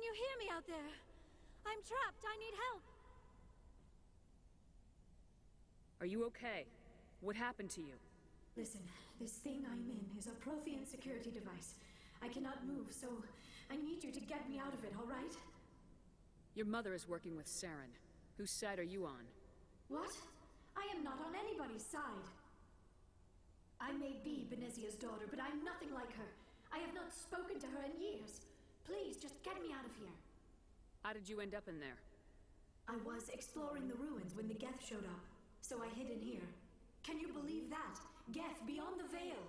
Can you hear me out there? I'm trapped. I need help. Are you okay? What happened to you? Listen, this thing I'm in is a Prothean security device. I cannot move, so I need you to get me out of it, all right? Your mother is working with Saren. Whose side are you on? What? I am not on anybody's side. I may be Benezia's daughter, but I'm nothing like her. I have not spoken to her in years. Please, just get me out of here. How did you end up in there? I was exploring the ruins when the Geth showed up, so I hid in here. Can you believe that? Geth beyond the veil!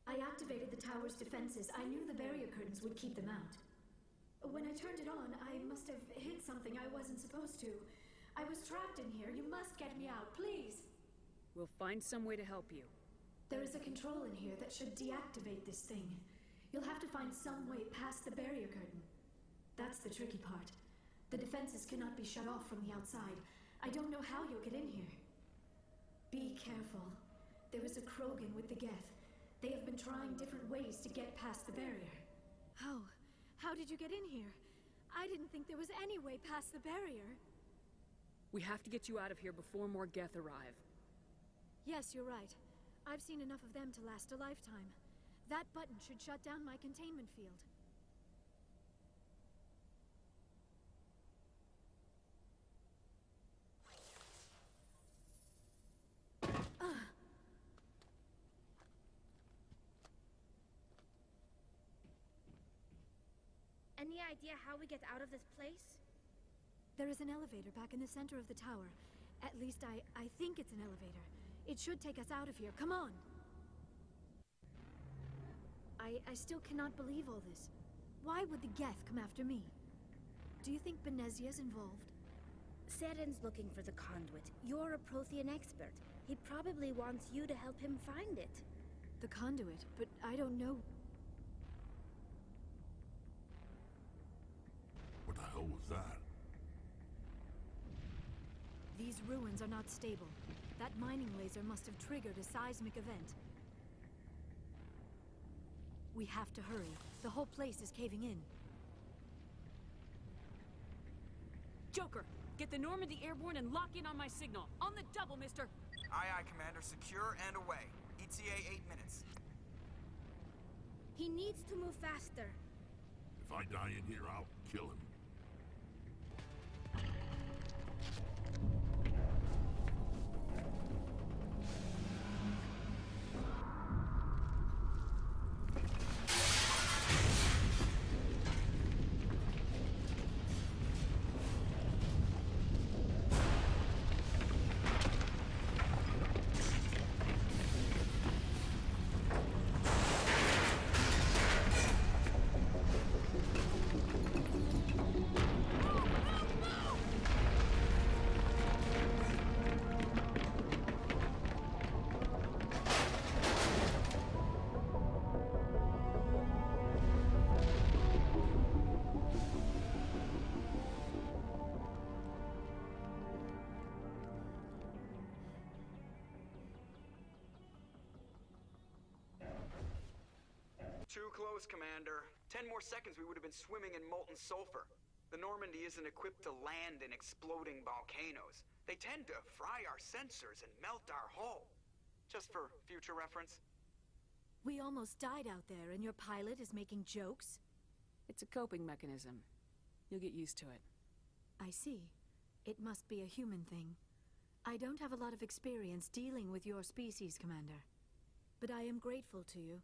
I activated the tower's defenses. I knew the barrier curtains would keep them out. When I turned it on, I must have hit something I wasn't supposed to. I was trapped in here. You must get me out, please! We'll find some way to help you. There is a control in here that should deactivate this thing. You'll have to find some way past the barrier curtain. That's the tricky part. The defenses cannot be shut off from the outside. I don't know how you'll get in here. Be careful. There is a Krogan with the Geth. They have been trying different ways to get past the barrier. How? How did you get in here? I didn't think there was any way past the barrier. We have to get you out of here before more Geth arrive. Yes, you're right. I've seen enough of them to last a lifetime. That button should shut down my containment field. Any idea how we get out of this place? There is an elevator back in the center of the tower. At least I think it's an elevator. It should take us out of here. Come on! I still cannot believe all this. Why would the Geth come after me? Do you think Benezia's involved? Saren's looking for the conduit. You're a Prothean expert. He probably wants you to help him find it. The conduit? But I don't know... What the hell was that? These ruins are not stable. That mining laser must have triggered a seismic event. We have to hurry. The whole place is caving in. Joker! Get the Normandy airborne and lock in on my signal. On the double, mister! Aye, aye, Commander. Secure and away. ETA 8 minutes. He needs to move faster. If I die in here, I'll kill him. Too close, Commander. 10 more seconds we would have been swimming in molten sulfur. The Normandy isn't equipped to land in exploding volcanoes. They tend to fry our sensors and melt our hull. Just for future reference. We almost died out there, and your pilot is making jokes? It's a coping mechanism. You'll get used to it. I see. It must be a human thing. I don't have a lot of experience dealing with your species, Commander. But I am grateful to you.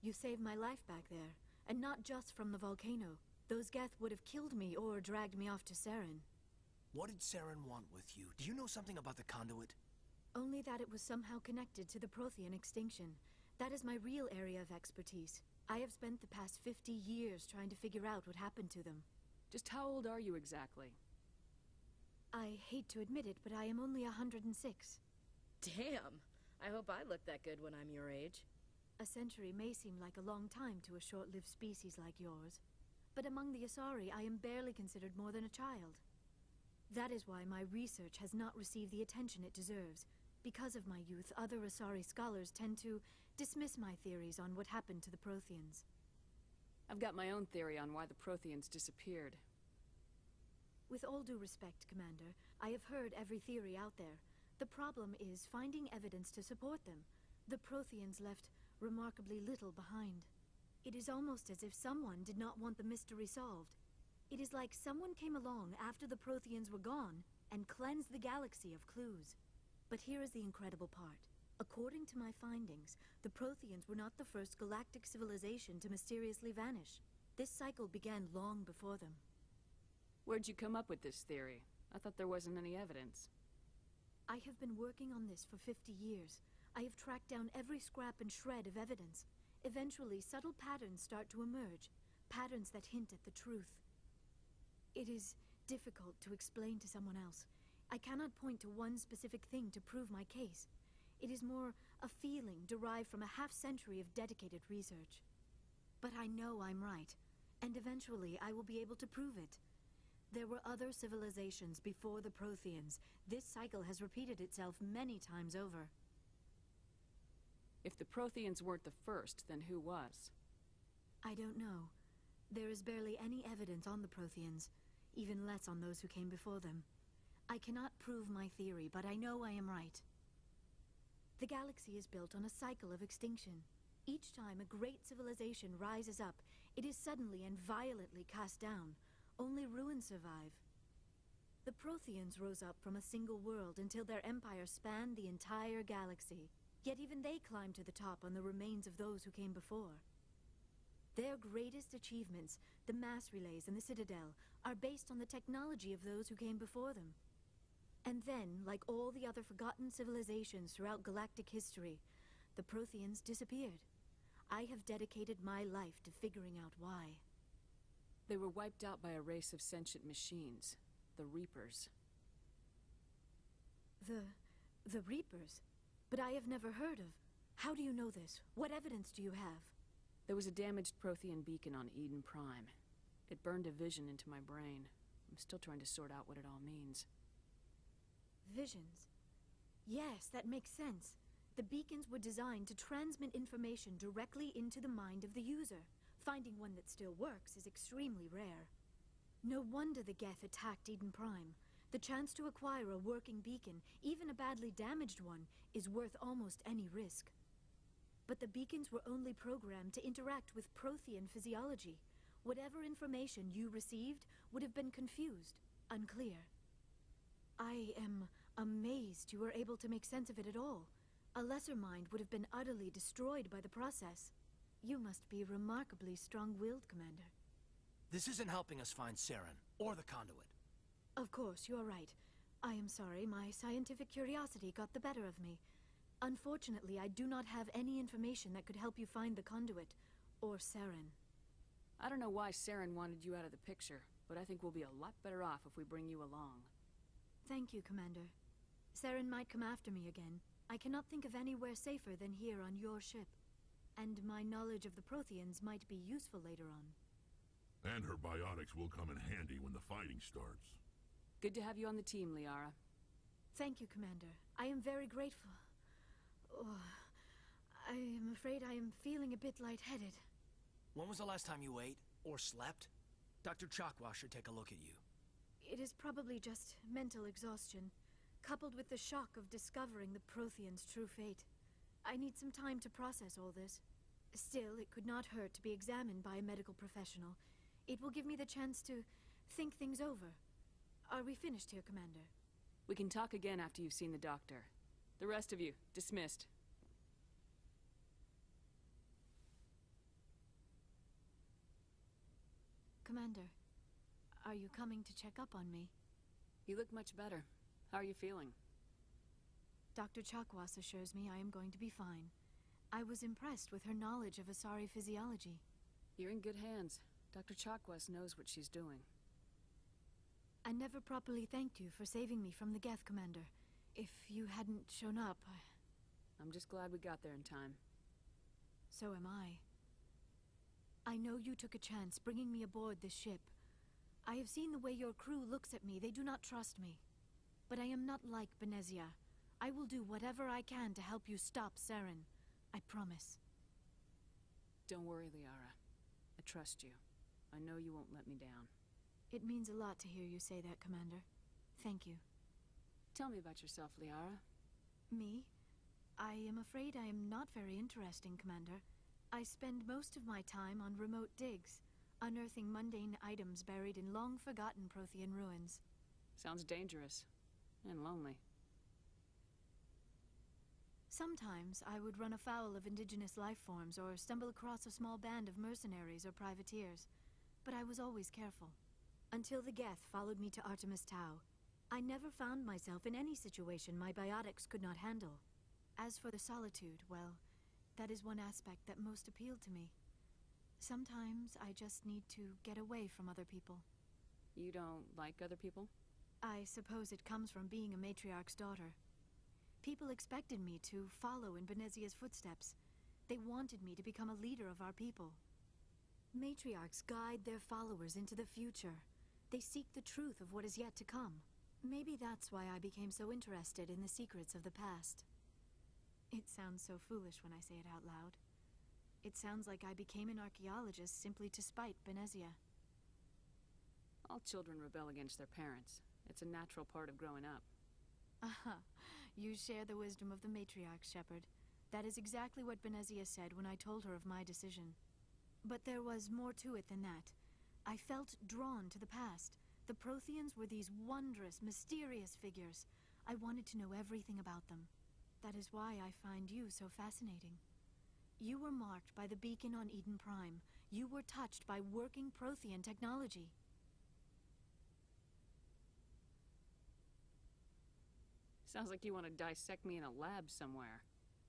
You saved my life back there, and not just from the volcano. Those Geth would have killed me or dragged me off to Saren. What did Saren want with you? Do you know something about the conduit? Only that it was somehow connected to the Prothean extinction. That is my real area of expertise. I have spent the past 50 years trying to figure out what happened to them. Just how old are you exactly? I hate to admit it, but I am only 106. Damn! I hope I look that good when I'm your age. A century may seem like a long time to a short-lived species like yours. But among the Asari, I am barely considered more than a child. That is why my research has not received the attention it deserves. Because of my youth, other Asari scholars tend to dismiss my theories on what happened to the Protheans. I've got my own theory on why the Protheans disappeared. With all due respect, Commander, I have heard every theory out there. The problem is finding evidence to support them. The Protheans left remarkably little behind. It is almost as if someone did not want the mystery solved. It is like someone came along after the Protheans were gone and cleansed the galaxy of clues. But here is the incredible part. According to my findings, the Protheans were not the first galactic civilization to mysteriously vanish. This cycle began long before them. Where'd you come up with this theory? I thought there wasn't any evidence. I have been working on this for 50 years. I have tracked down every scrap and shred of evidence. Eventually, subtle patterns start to emerge, patterns that hint at the truth. It is difficult to explain to someone else. I cannot point to one specific thing to prove my case. It is more a feeling derived from a half-century of dedicated research. But I know I'm right, and eventually I will be able to prove it. There were other civilizations before the Protheans. This cycle has repeated itself many times over. If the Protheans weren't the first, then who was? I don't know. There is barely any evidence on the Protheans, even less on those who came before them. I cannot prove my theory, but I know I am right. The galaxy is built on a cycle of extinction. Each time a great civilization rises up, it is suddenly and violently cast down. Only ruins survive. The Protheans rose up from a single world until their empire spanned the entire galaxy. Yet even they climbed to the top on the remains of those who came before. Their greatest achievements, the mass relays and the Citadel, are based on the technology of those who came before them. And then, like all the other forgotten civilizations throughout galactic history, the Protheans disappeared. I have dedicated my life to figuring out why. They were wiped out by a race of sentient machines, the Reapers. The Reapers? But I have never heard of. How do you know this? What evidence do you have? There was a damaged Prothean beacon on Eden Prime. It burned a vision into my brain. I'm still trying to sort out what it all means. Visions? Yes, that makes sense. The beacons were designed to transmit information directly into the mind of the user. Finding one that still works is extremely rare. No wonder the Geth attacked Eden Prime. The chance to acquire a working beacon, even a badly damaged one, is worth almost any risk. But the beacons were only programmed to interact with Prothean physiology. Whatever information you received would have been confused, unclear. I am amazed you were able to make sense of it at all. A lesser mind would have been utterly destroyed by the process. You must be remarkably strong-willed, Commander. This isn't helping us find Saren, or the conduit. Of course, you are right. I am sorry, my scientific curiosity got the better of me. Unfortunately, I do not have any information that could help you find the conduit, or Saren. I don't know why Saren wanted you out of the picture, but I think we'll be a lot better off if we bring you along. Thank you, Commander. Saren might come after me again. I cannot think of anywhere safer than here on your ship. And my knowledge of the Protheans might be useful later on. And her biotics will come in handy when the fighting starts. Good to have you on the team, Liara. Thank you, Commander. I am very grateful. Oh, I am afraid I am feeling a bit lightheaded. When was the last time you ate, or slept? Dr. Chakwa should take a look at you. It is probably just mental exhaustion, coupled with the shock of discovering the Protheans' true fate. I need some time to process all this. Still, it could not hurt to be examined by a medical professional. It will give me the chance to think things over. Are we finished here, Commander? We can talk again after you've seen the doctor. The rest of you, dismissed. Commander, are you coming to check up on me? You look much better. How are you feeling? Dr. Chakwas assures me I am going to be fine. I was impressed with her knowledge of Asari physiology. You're in good hands. Dr. Chakwas knows what she's doing. I never properly thanked you for saving me from the Geth, Commander. If you hadn't shown up, I'm just glad we got there in time. So am I. I know you took a chance bringing me aboard this ship. I have seen the way your crew looks at me. They do not trust me. But I am not like Benezia. I will do whatever I can to help you stop Saren. I promise. Don't worry, Liara. I trust you. I know you won't let me down. It means a lot to hear you say that, Commander. Thank you. Tell me about yourself, Liara. Me? I am afraid I am not very interesting, Commander. I spend most of my time on remote digs, unearthing mundane items buried in long-forgotten Prothean ruins. Sounds dangerous. And lonely. Sometimes I would run afoul of indigenous life forms or stumble across a small band of mercenaries or privateers, but I was always careful. Until the Geth followed me to Artemis Tau, I never found myself in any situation my biotics could not handle. As for the solitude, well, that is one aspect that most appealed to me. Sometimes I just need to get away from other people. You don't like other people? I suppose it comes from being a matriarch's daughter. People expected me to follow in Benezia's footsteps. They wanted me to become a leader of our people. Matriarchs guide their followers into the future. They seek the truth of what is yet to come. Maybe that's why I became so interested in the secrets of the past. It sounds so foolish when I say it out loud. It sounds like I became an archaeologist simply to spite Benezia. All children rebel against their parents. It's a natural part of growing up. Aha, you share the wisdom of the matriarch, Shepard. That is exactly what Benezia said when I told her of my decision. But there was more to it than that. I felt drawn to the past. The Protheans were these wondrous, mysterious figures. I wanted to know everything about them. That is why I find you so fascinating. You were marked by the beacon on Eden Prime. You were touched by working Prothean technology. Sounds like you want to dissect me in a lab somewhere.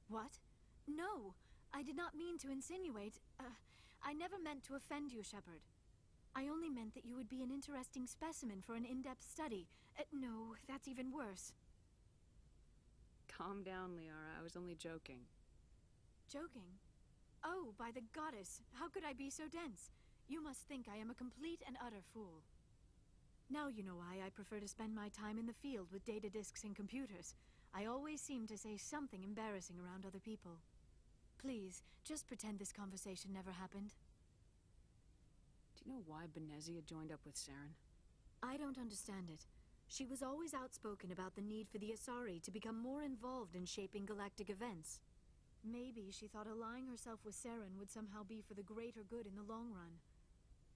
What? No, I did not mean to insinuate. I never meant to offend you, Shepard. I only meant that you would be an interesting specimen for an in-depth study. No, that's even worse. Calm down, Liara. I was only joking. Joking? Oh, by the goddess, how could I be so dense? You must think I am a complete and utter fool. Now you know why I prefer to spend my time in the field with data disks and computers. I always seem to say something embarrassing around other people. Please, just pretend this conversation never happened. Do you know why Benezia joined up with Saren? I don't understand it. She was always outspoken about the need for the Asari to become more involved in shaping galactic events. Maybe she thought allying herself with Saren would somehow be for the greater good in the long run.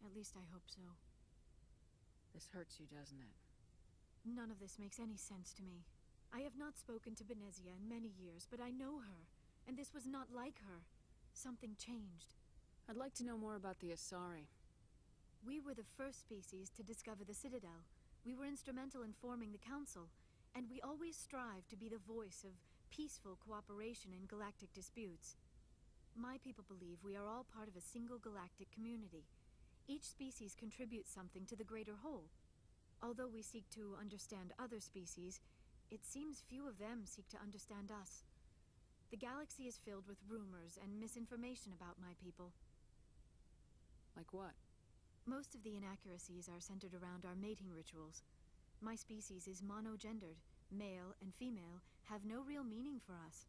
At least I hope so. This hurts you, doesn't it? None of this makes any sense to me. I have not spoken to Benezia in many years, but I know her, and this was not like her. Something changed. I'd like to know more about the Asari. We were the first species to discover the Citadel. We were instrumental in forming the Council, and we always strive to be the voice of peaceful cooperation in galactic disputes. My people believe we are all part of a single galactic community. Each species contributes something to the greater whole. Although we seek to understand other species, it seems few of them seek to understand us. The galaxy is filled with rumors and misinformation about my people. Like what? Most of the inaccuracies are centered around our mating rituals. My species is monogendered. Male and female have no real meaning for us.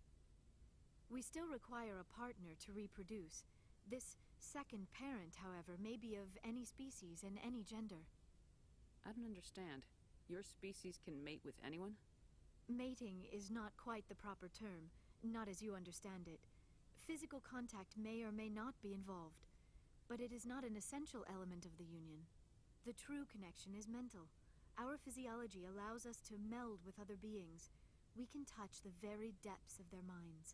We still require a partner to reproduce. This second parent, however, may be of any species and any gender. I don't understand. Your species can mate with anyone? Mating is not quite the proper term, not as you understand it. Physical contact may or may not be involved, but it is not an essential element of the union. The true connection is mental. Our physiology allows us to meld with other beings. We can touch the very depths of their minds.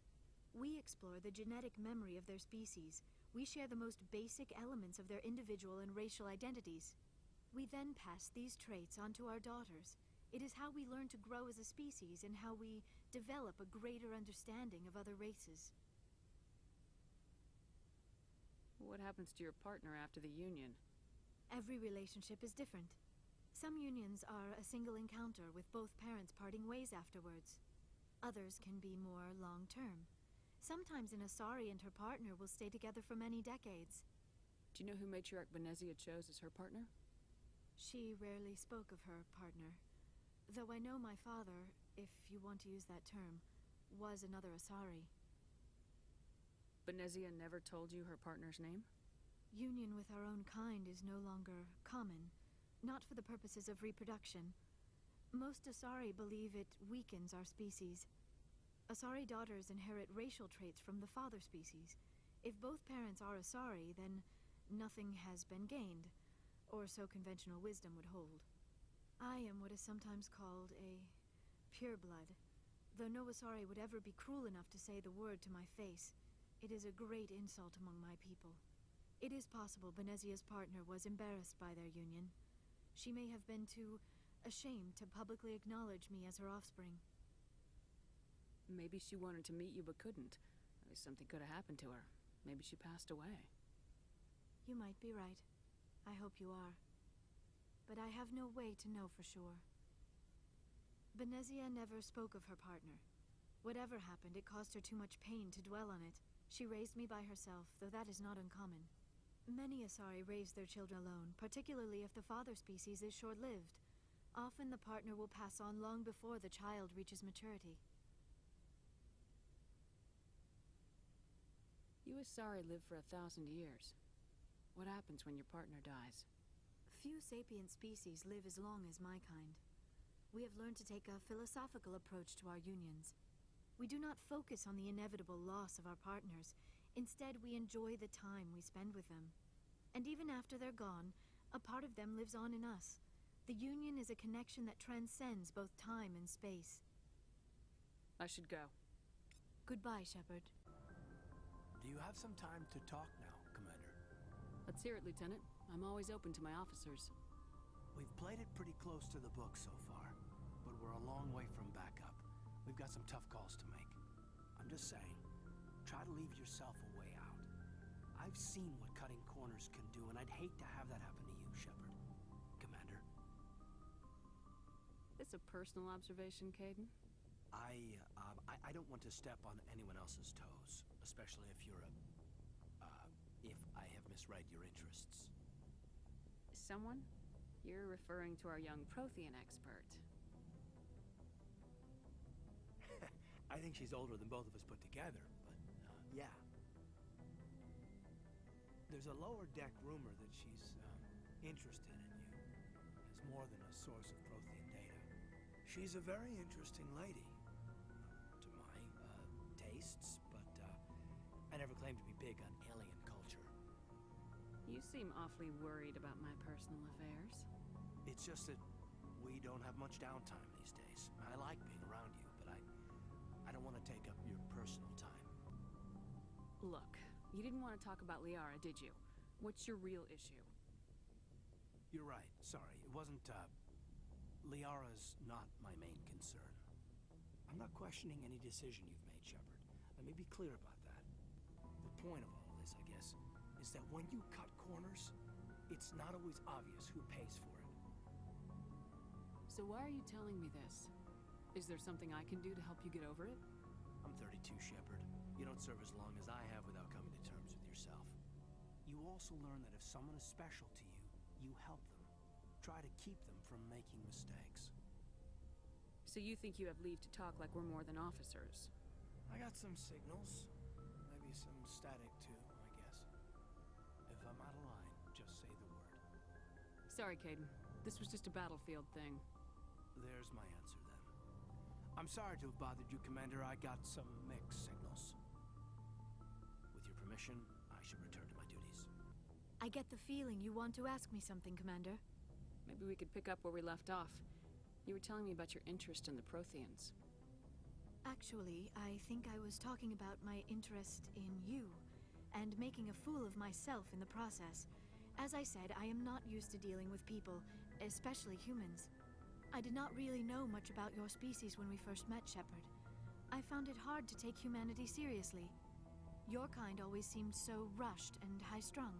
We explore the genetic memory of their species. We share the most basic elements of their individual and racial identities. We then pass these traits onto our daughters. It is how we learn to grow as a species and how we develop a greater understanding of other races. What happens to your partner after the union? Every relationship is different. Some unions are a single encounter with both parents parting ways afterwards. Others can be more long-term. Sometimes an Asari and her partner will stay together for many decades. Do you know who Matriarch Benezia chose as her partner? She rarely spoke of her partner. Though I know my father, if you want to use that term, was another Asari. Benezia never told you her partner's name? Union with our own kind is no longer common, not for the purposes of reproduction. Most Asari believe it weakens our species. Asari daughters inherit racial traits from the father species. If both parents are Asari, then nothing has been gained, or so conventional wisdom would hold. I am what is sometimes called a pureblood. Though no Asari would ever be cruel enough to say the word to my face, it is a great insult among my people. It is possible Benezia's partner was embarrassed by their union. She may have been too ashamed to publicly acknowledge me as her offspring. Maybe she wanted to meet you but couldn't. Something could have happened to her. Maybe she passed away. You might be right. I hope you are. But I have no way to know for sure. Benezia never spoke of her partner. Whatever happened, it caused her too much pain to dwell on it. She raised me by herself, though that is not uncommon. Many Asari raise their children alone, particularly if the father species is short-lived. Often the partner will pass on long before the child reaches maturity. You Asari live for 1,000 years. What happens when your partner dies? Few sapient species live as long as my kind. We have learned to take a philosophical approach to our unions. We do not focus on the inevitable loss of our partners. Instead, we enjoy the time we spend with them. And even after they're gone, a part of them lives on in us. The union is a connection that transcends both time and space. I should go. Goodbye, Shepard. Do you have some time to talk now, Commander? Let's hear it, Lieutenant. I'm always open to my officers. We've played it pretty close to the book so far, but we're a long way from backup. We've got some tough calls to make. I'm just saying, try to leave yourself a way out. I've seen what cutting corners can do, and I'd hate to have that happen to you, Shepard. Commander. This a personal observation, Caden? I don't want to step on anyone else's toes, especially if you're if I have misread your interests. Someone? You're referring to our young Prothean expert. I think she's older than both of us put together, but, yeah. There's a lower deck rumor that she's, interested in you, as more than a source of Prothean data. She's a very interesting lady, to my, tastes, but, I never claimed to be big on alien culture. You seem awfully worried about my personal affairs. It's just that we don't have much downtime these days. I like being around you, but I don't want to take up your personal time. Look, you didn't want to talk about Liara, did you? What's your real issue? You're right. Sorry. It wasn't, Liara's not my main concern. I'm not questioning any decision you've made, Shepard. Let me be clear about that. The point of all this, I guess, is that when you cut corners, it's not always obvious who pays for it. So why are you telling me this? Is there something I can do to help you get over it? I'm 32, Shepard. You don't serve as long as I have without coming to terms with yourself. You also learn that if someone is special to you, you help them. Try to keep them from making mistakes. So you think you have leave to talk like we're more than officers? I got some signals. Maybe some static too, I guess. If I'm out of line, just say the word. Sorry, Caden. This was just a battlefield thing. There's my answer, then. I'm sorry to have bothered you, Commander. I got some mixed signals. With your permission, I should return to my duties. I get the feeling you want to ask me something, Commander. Maybe we could pick up where we left off. You were telling me about your interest in the Protheans. Actually, I think I was talking about my interest in you, and making a fool of myself in the process. As I said, I am not used to dealing with people, especially humans. I did not really know much about your species when we first met, Shepard. I found it hard to take humanity seriously. Your kind always seemed so rushed and high-strung.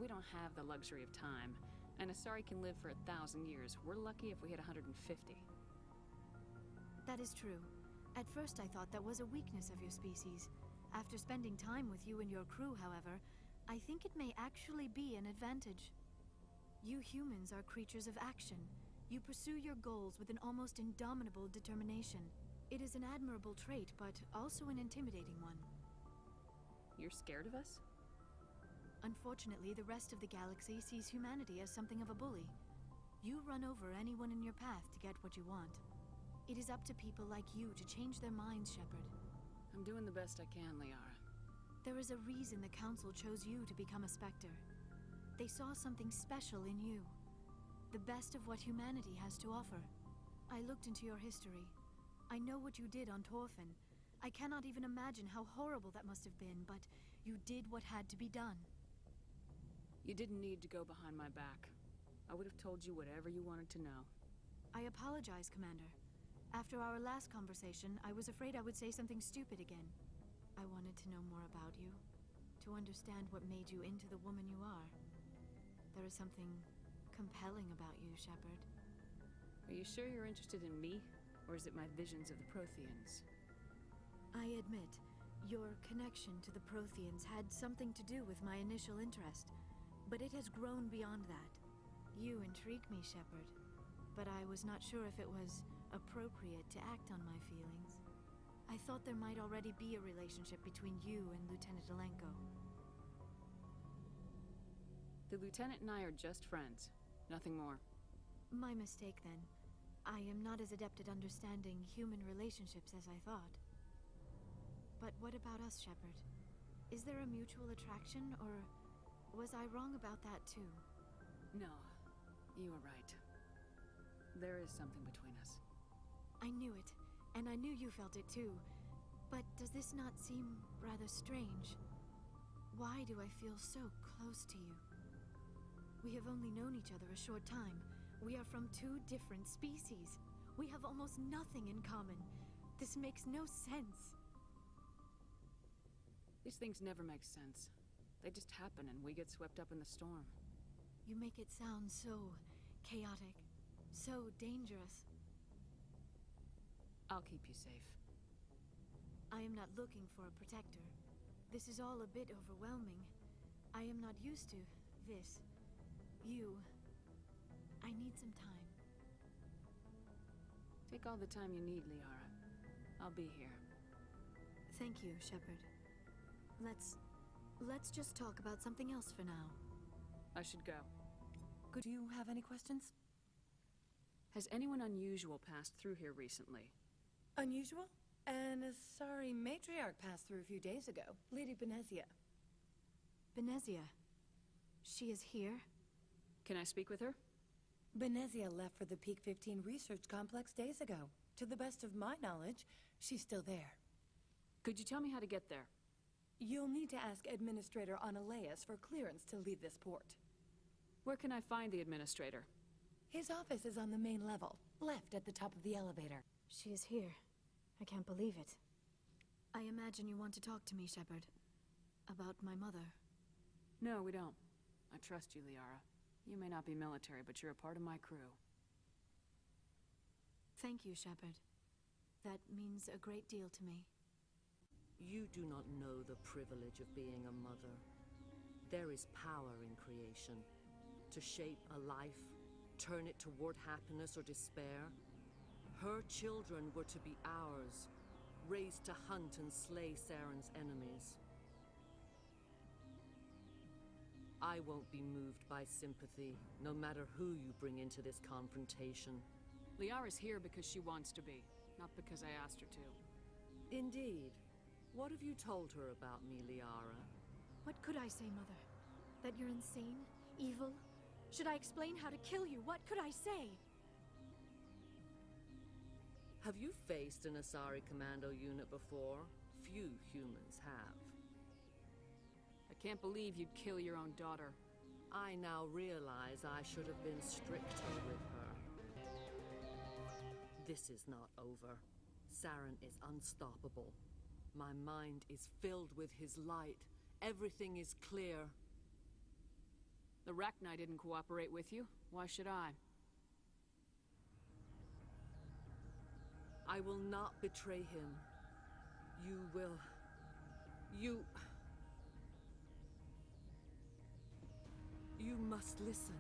We don't have the luxury of time, and Asari can live for 1,000 years. We're lucky if we hit 150. That is true. At first I thought that was a weakness of your species. After spending time with you and your crew, however, I think it may actually be an advantage. You humans are creatures of action. You pursue your goals with an almost indomitable determination. It is an admirable trait, but also an intimidating one. You're scared of us? Unfortunately, the rest of the galaxy sees humanity as something of a bully. You run over anyone in your path to get what you want. It is up to people like you to change their minds, Shepard. I'm doing the best I can, Liara. There is a reason the Council chose you to become a Spectre. They saw something special in you. The best of what humanity has to offer. I looked into your history. I know what you did on Torfin. I cannot even imagine how horrible that must have been, but you did what had to be done. You didn't need to go behind my back. I would have told you whatever you wanted to know. I apologize, Commander. After our last conversation, I was afraid I would say something stupid again. I wanted to know more about you, to understand what made you into the woman you are. There is something compelling about you, Shepard. Are you sure you're interested in me, or is it my visions of the Protheans? I admit, your connection to the Protheans had something to do with my initial interest, but it has grown beyond that. You intrigue me, Shepard, but I was not sure if it was appropriate to act on my feelings. I thought there might already be a relationship between you and Lieutenant Alenko. The Lieutenant and I are just friends, nothing more. My mistake, then. I am not as adept at understanding human relationships as I thought. But what about us, Shepard? Is there a mutual attraction, or was I wrong about that too? No, you were right. There is something between us. I knew it, and I knew you felt it too. But does this not seem rather strange? Why do I feel so close to you? We have only known each other a short time. We are from two different species. We have almost nothing in common. This makes no sense. These things never make sense. They just happen and we get swept up in the storm. You make it sound so chaotic, so dangerous. I'll keep you safe. I am not looking for a protector. This is all a bit overwhelming. I am not used to this. You. I need some time. Take all the time you need, Liara. I'll be here. Thank you, Shepard. Let's just talk about something else for now. I should go. Do you have any questions? Has anyone unusual passed through here recently? Unusual? An Asari matriarch passed through a few days ago. Lady Benezia. Benezia. She is here? Can I speak with her? Benezia left for the Peak 15 research complex days ago. To the best of my knowledge, she's still there. Could you tell me how to get there? You'll need to ask Administrator Analeas for clearance to leave this port. Where can I find the Administrator? His office is on the main level, left at the top of the elevator. She is here. I can't believe it. I imagine you want to talk to me, Shepard. About my mother. No, we don't. I trust you, Liara. You may not be military, but you're a part of my crew. Thank you, Shepard. That means a great deal to me. You do not know the privilege of being a mother. There is power in creation. To shape a life, turn it toward happiness or despair. Her children were to be ours, raised to hunt and slay Saren's enemies. I won't be moved by sympathy, no matter who you bring into this confrontation. Liara's here because she wants to be, not because I asked her to. Indeed. What have you told her about me, Liara? What could I say, Mother? That you're insane? Evil? Should I explain how to kill you? What could I say? Have you faced an Asari commando unit before? Few humans have. I can't believe you'd kill your own daughter. I now realize I should have been stricter with her. This is not over. Saren is unstoppable. My mind is filled with his light. Everything is clear. The Rachni didn't cooperate with you. Why should I? I will not betray him. You will... You must listen.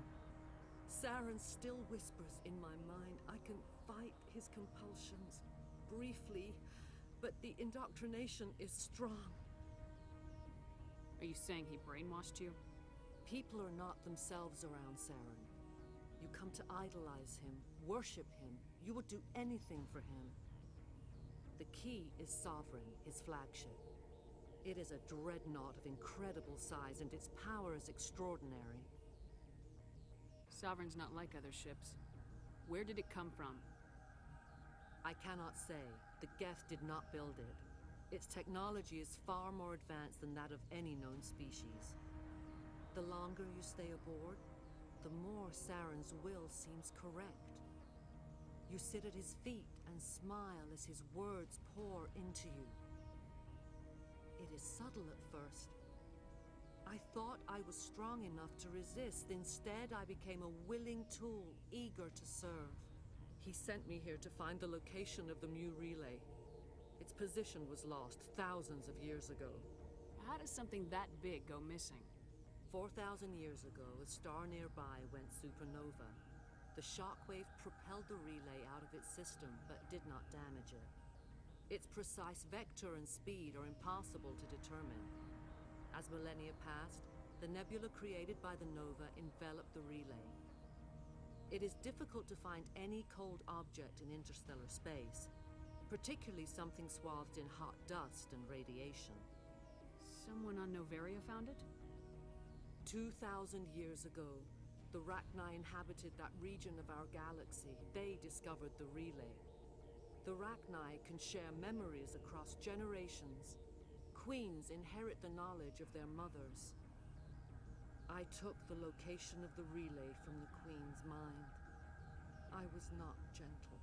Saren still whispers in my mind. I can fight his compulsions. Briefly, but the indoctrination is strong. Are you saying he brainwashed you? People are not themselves around Saren. You come to idolize him, worship him. You would do anything for him. The key is Sovereign, his flagship. It is a dreadnought of incredible size, and its power is extraordinary. Sovereign's not like other ships. Where did it come from? I cannot say. The Geth did not build it. Its technology is far more advanced than that of any known species. The longer you stay aboard, the more Saren's will seems correct. You sit at his feet and smile as his words pour into you. It is subtle at first. I thought I was strong enough to resist. Instead, I became a willing tool, eager to serve. He sent me here to find the location of the Mu relay. Its position was lost thousands of years ago. How does something that big go missing? 4,000 years ago, a star nearby went supernova. The shockwave propelled the relay out of its system, but did not damage it. Its precise vector and speed are impossible to determine. As millennia passed, the nebula created by the nova enveloped the relay. It is difficult to find any cold object in interstellar space, particularly something swathed in hot dust and radiation. Someone on Noveria found it? 2,000 years ago, the Rachni inhabited that region of our galaxy. They discovered the relay. The Rachni can share memories across generations. Queens inherit the knowledge of their mothers. I took the location of the relay from the Queen's mind. I was not gentle.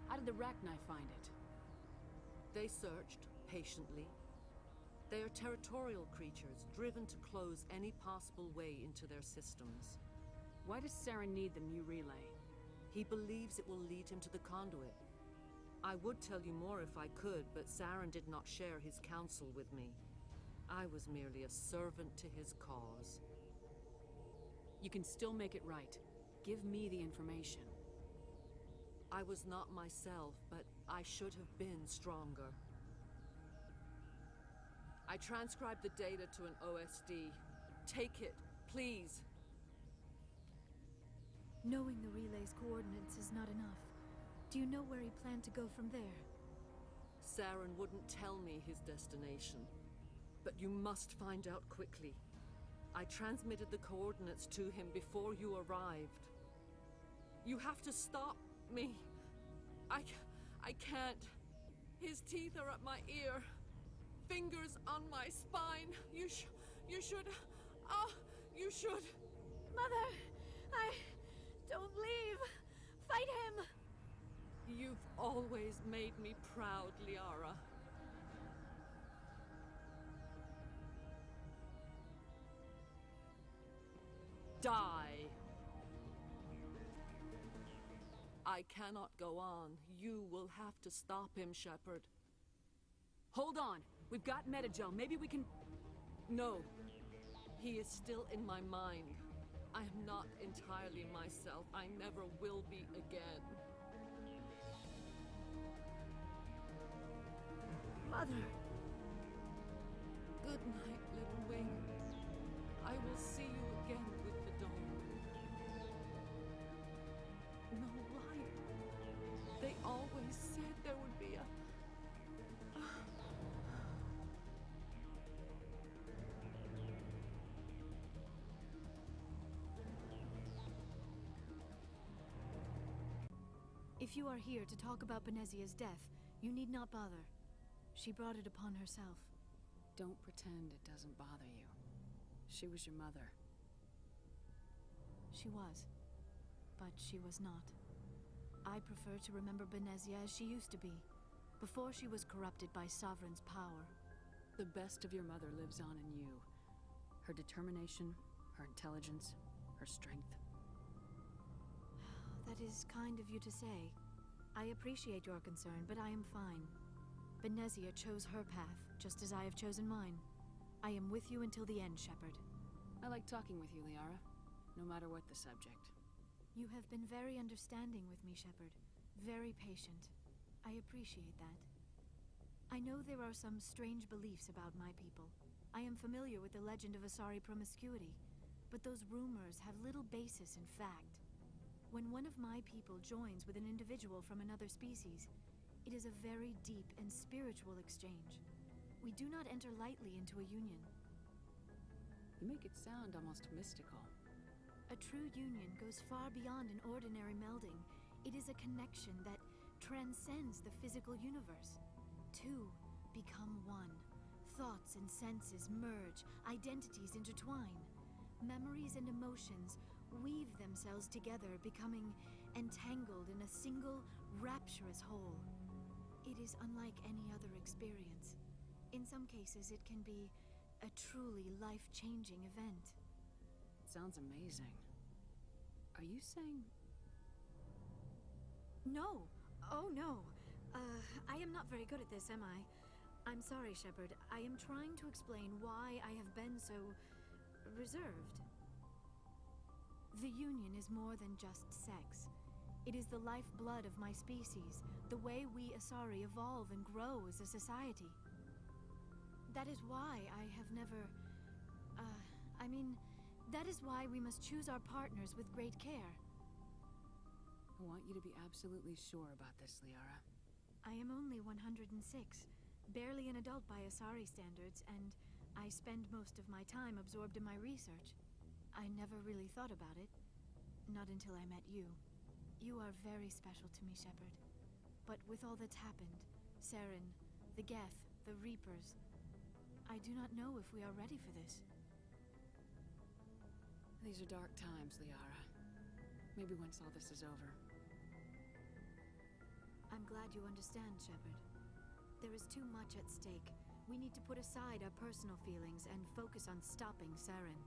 How did the Rachni find it? They searched, patiently. They are territorial creatures, driven to close any possible way into their systems. Why does Saren need the Mu relay? He believes it will lead him to the conduit. I would tell you more if I could, but Saren did not share his counsel with me. I was merely a servant to his cause. You can still make it right. Give me the information. I was not myself, but I should have been stronger. I transcribed the data to an OSD. Take it, please. Knowing the relay's coordinates is not enough. Do you know where he planned to go from there? Saren wouldn't tell me his destination. But you must find out quickly. I transmitted the coordinates to him before you arrived. You have to stop me. I can't. His teeth are at my ear. Fingers on my spine. You should. You should. Mother! Don't leave! Fight him! You've always made me proud, Liara. Die! I cannot go on. You will have to stop him, Shepard. Hold on! We've got Metagel. Maybe we can... No. He is still in my mind. I am not entirely myself. I never will be again. Mother! Good night, little wing. I will see you again with the dawn. No light. They always said there would be a... If you are here to talk about Benezia's death, you need not bother. She brought it upon herself. Don't pretend it doesn't bother you. She was your mother. She was. But she was not. I prefer to remember Benezia as she used to be, before she was corrupted by Sovereign's power. The best of your mother lives on in you. Her determination, her intelligence, her strength. That is kind of you to say. I appreciate your concern, but I am fine. Benezia chose her path, just as I have chosen mine. I am with you until the end, Shepard. I like talking with you, Liara, no matter what the subject. You have been very understanding with me, Shepard. Very patient. I appreciate that. I know there are some strange beliefs about my people. I am familiar with the legend of Asari promiscuity, but those rumors have little basis in fact. When one of my people joins with an individual from another species, it is a very deep and spiritual exchange. We do not enter lightly into a union. You make it sound almost mystical. A true union goes far beyond an ordinary melding. It is a connection that transcends the physical universe. Two become one. Thoughts and senses merge, identities intertwine. Memories and emotions weave themselves together, becoming entangled in a single, rapturous whole. It is unlike any other experience. In some cases, it can be a truly life-changing event. It sounds amazing. Are you saying... No. Oh, no. I am not very good at this, am I? I'm sorry, Shepard. I am trying to explain why I have been so... reserved. The Union is more than just sex. It is the lifeblood of my species, the way we Asari evolve and grow as a society. That is why I have never... that is why we must choose our partners with great care. I want you to be absolutely sure about this, Liara. I am only 106, barely an adult by Asari standards, and I spend most of my time absorbed in my research. I never really thought about it, not until I met you. You are very special to me, Shepard. But with all that's happened, Saren, the Geth, the Reapers, I do not know if we are ready for this. These are dark times, Liara. Maybe once all this is over. I'm glad you understand, Shepard. There is too much at stake. We need to put aside our personal feelings and focus on stopping Saren.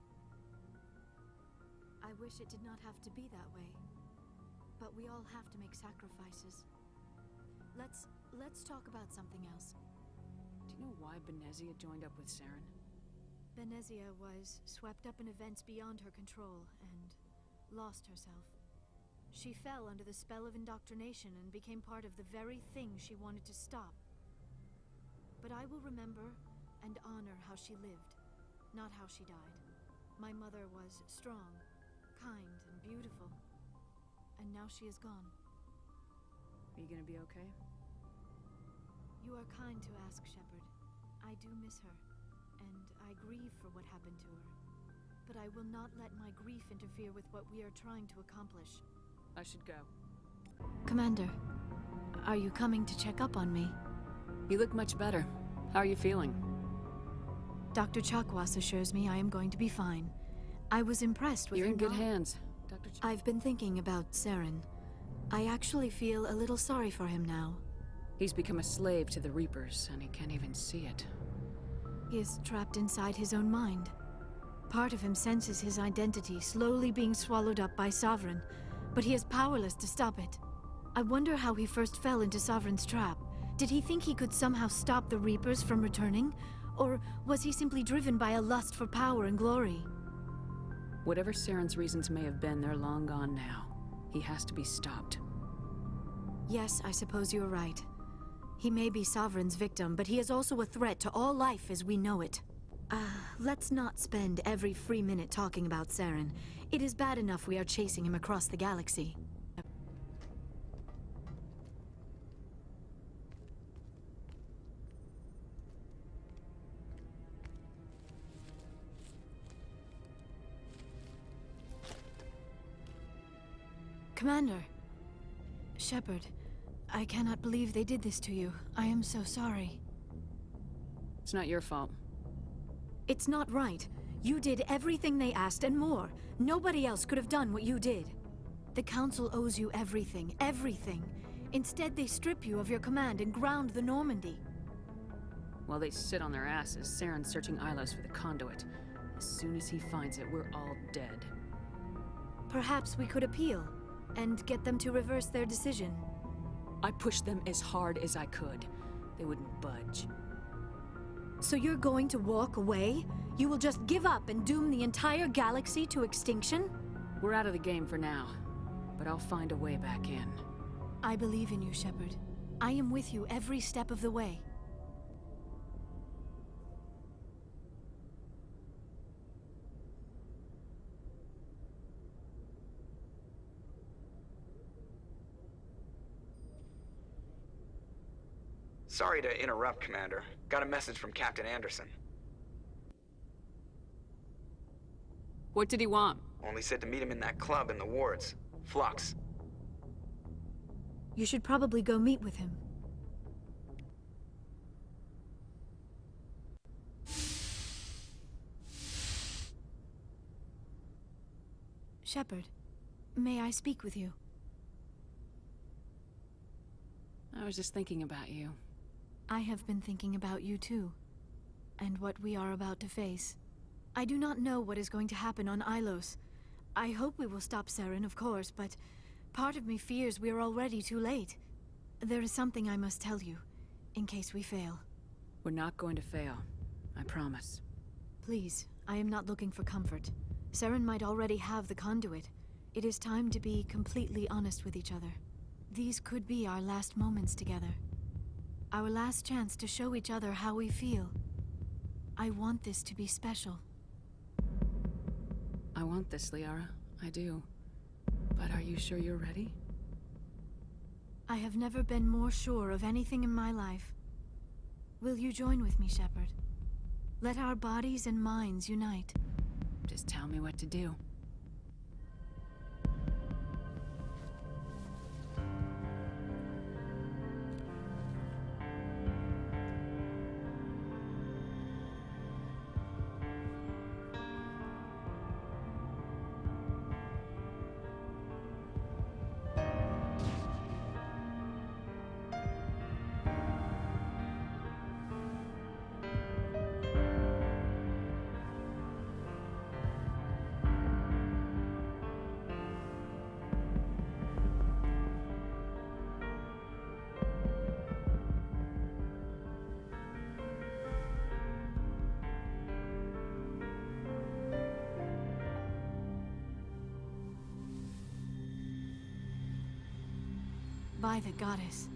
I wish it did not have to be that way. But we all have to make sacrifices. Let's talk about something else. Do you know why Benezia joined up with Saren? Benezia was swept up in events beyond her control and lost herself. She fell under the spell of indoctrination and became part of the very thing she wanted to stop. But I will remember and honor how she lived, not how she died. My mother was strong, kind, and beautiful. And now she is gone. Are you gonna be okay? You are kind to ask, Shepard. I do miss her, and I grieve for what happened to her. But I will not let my grief interfere with what we are trying to accomplish. I should go. Commander, are you coming to check up on me? You look much better. How are you feeling? Dr. Chakwas assures me I am going to be fine. I was impressed with You're her in good hands, Dr. I've been thinking about Saren. I actually feel a little sorry for him now. He's become a slave to the Reapers, and he can't even see it. He is trapped inside his own mind. Part of him senses his identity slowly being swallowed up by Sovereign, but he is powerless to stop it. I wonder how he first fell into Sovereign's trap. Did he think he could somehow stop the Reapers from returning? Or was he simply driven by a lust for power and glory? Whatever Saren's reasons may have been, they're long gone now. He has to be stopped. Yes, I suppose you're right. He may be Sovereign's victim, but he is also a threat to all life as we know it. Let's not spend every free minute talking about Saren. It is bad enough we are chasing him across the galaxy. Commander. Shepard, I cannot believe they did this to you. I am so sorry. It's not your fault. It's not right. You did everything they asked and more. Nobody else could have done what you did. The Council owes you everything, everything. Instead, they strip you of your command and ground the Normandy. While they sit on their asses, Saren's searching Ilos for the conduit. As soon as he finds it, we're all dead. Perhaps we could appeal, and get them to reverse their decision. I pushed them as hard as I could. They wouldn't budge. So you're going to walk away? You will just give up and doom the entire galaxy to extinction? We're out of the game for now, but I'll find a way back in. I believe in you, Shepard. I am with you every step of the way. Sorry to interrupt, Commander. Got a message from Captain Anderson. What did he want? Only said to meet him in that club in the wards. Flux. You should probably go meet with him. Shepard, may I speak with you? I was just thinking about you. I have been thinking about you too, and what we are about to face. I do not know what is going to happen on Ilos. I hope we will stop Saren, of course, but part of me fears we are already too late. There is something I must tell you, in case we fail. We're not going to fail. I promise. Please, I am not looking for comfort. Saren might already have the conduit. It is time to be completely honest with each other. These could be our last moments together. Our last chance to show each other how we feel. I want this to be special. I want this, Liara. I do. But are you sure you're ready? I have never been more sure of anything in my life. Will you join with me, Shepard? Let our bodies and minds unite. Just tell me what to do. By the goddess.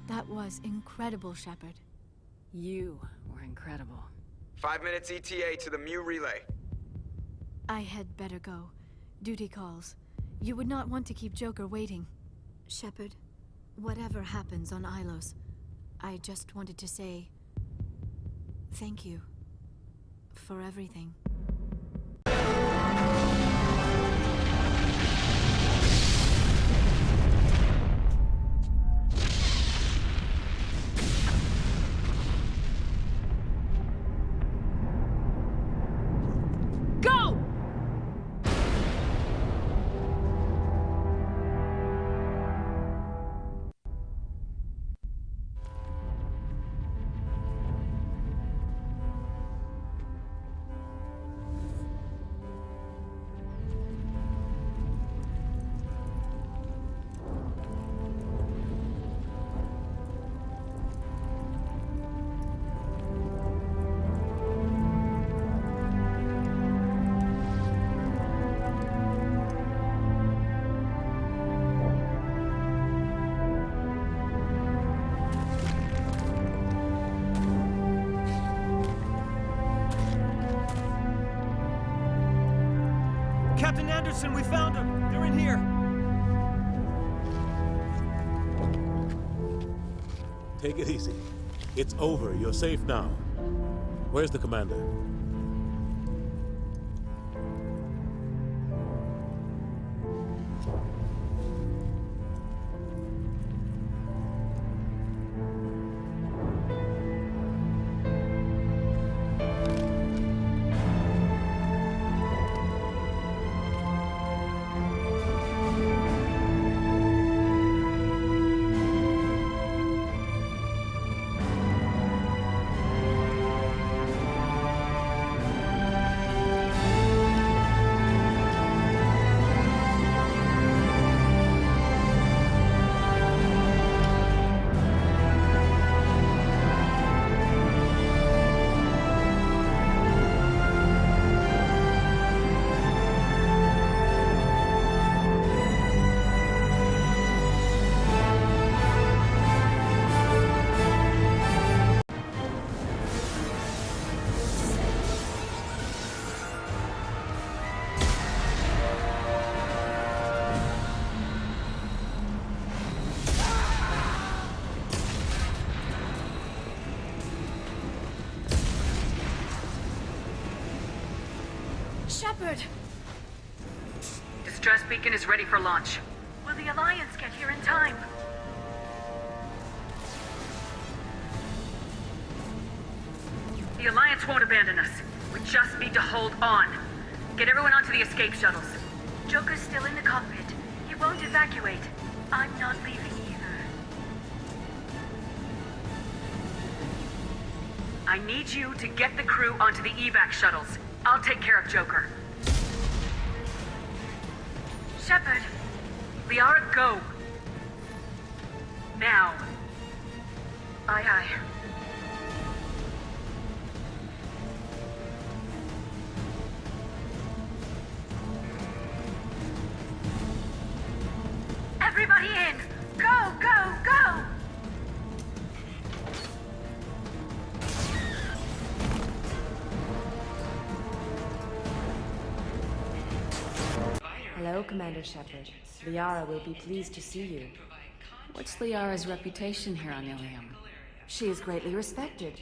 That was incredible, Shepard. You were incredible. 5 minutes ETA to the Mu relay. I had better go. Duty calls. You would not want to keep Joker waiting. Shepard, whatever happens on Ilos, I just wanted to say thank you for everything. Go! Captain Anderson, we found them! They're in here! Take it easy. It's over. You're safe now. Where's the commander? Shepard! Distress beacon is ready for launch. Will the Alliance get here in time? The Alliance won't abandon us. We just need to hold on. Get everyone onto the escape shuttles. Joker's still in the cockpit. He won't evacuate. I'm not leaving either. I need you to get the crew onto the evac shuttles. I'll take care of Joker. Shepard! Liara, go! Now. Aye, aye. Everybody in! Go, go, go! Hello, Commander Shepard. Liara will be pleased to see you. What's Liara's reputation here on Ilium? She is greatly respected.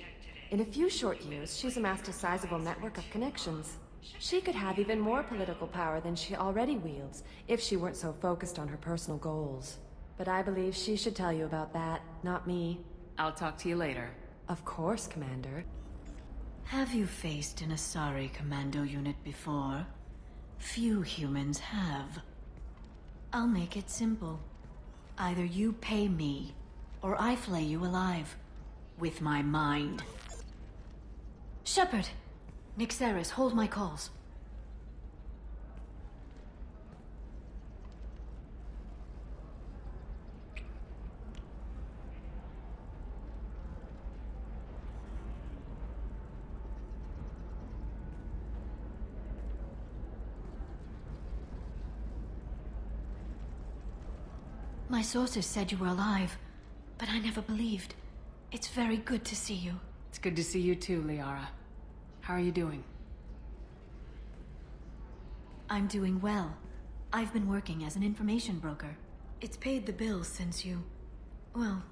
In a few short years, she's amassed a sizable network of connections. She could have even more political power than she already wields, if she weren't so focused on her personal goals. But I believe she should tell you about that, not me. I'll talk to you later. Of course, Commander. Have you faced an Asari commando unit before? Few humans have. I'll make it simple. Either you pay me, or I flay you alive. With my mind. Shepard! Nixeris, hold my calls. My sources said you were alive, but I never believed. It's very good to see you. It's good to see you too, Liara. How are you doing? I'm doing well. I've been working as an information broker. It's paid the bills since you... well,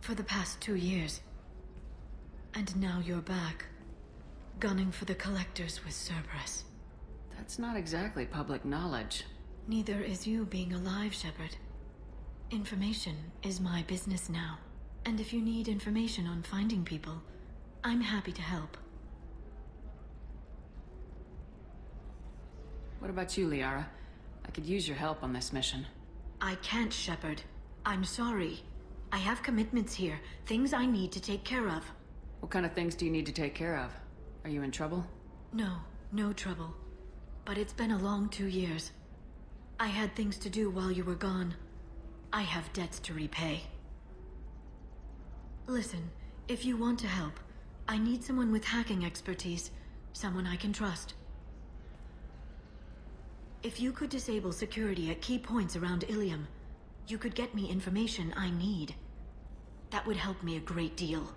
for the past 2 years. And now you're back, gunning for the Collectors with Cerberus. That's not exactly public knowledge. Neither is you being alive, Shepard. Information is my business now. And if you need information on finding people, I'm happy to help. What about you, Liara? I could use your help on this mission. I can't, Shepard. I'm sorry. I have commitments here, things I need to take care of. What kind of things do you need to take care of? Are you in trouble? No, no trouble. But it's been a long 2 years. I had things to do while you were gone. I have debts to repay. Listen, if you want to help, I need someone with hacking expertise, someone I can trust. If you could disable security at key points around Ilium, you could get me information I need. That would help me a great deal.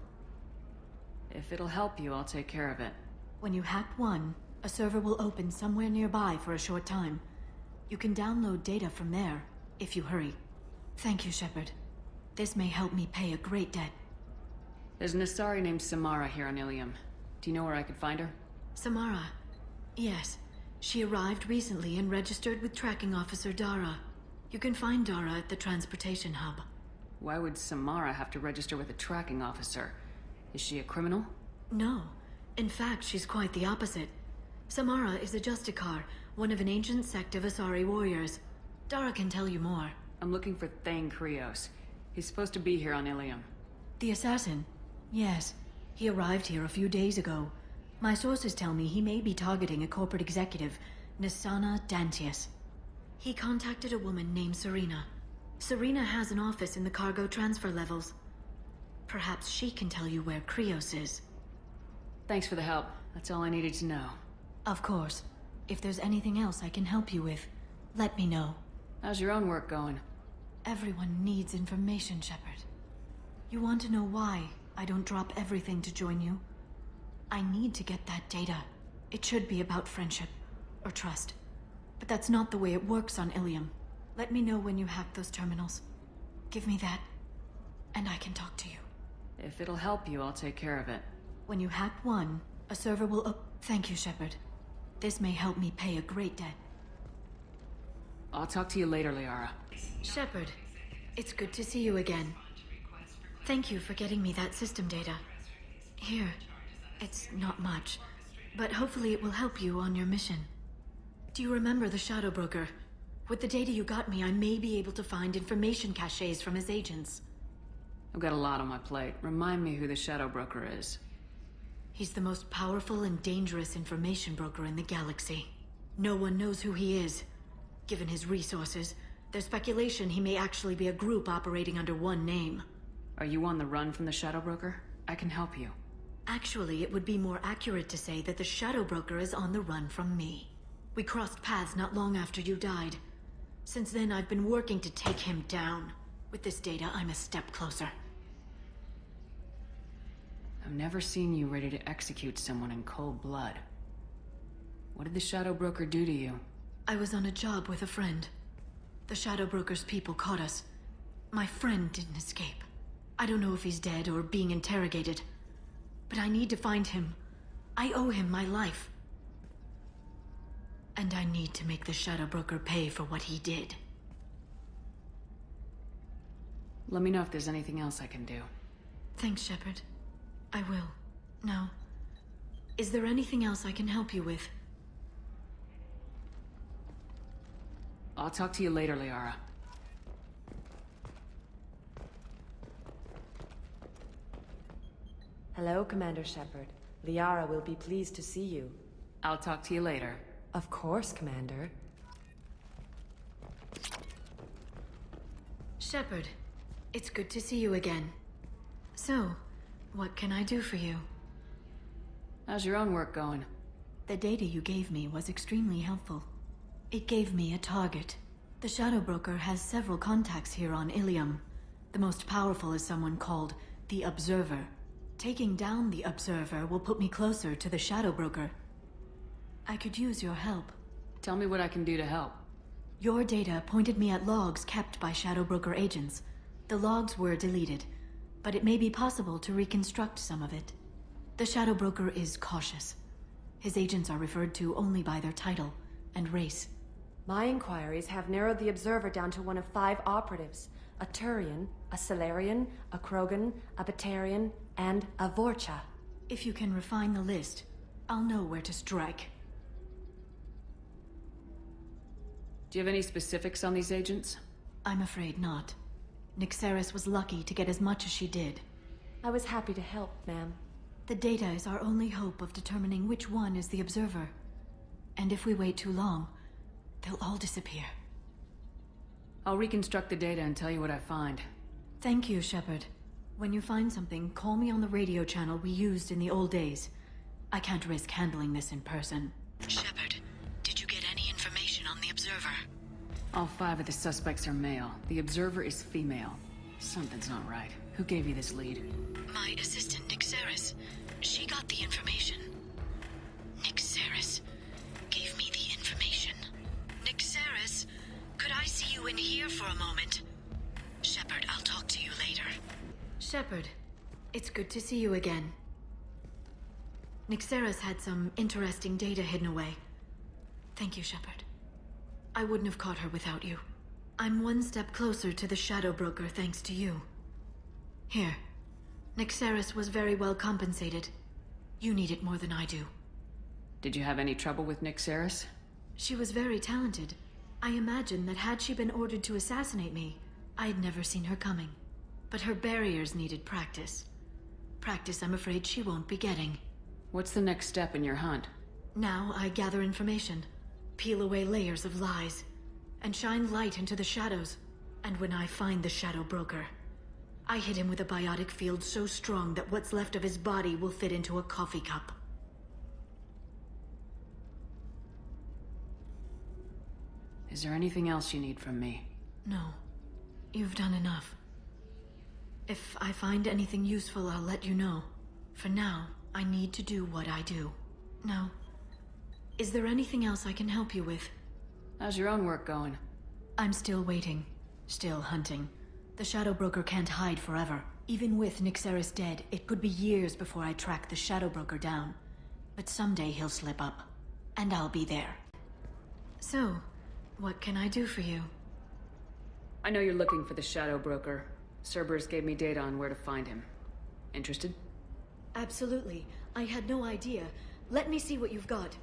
If it'll help you, I'll take care of it. When you hack one, a server will open somewhere nearby for a short time. You can download data from there, if you hurry. Thank you, Shepard. This may help me pay a great debt. There's an Asari named Samara here on Ilium. Do you know where I could find her? Samara? Yes. She arrived recently and registered with Tracking Officer Dara. You can find Dara at the transportation hub. Why would Samara have to register with a tracking officer? Is she a criminal? No. In fact, she's quite the opposite. Samara is a Justicar, one of an ancient sect of Asari warriors. Dara can tell you more. I'm looking for Thane Krios. He's supposed to be here on Ilium. The assassin? Yes. He arrived here a few days ago. My sources tell me he may be targeting a corporate executive, Nisana Dantius. He contacted a woman named Serena. Serena has an office in the cargo transfer levels. Perhaps she can tell you where Krios is. Thanks for the help. That's all I needed to know. Of course. If there's anything else I can help you with, let me know. How's your own work going? Everyone needs information, Shepard. You want to know why I don't drop everything to join you? I need to get that data. It should be about friendship or trust. But that's not the way it works on Ilium. Let me know when you hack those terminals. Give me that, and I can talk to you. If it'll help you, I'll take care of it. When you hack one, a server will Thank you, Shepard. This may help me pay a great debt. I'll talk to you later, Liara. Shepard, it's good to see you again. Thank you for getting me that system data. Here, it's not much, but hopefully it will help you on your mission. Do you remember the Shadow Broker? With the data you got me, I may be able to find information caches from his agents. I've got a lot on my plate. Remind me who the Shadow Broker is. He's the most powerful and dangerous information broker in the galaxy. No one knows who he is. Given his resources, there's speculation he may actually be a group operating under one name. Are you on the run from the Shadow Broker? I can help you. Actually, it would be more accurate to say that the Shadow Broker is on the run from me. We crossed paths not long after you died. Since then, I've been working to take him down. With this data, I'm a step closer. I've never seen you ready to execute someone in cold blood. What did the Shadow Broker do to you? I was on a job with a friend. The Shadow Broker's people caught us. My friend didn't escape. I don't know if he's dead or being interrogated. But I need to find him. I owe him my life. And I need to make the Shadow Broker pay for what he did. Let me know if there's anything else I can do. Thanks, Shepard. I will. Now, is there anything else I can help you with? I'll talk to you later, Liara. Hello, Commander Shepard. Liara will be pleased to see you. I'll talk to you later. Of course, Commander. Shepard, it's good to see you again. So, what can I do for you? How's your own work going? The data you gave me was extremely helpful. It gave me a target. The Shadow Broker has several contacts here on Ilium. The most powerful is someone called the Observer. Taking down the Observer will put me closer to the Shadow Broker. I could use your help. Tell me what I can do to help. Your data pointed me at logs kept by Shadow Broker agents. The logs were deleted, but it may be possible to reconstruct some of it. The Shadow Broker is cautious. His agents are referred to only by their title and race. My inquiries have narrowed the Observer down to one of 5 operatives. A Turian, a Solarian, a Krogan, a Batarian, and a Vorcha. If you can refine the list, I'll know where to strike. Do you have any specifics on these agents? I'm afraid not. Nyxeris was lucky to get as much as she did. I was happy to help, ma'am. The data is our only hope of determining which one is the Observer. And if we wait too long, they'll all disappear. I'll reconstruct the data and tell you what I find. Thank you, Shepard. When you find something, call me on the radio channel we used in the old days. I can't risk handling this in person. Shepard, did you get any information on the Observer? All 5 of the suspects are male. The Observer is female. Something's not right. Who gave you this lead? My assistant, Nyxeris. She got the information. Nyxeris gave me the information. Nyxeris, could I see you in here for a moment? Shepard, I'll talk to you later. Shepard, it's good to see you again. Nyxeris had some interesting data hidden away. Thank you, Shepard. I wouldn't have caught her without you. I'm one step closer to the Shadow Broker thanks to you. Here. Nyxeris was very well compensated. You need it more than I do. Did you have any trouble with Nyxeris? She was very talented. I imagine that had she been ordered to assassinate me, I'd never seen her coming. But her barriers needed practice. Practice I'm afraid she won't be getting. What's the next step in your hunt? Now I gather information, peel away layers of lies, and shine light into the shadows. And when I find the Shadow Broker, I hit him with a biotic field so strong that what's left of his body will fit into a coffee cup. Is there anything else you need from me? No. You've done enough. If I find anything useful, I'll let you know. For now, I need to do what I do. Now, is there anything else I can help you with? How's your own work going? I'm still waiting. Still hunting. The Shadow Broker can't hide forever. Even with Nyxeris dead, it could be years before I track the Shadow Broker down. But someday he'll slip up. and I'll be there. So, what can I do for you? I know you're looking for the Shadow Broker. Cerberus gave me data on where to find him. Interested? Absolutely. I had no idea. Let me see what you've got.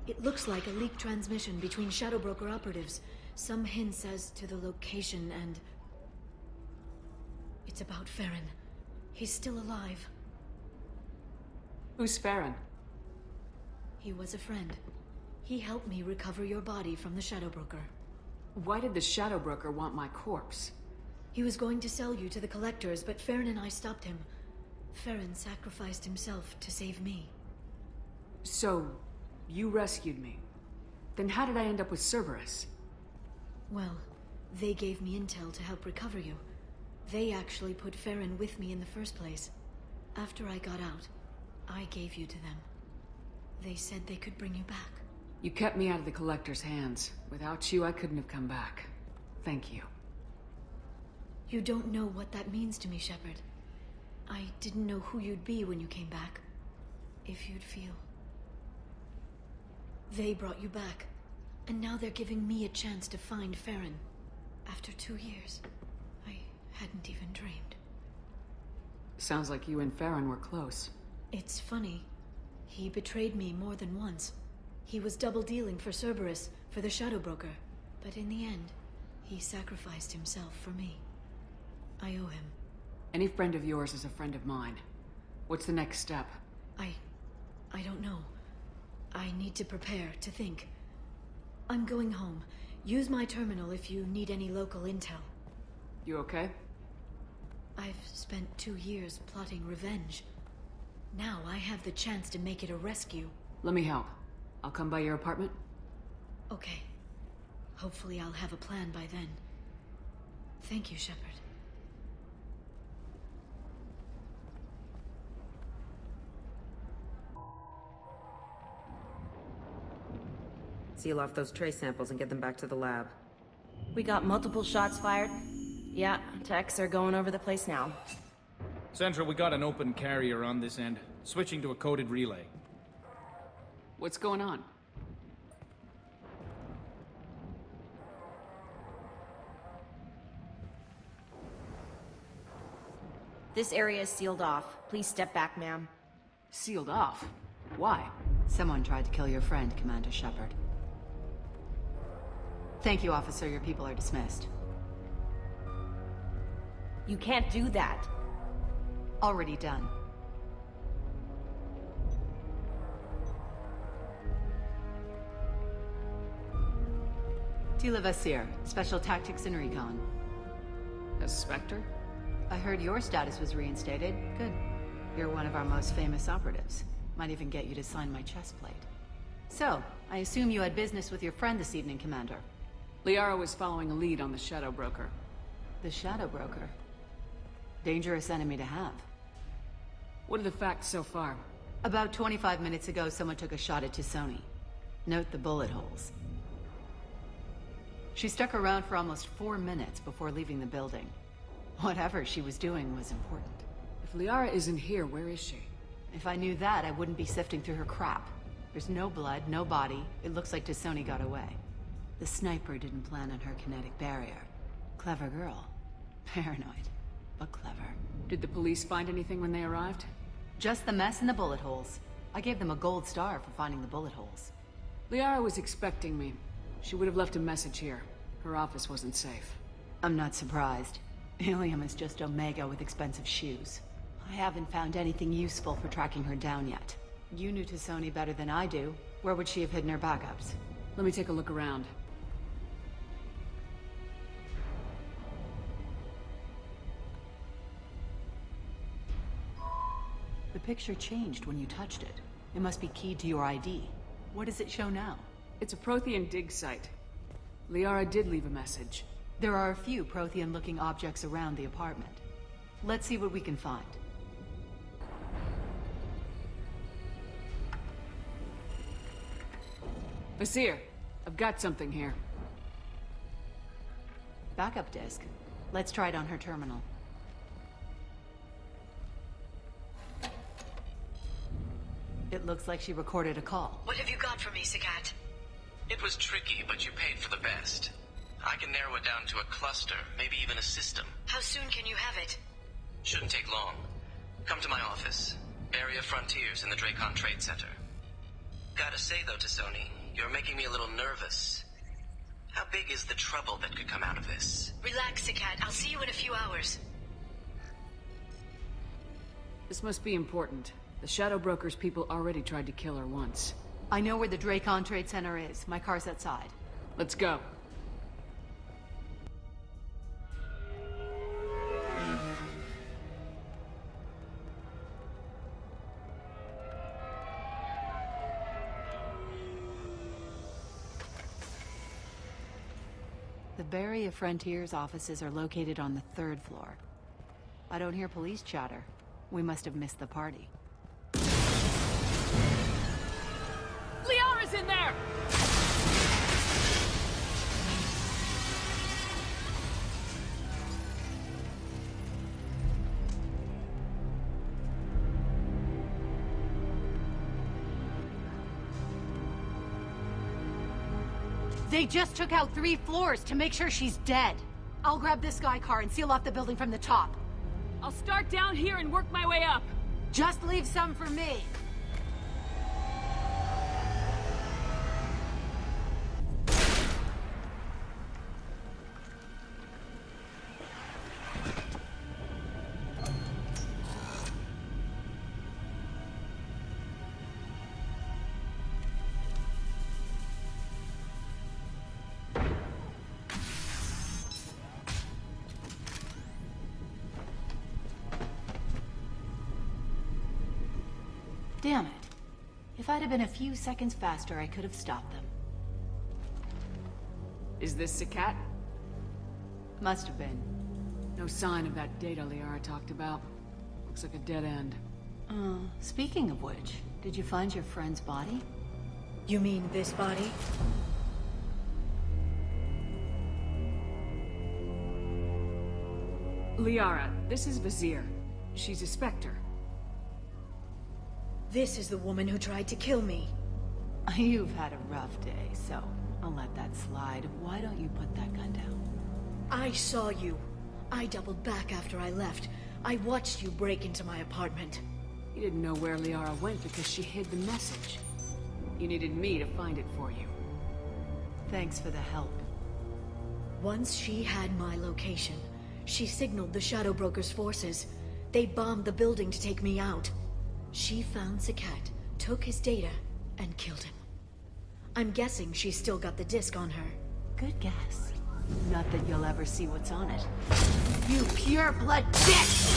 It looks like a leaked transmission between Shadow Broker operatives. Some hints as to the location and... It's about Farron. He's still alive. Who's Farron? He was a friend. He helped me recover your body from the Shadow Broker. Why did the Shadow Broker want my corpse? He was going to sell you to the collectors, but Farron and I stopped him. Farron sacrificed himself to save me. So, you rescued me. Then how did I end up with Cerberus? Well, they gave me intel to help recover you. They actually put Farron with me in the first place. After I got out, I gave you to them. They said they could bring you back. You kept me out of the Collector's hands. Without you, I couldn't have come back. Thank you. You don't know what that means to me, Shepard. I didn't know who you'd be when you came back. If you'd feel. They brought you back, and now they're giving me a chance to find Farron. After 2 years, I hadn't even dreamed. Sounds like you and Farron were close. It's funny. He betrayed me more than once. He was double-dealing for Cerberus, for the Shadow Broker. But in the end, he sacrificed himself for me. I owe him. Any friend of yours is a friend of mine. What's the next step? I don't know. I need to prepare, to think. I'm going home. Use my terminal if you need any local intel. You okay? I've spent 2 years plotting revenge. Now I have the chance to make it a rescue. Let me help. I'll come by your apartment. Okay. Hopefully I'll have a plan by then. Thank you, Shepard. Seal off those trace samples and get them back to the lab. We got multiple shots fired. Yeah, techs are going over the place now. Central, we got an open carrier on this end. Switching to a coded relay. What's going on? This area is sealed off. Please step back, ma'am. Sealed off? Why? Someone tried to kill your friend, Commander Shepard. Thank you, officer. Your people are dismissed. You can't do that. Already done. Tila Vasir, Special Tactics and Recon. A Spectre? I heard your status was reinstated. Good. You're one of our most famous operatives. Might even get you to sign my chest plate. So, I assume you had business with your friend this evening, Commander. Liara was following a lead on the Shadow Broker. The Shadow Broker? Dangerous enemy to have. What are the facts so far? About 25 minutes ago, someone took a shot at T'Soni. Note the bullet holes. She stuck around for almost 4 minutes before leaving the building. Whatever she was doing was important. If Liara isn't here, where is she? If I knew that, I wouldn't be sifting through her crap. There's no blood, no body. It looks like T'Soni got away. The sniper didn't plan on her kinetic barrier. Clever girl. Paranoid, but clever. Did the police find anything when they arrived? Just the mess and the bullet holes. I gave them a gold star for finding the bullet holes. Liara was expecting me. She would have left a message here. Her office wasn't safe. I'm not surprised. Helium is just Omega with expensive shoes. I haven't found anything useful for tracking her down yet. You knew T'Soni better than I do. Where would she have hidden her backups? Let me take a look around. The picture changed when you touched it. It must be keyed to your ID. What does it show now? It's a Prothean dig site. Liara did leave a message. There are a few Prothean-looking objects around the apartment. Let's see what we can find. Vasir, I've got something here. Backup disk. Let's try it on her terminal. It looks like she recorded a call. What have you got for me, Sakat? It was tricky, but you paid for the best. I can narrow it down to a cluster, maybe even a system. How soon can you have it? Shouldn't take long. Come to my office. Area Frontiers in the Dracon Trade Center. Gotta say though, T'Soni, you're making me a little nervous. How big is the trouble that could come out of this? Relax, Sakat. I'll see you in a few hours. This must be important. The Shadow Broker's people already tried to kill her once. I know where the Dracon Trade Center is. My car's outside. Let's go. The Barrier Frontiers offices are located on the 3rd floor. I don't hear police chatter. We must have missed the party. Liara's in there! They just took out 3 floors to make sure she's dead. I'll grab this Sky car and seal off the building from the top. I'll start down here and work my way up. Just leave some for me. Damn it. If I'd have been a few seconds faster, I could have stopped them. Is this Sakat? Must have been. No sign of that data Liara talked about. Looks like a dead end. Speaking of which, did you find your friend's body? You mean this body? Liara, this is Vizier. She's a Spectre. This is the woman who tried to kill me. You've had a rough day, so I'll let that slide. Why don't you put that gun down? I saw you. I doubled back after I left. I watched you break into my apartment. You didn't know where Liara went because she hid the message. You needed me to find it for you. Thanks for the help. Once she had my location, she signaled the Shadow Broker's forces. They bombed the building to take me out. She found Sakat, took his data, and killed him. I'm guessing she's still got the disc on her. Good guess. Not that you'll ever see what's on it. You pure blood bitch!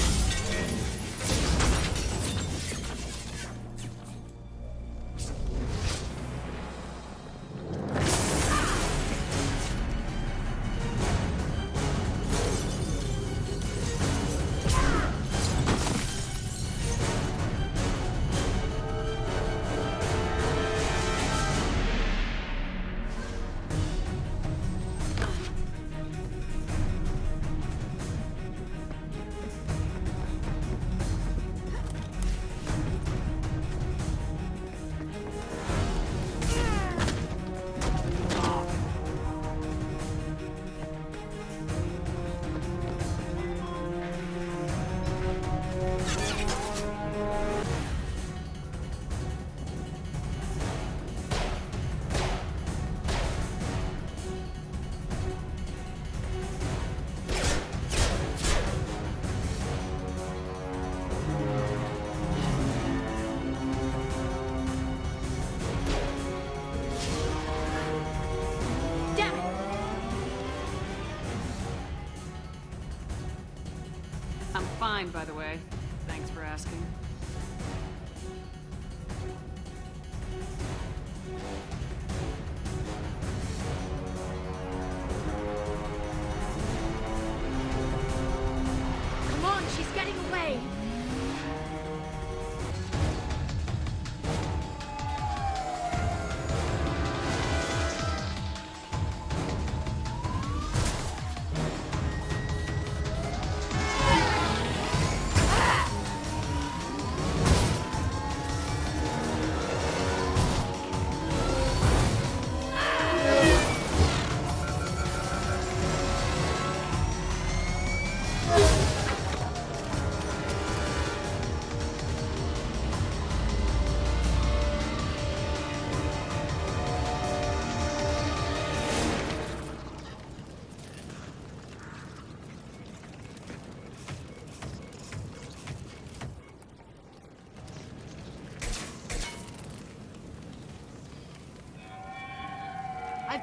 I'm fine, by the way. Thanks for asking. Come on, she's getting away!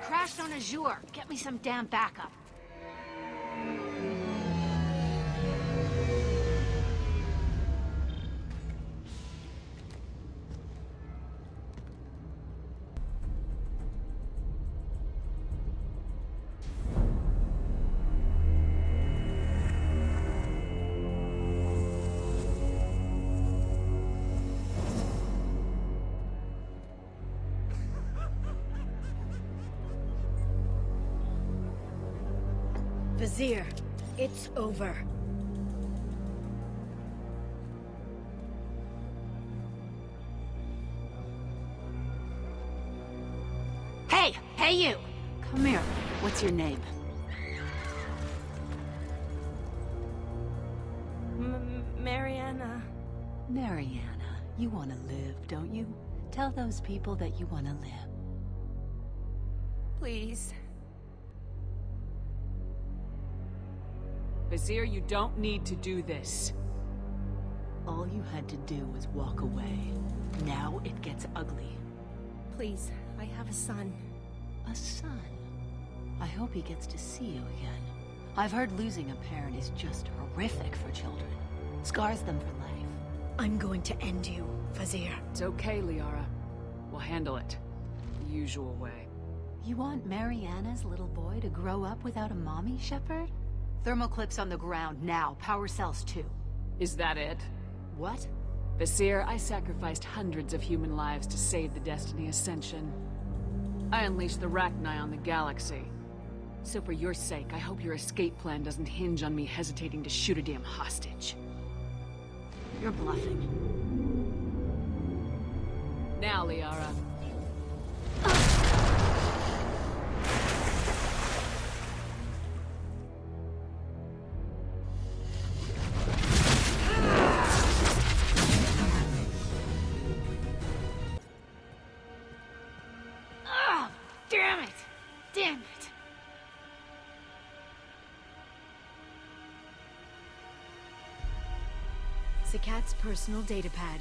crashed on Azure. Get me some damn backup. Vizier, it's over. Hey! Hey you! Come here. What's your name? Mariana. Mariana. You want to live, don't you? Tell those people that you want to live. Please. Vizier, you don't need to do this. All you had to do was walk away. Now it gets ugly. Please, I have a son. A son? I hope he gets to see you again. I've heard losing a parent is just horrific for children. Scars them for life. I'm going to end you, Vizier. It's okay, Liara. We'll handle it. The usual way. You want Mariana's little boy to grow up without a mommy, Shepard? Thermal clips on the ground now. Power cells too. Is that it? What? Vizier, I sacrificed hundreds of human lives to save the Destiny Ascension. I unleashed the Rachni on the galaxy. So for your sake, I hope your escape plan doesn't hinge on me hesitating to shoot a damn hostage. You're bluffing. Now, Liara. Damn it! Damn it! Sakat's personal data pad.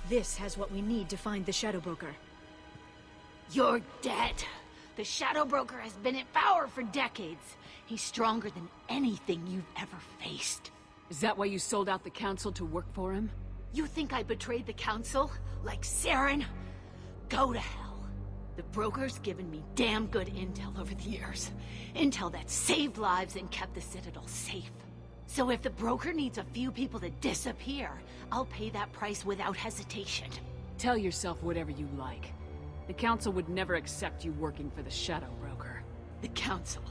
This has what we need to find the Shadow Broker. You're dead. The Shadow Broker has been in power for decades. He's stronger than anything you've ever faced. Is that why you sold out the Council to work for him? You think I betrayed the Council? Like Saren? Go to hell. The Broker's given me damn good intel over the years. Intel that saved lives and kept the Citadel safe. So if the Broker needs a few people to disappear, I'll pay that price without hesitation. Tell yourself whatever you like. The Council would never accept you working for the Shadow Broker. The Council?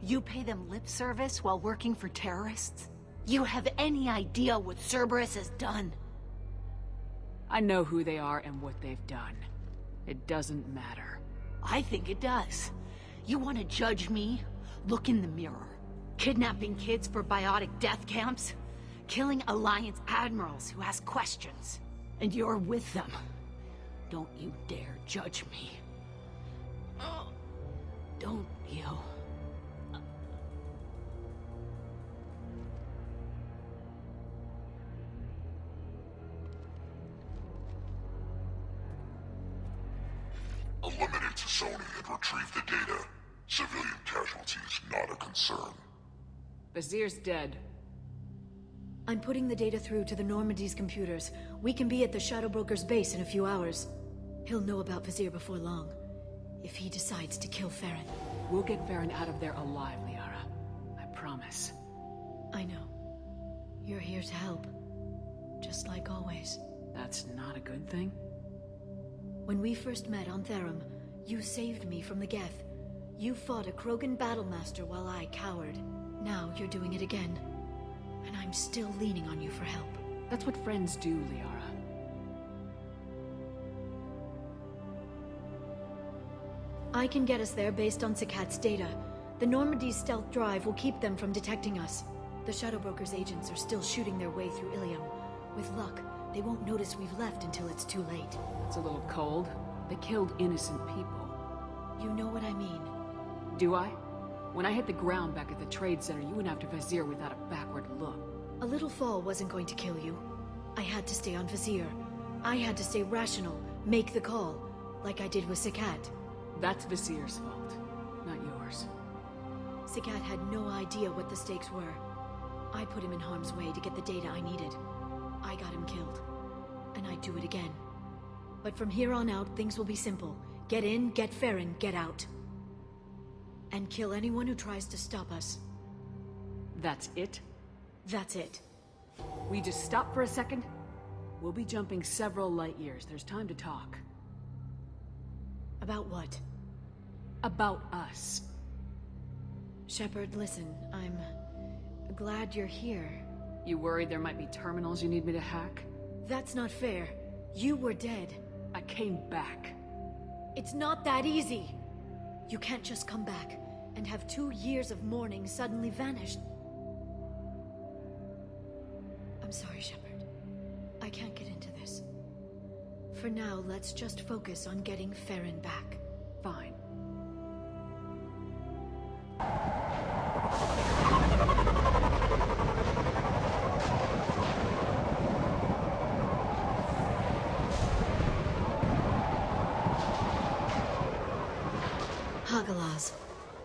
You pay them lip service while working for terrorists? You have any idea what Cerberus has done? I know who they are and what they've done. It doesn't matter. I think it does. You want to judge me? Look in the mirror. Kidnapping kids for biotic death camps? Killing Alliance admirals who ask questions. And you're with them. Don't you dare judge me. Don't you? Eliminate Sony and retrieve the data. Civilian casualties not a concern. Vizier's dead. I'm putting the data through to the Normandy's computers. We can be at the Shadow Broker's base in a few hours. He'll know about Vizier before long. If he decides to kill Farron. We'll get Farron out of there alive, Liara. I promise. I know. You're here to help. Just like always. That's not a good thing? When we first met on Therum, you saved me from the Geth. You fought a Krogan battlemaster while I cowered. Now you're doing it again. And I'm still leaning on you for help. That's what friends do, Liara. I can get us there based on Sakat's data. The Normandy's stealth drive will keep them from detecting us. The Shadow Broker's agents are still shooting their way through Ilium. With luck, they won't notice we've left until it's too late. That's a little cold. They killed innocent people. You know what I mean. Do I? When I hit the ground back at the trade center, you went after Vizier without a backward look. A little fall wasn't going to kill you. I had to stay on Vizier. I had to stay rational, make the call, like I did with Sakat. That's Visir's fault, not yours. Sagat had no idea what the stakes were. I put him in harm's way to get the data I needed. I got him killed. And I'd do it again. But from here on out, things will be simple. Get in, get Farron, get out. And kill anyone who tries to stop us. That's it? That's it. We just stop for a second? We'll be jumping several light years. There's time to talk. About what? About us. Shepard, listen, I'm glad you're here. You worried there might be terminals you need me to hack? That's not fair. You were dead. I came back. It's not that easy. You can't just come back and have 2 years of mourning suddenly vanished. I'm sorry, Shepard. I can't get into this. For now, let's just focus on getting Farron back. Fine. Hagalaz.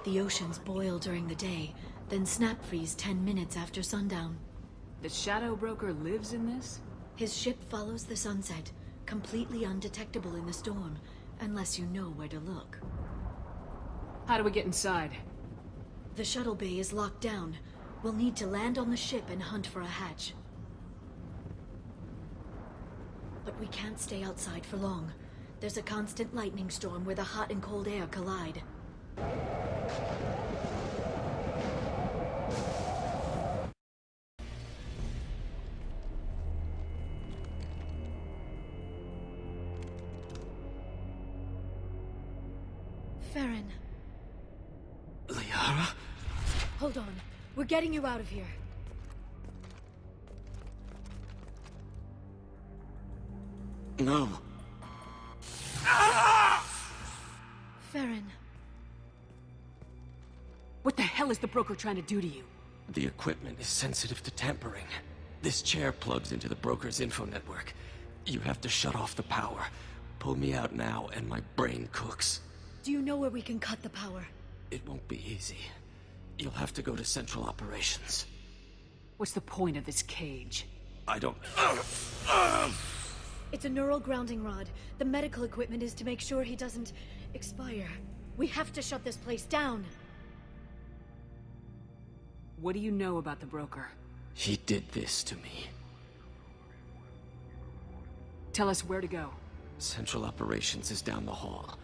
The oceans boil during the day, then snap freeze 10 minutes after sundown. The Shadow Broker lives in this? His ship follows the sunset, completely undetectable in the storm, unless you know where to look. How do we get inside? The shuttle bay is locked down. We'll need to land on the ship and hunt for a hatch. But we can't stay outside for long. There's a constant lightning storm where the hot and cold air collide. Farron. Liara? Hold on. We're getting you out of here. No. Farron. What the hell is the broker trying to do to you? The equipment is sensitive to tampering. This chair plugs into the broker's info network. You have to shut off the power. Pull me out now and my brain cooks. Do you know where we can cut the power? It won't be easy. You'll have to go to Central Operations. What's the point of this cage? I don't... It's a neural grounding rod. The medical equipment is to make sure he doesn't expire. We have to shut this place down. What do you know about the broker? He did this to me. Tell us where to go. Central Operations is down the hall.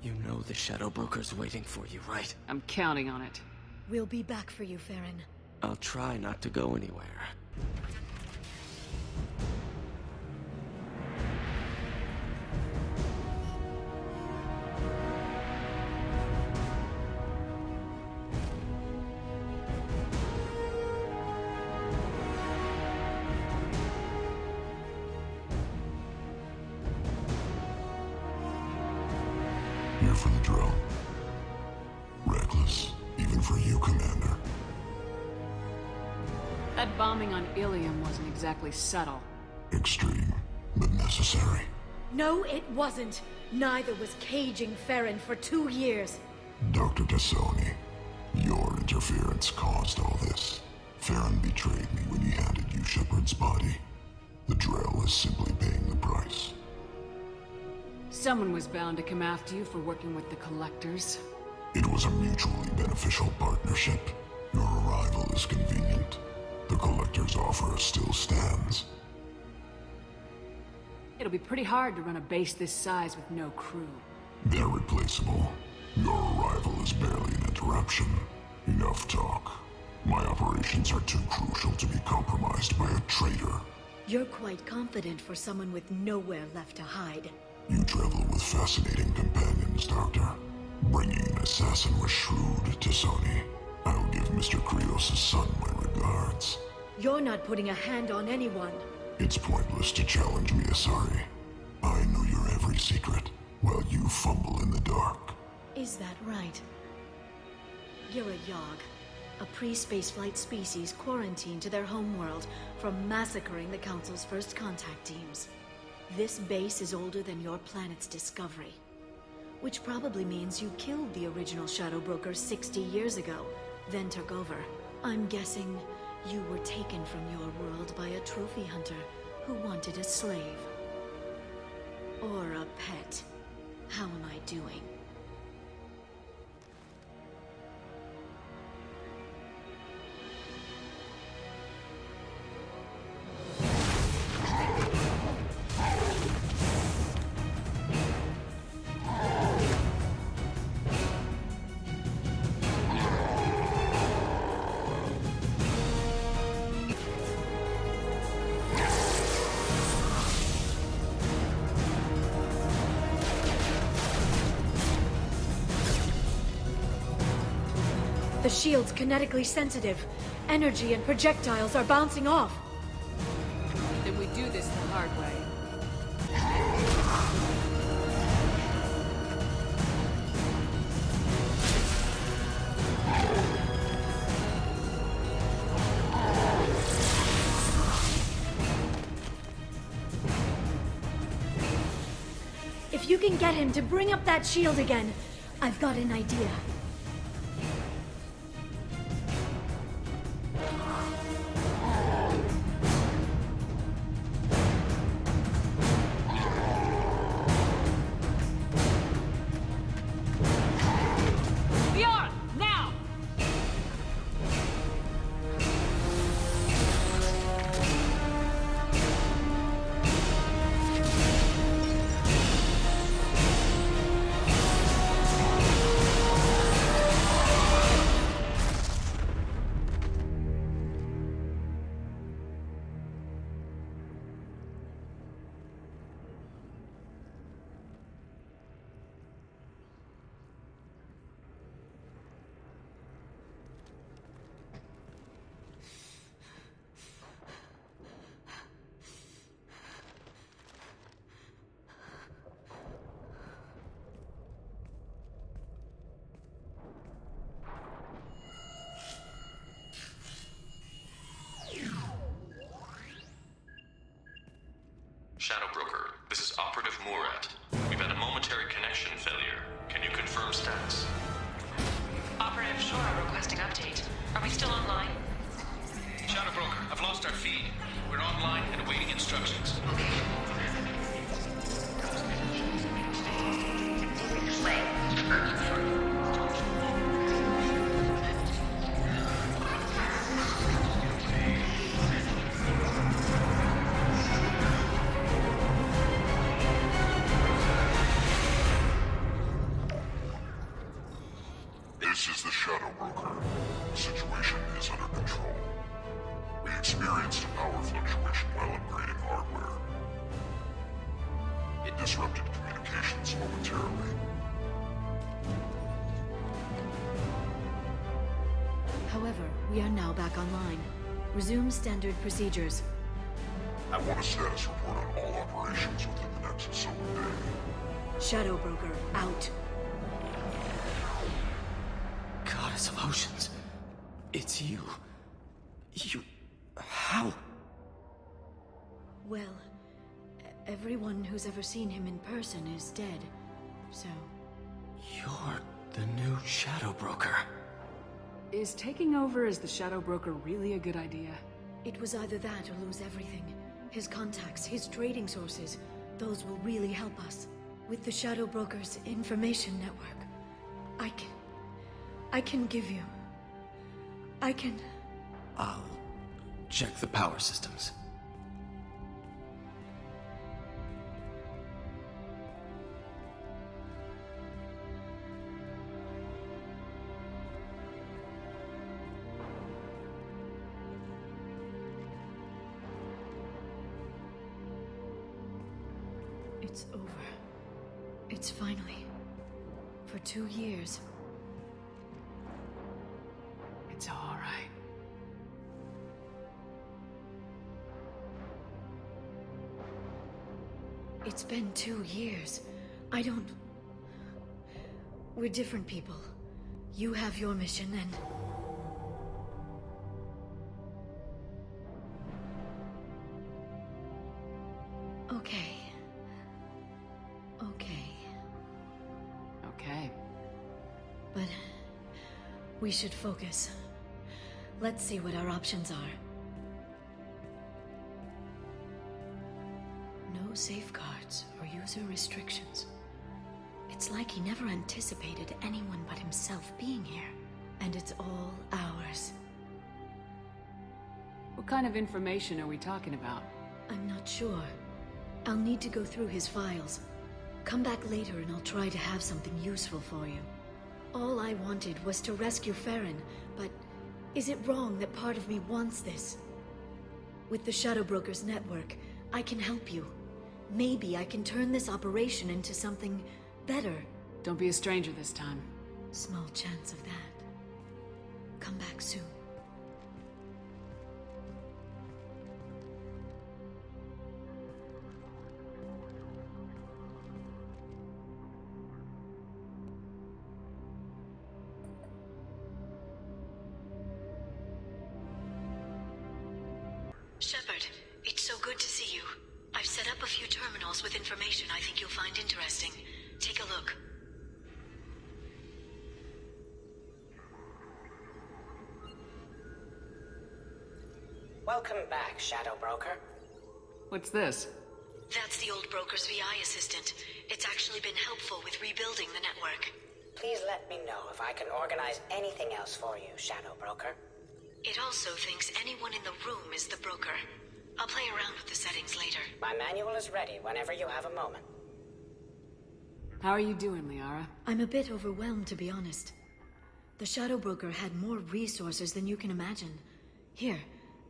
You know the Shadow Broker's waiting for you, right? I'm counting on it. We'll be back for you, Farron. I'll try not to go anywhere. Here for the drill. Reckless, even for you, Commander. That bombing on Ilium wasn't exactly subtle. Extreme, but necessary. No, it wasn't. Neither was caging Farron for 2 years. Dr. Tassoni, your interference caused all this. Farron betrayed me when he handed you Shepard's body. The drill is simply paying the price. Someone was bound to come after you for working with the Collectors. It was a mutually beneficial partnership. Your arrival is convenient. The Collector's offer still stands. It'll be pretty hard to run a base this size with no crew. They're replaceable. Your arrival is barely an interruption. Enough talk. My operations are too crucial to be compromised by a traitor. You're quite confident for someone with nowhere left to hide. You travel with fascinating companions, Doctor. Bringing an assassin was shrewd, Tassoni. I'll give Mr. Krios' son my regards. You're not putting a hand on anyone. It's pointless to challenge me, Asari. I know your every secret, while you fumble in the dark. Is that right? You're a Yogg, a pre-spaceflight species quarantined to their homeworld from massacring the Council's first contact teams. This base is older than your planet's discovery. Which probably means you killed the original Shadow Broker 60 years ago, then took over. I'm guessing you were taken from your world by a trophy hunter who wanted a slave. Or a pet. How am I doing? The shield's kinetically sensitive. Energy and projectiles are bouncing off. Then we do this the hard way. If you can get him to bring up that shield again, I've got an idea. Liara, now! Shadow Broker, this is Operative Murat. We've had a momentary connection failure. Can you confirm status? Operative Shora requesting update. Are we still online? Shadow Broker, I've lost our feed. We're online and awaiting instructions. This is the Shadow Broker. The situation is under control. We experienced a power fluctuation while upgrading hardware. It disrupted communications momentarily. However, we are now back online. Resume standard procedures. I want a status report on all operations within the next solar day. Shadow Broker, out. Goddess of Oceans. It's you. You... How? Well, everyone who's ever seen him in person is dead, so... You're the new Shadow Broker. Is taking over as the Shadow Broker really a good idea? It was either that or lose everything. His contacts, his trading sources, those will really help us. With the Shadow Broker's information network, I can give you... I'll check the power systems. It's over. It's finally... For 2 years. It's all right. It's been 2 years. I don't... We're different people. You have your mission and... Okay. Okay. We should focus. Let's see what our options are. No safeguards or user restrictions. It's like he never anticipated anyone but himself being here. And it's all ours. What kind of information are we talking about? I'm not sure. I'll need to go through his files. Come back later and I'll try to have something useful for you. All I wanted was to rescue Farron, but is it wrong that part of me wants this? With the Shadow Brokers network, I can help you. Maybe I can turn this operation into something better. Don't be a stranger this time. Small chance of that. Come back soon. Shepard, it's so good to see you. I've set up a few terminals with information I think you'll find interesting. Take a look. Welcome back, Shadow Broker. What's this? That's the old broker's VI assistant. It's actually been helpful with rebuilding the network. Please let me know if I can organize anything else for you, Shadow Broker. It also thinks anyone in the room is the broker. I'll play around with the settings later. My manual is ready whenever you have a moment. How are you doing, Liara? I'm a bit overwhelmed, to be honest. The Shadow Broker had more resources than you can imagine. Here,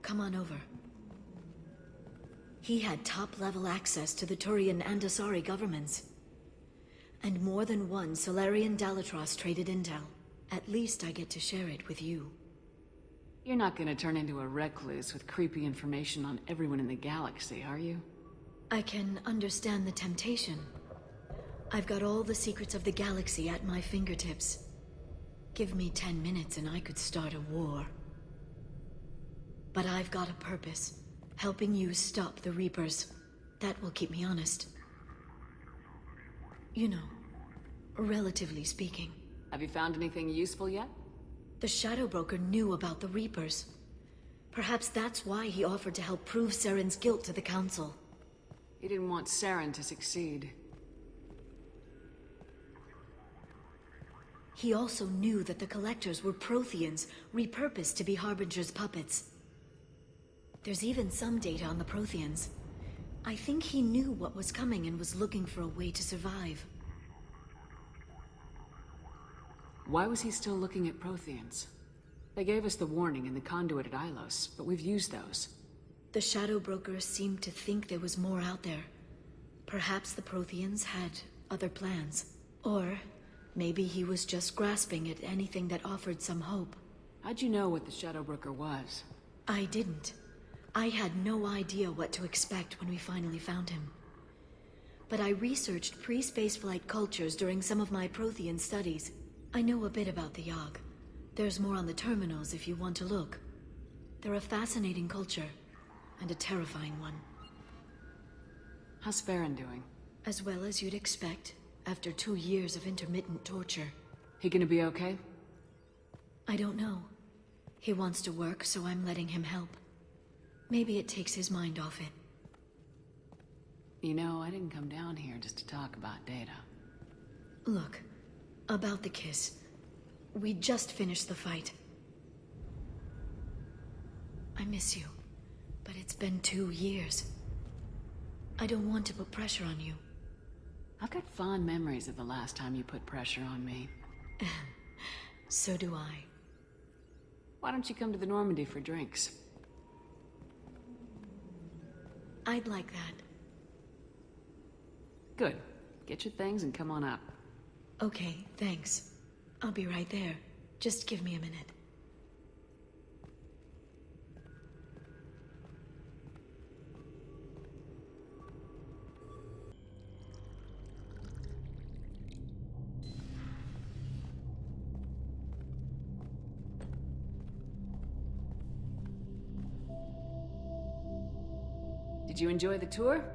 come on over. He had top-level access to the Turian and Asari governments. And more than one Solarian Dalatros traded intel. At least I get to share it with you. You're not gonna turn into a recluse with creepy information on everyone in the galaxy, are you? I can understand the temptation. I've got all the secrets of the galaxy at my fingertips. Give me 10 minutes and I could start a war. But I've got a purpose. Helping you stop the Reapers. That will keep me honest. You know, relatively speaking. Have you found anything useful yet? The Shadow Broker knew about the Reapers. Perhaps that's why he offered to help prove Saren's guilt to the Council. He didn't want Saren to succeed. He also knew that the Collectors were Protheans, repurposed to be Harbinger's puppets. There's even some data on the Protheans. I think he knew what was coming and was looking for a way to survive. Why was he still looking at Protheans? They gave us the warning in the conduit at Ilos, but we've used those. The Shadow Broker seemed to think there was more out there. Perhaps the Protheans had other plans. Or maybe he was just grasping at anything that offered some hope. How'd you know what the Shadow Broker was? I didn't. I had no idea what to expect when we finally found him. But I researched pre-spaceflight cultures during some of my Prothean studies. I know a bit about the Yogg. There's more on the terminals if you want to look. They're a fascinating culture, and a terrifying one. How's Farron doing? As well as you'd expect, after 2 years of intermittent torture. He gonna be okay? I don't know. He wants to work, so I'm letting him help. Maybe it takes his mind off it. You know, I didn't come down here just to talk about data. Look, about the kiss. We just finished the fight. I miss you, but it's been 2 years. I don't want to put pressure on you. I've got fond memories of the last time you put pressure on me. So do I. Why don't you come to the Normandy for drinks? I'd like that. Good. Get your things and come on up. Okay, thanks. I'll be right there. Just give me a minute. Did you enjoy the tour?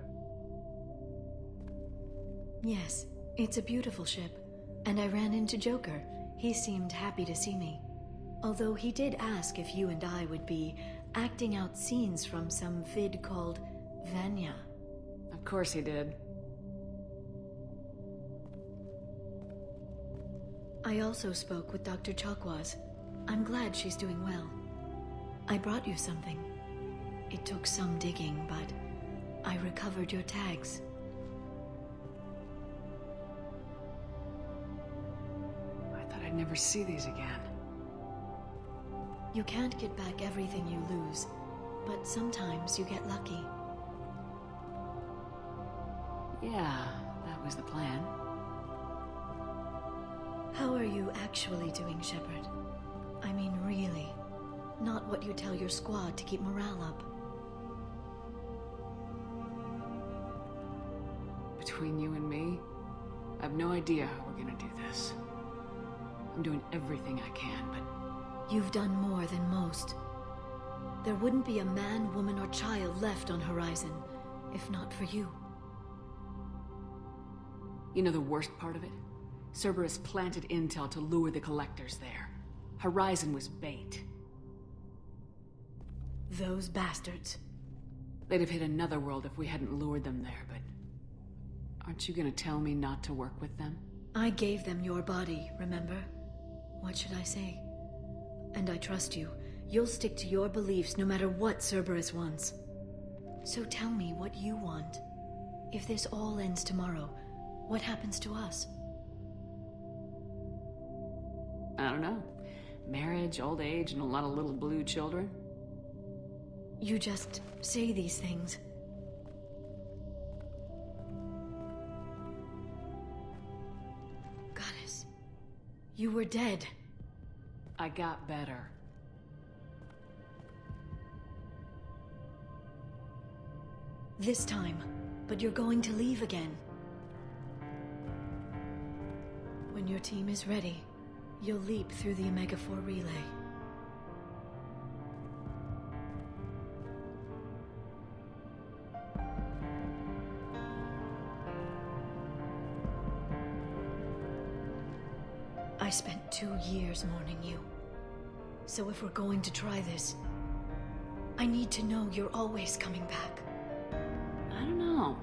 Yes, it's a beautiful ship. And I ran into Joker. He seemed happy to see me. Although he did ask if you and I would be acting out scenes from some vid called Vanya. Of course he did. I also spoke with Dr. Chakwas. I'm glad she's doing well. I brought you something. It took some digging, but I recovered your tags. I thought I'd never see these again. You can't get back everything you lose, but sometimes you get lucky. Yeah, that was the plan. How are you actually doing, Shepard? I mean, really. Not what you tell your squad to keep morale up. Between you and me, I have no idea how we're gonna do this. I'm doing everything I can, but... You've done more than most. There wouldn't be a man, woman, or child left on Horizon, if not for you. You know the worst part of it? Cerberus planted intel to lure the collectors there. Horizon was bait. Those bastards. They'd have hit another world if we hadn't lured them there, but... Aren't you gonna tell me not to work with them? I gave them your body, remember? What should I say? And I trust you. You'll stick to your beliefs no matter what Cerberus wants. So tell me what you want. If this all ends tomorrow, what happens to us? I don't know. Marriage, old age, and a lot of little blue children? You just say these things. Goddess, you were dead. I got better. This time, but you're going to leave again. When your team is ready, you'll leap through the Omega-4 relay. I spent 2 years mourning you. So if we're going to try this, I need to know you're always coming back. I don't know.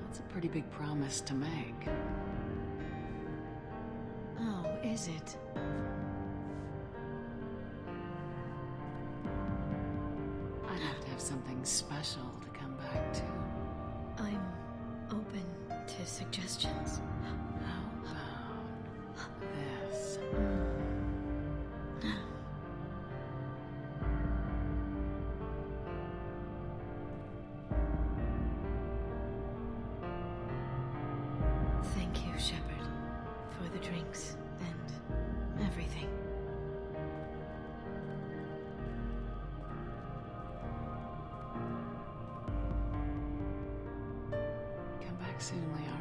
That's a pretty big promise to make. Oh, is it? I'd have to have something special to come back to. I'm open to suggestions. How about this? Thank you, Shepard, for the drinks and everything. Come back soon, Liara.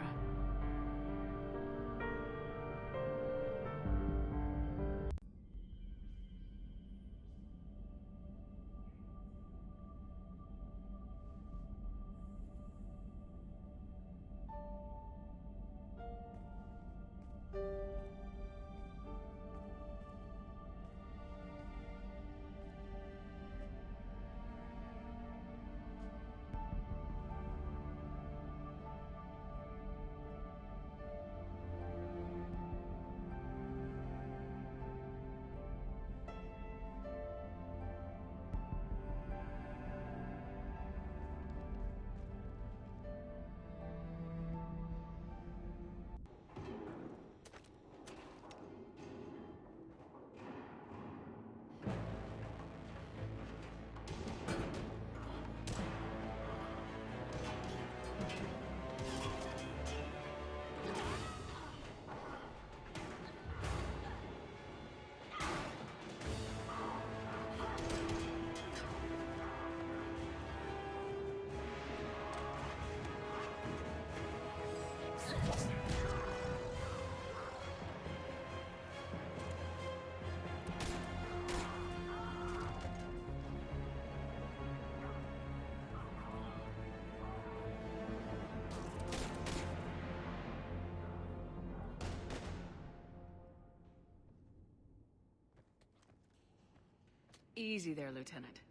Easy there, Lieutenant.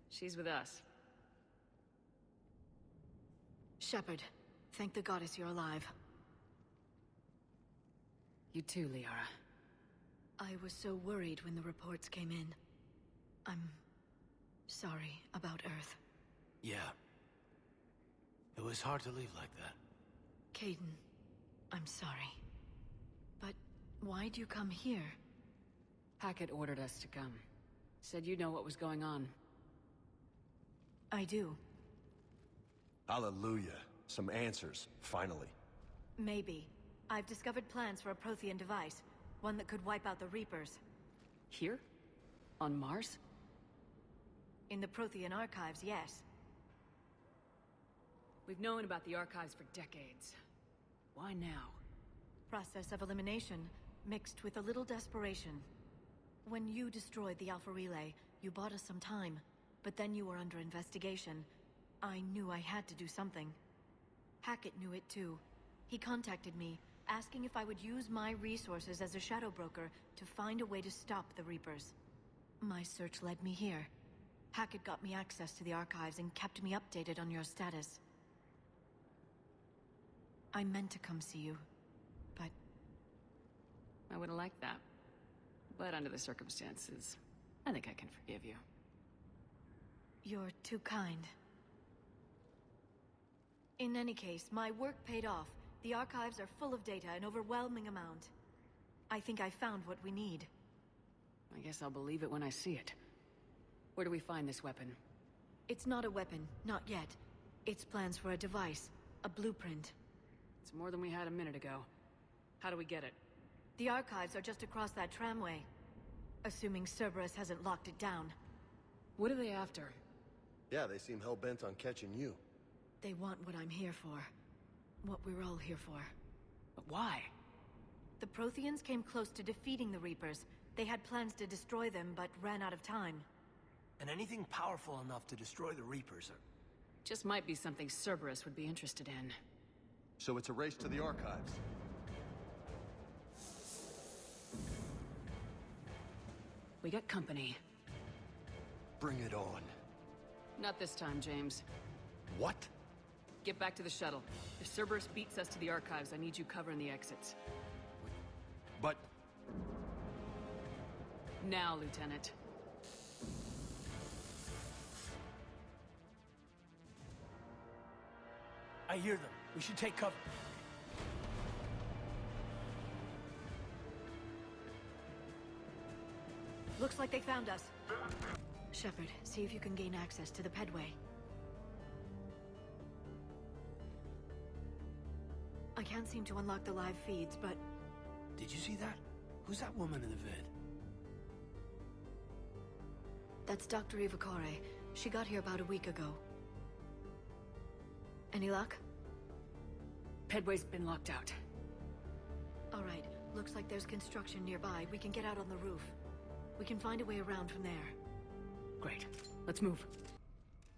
She's with us. Shepard, thank the goddess you're alive. You too, Liara. I was so worried when the reports came in. I'm sorry about Earth. Yeah. It was hard to leave like that. Caden, I'm sorry. But why'd you come here? Hackett ordered us to come. Said you'd know what was going on. I do. Hallelujah. Some answers, finally. Maybe. I've discovered plans for a Prothean device. One that could wipe out the Reapers. Here? On Mars? In the Prothean archives, yes. We've known about the archives for decades. Why now? Process of elimination, mixed with a little desperation. When you destroyed the Alpha Relay, you bought us some time. But then you were under investigation. I knew I had to do something. Hackett knew it too. He contacted me, asking if I would use my resources as a shadow broker to find a way to stop the Reapers. My search led me here. Hackett got me access to the archives and kept me updated on your status. I meant to come see you, but... I would've liked that. But under the circumstances, I think I can forgive you. You're too kind. In any case, my work paid off. The archives are full of data, an overwhelming amount. I think I found what we need. I guess I'll believe it when I see it. Where do we find this weapon? It's not a weapon, not yet. It's plans for a device, a blueprint. It's more than we had a minute ago. How do we get it? The archives are just across that tramway. Assuming Cerberus hasn't locked it down. What are they after? Yeah, they seem hell-bent on catching you. They want what I'm here for. What we're all here for. But why? The Protheans came close to defeating the Reapers. They had plans to destroy them, but ran out of time. And anything powerful enough to destroy the Reapers are... Just might be something Cerberus would be interested in. So it's a race to the archives. We got company. Bring it on. Not this time, James. What? Get back to the shuttle. If Cerberus beats us to the archives, I need you covering the exits. But... Now, Lieutenant. I hear them. We should take cover. Looks like they found us. Shepard, see if you can gain access to the pedway. I can't seem to unlock the live feeds, but... Did you see that? Who's that woman in the vid? That's Dr. Ivakare. She got here about a week ago. Any luck? Pedway's been locked out. All right. Looks like there's construction nearby. We can get out on the roof. We can find a way around from there. Great. Let's move.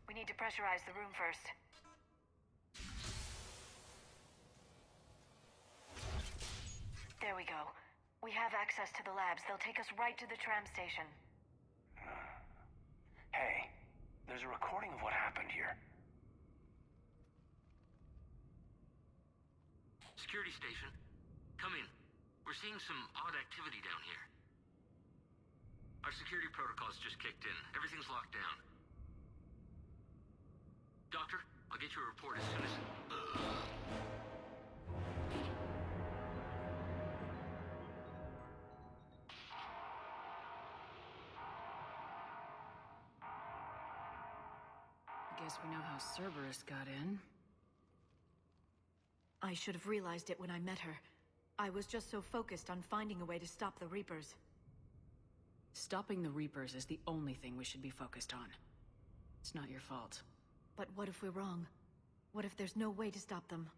We need to pressurize the room first. There we go. We have access to the labs. They'll take us right to the tram station. Hey, there's a recording of what happened here. Security station. Come in. We're seeing some odd activity down here. Our security protocols just kicked in. Everything's locked down. Doctor, I'll get you a report as soon as... I guess we know how Cerberus got in. I should have realized it when I met her. I was just so focused on finding a way to stop the Reapers. Stopping the Reapers is the only thing we should be focused on. It's not your fault. But what if we're wrong? What if there's no way to stop them?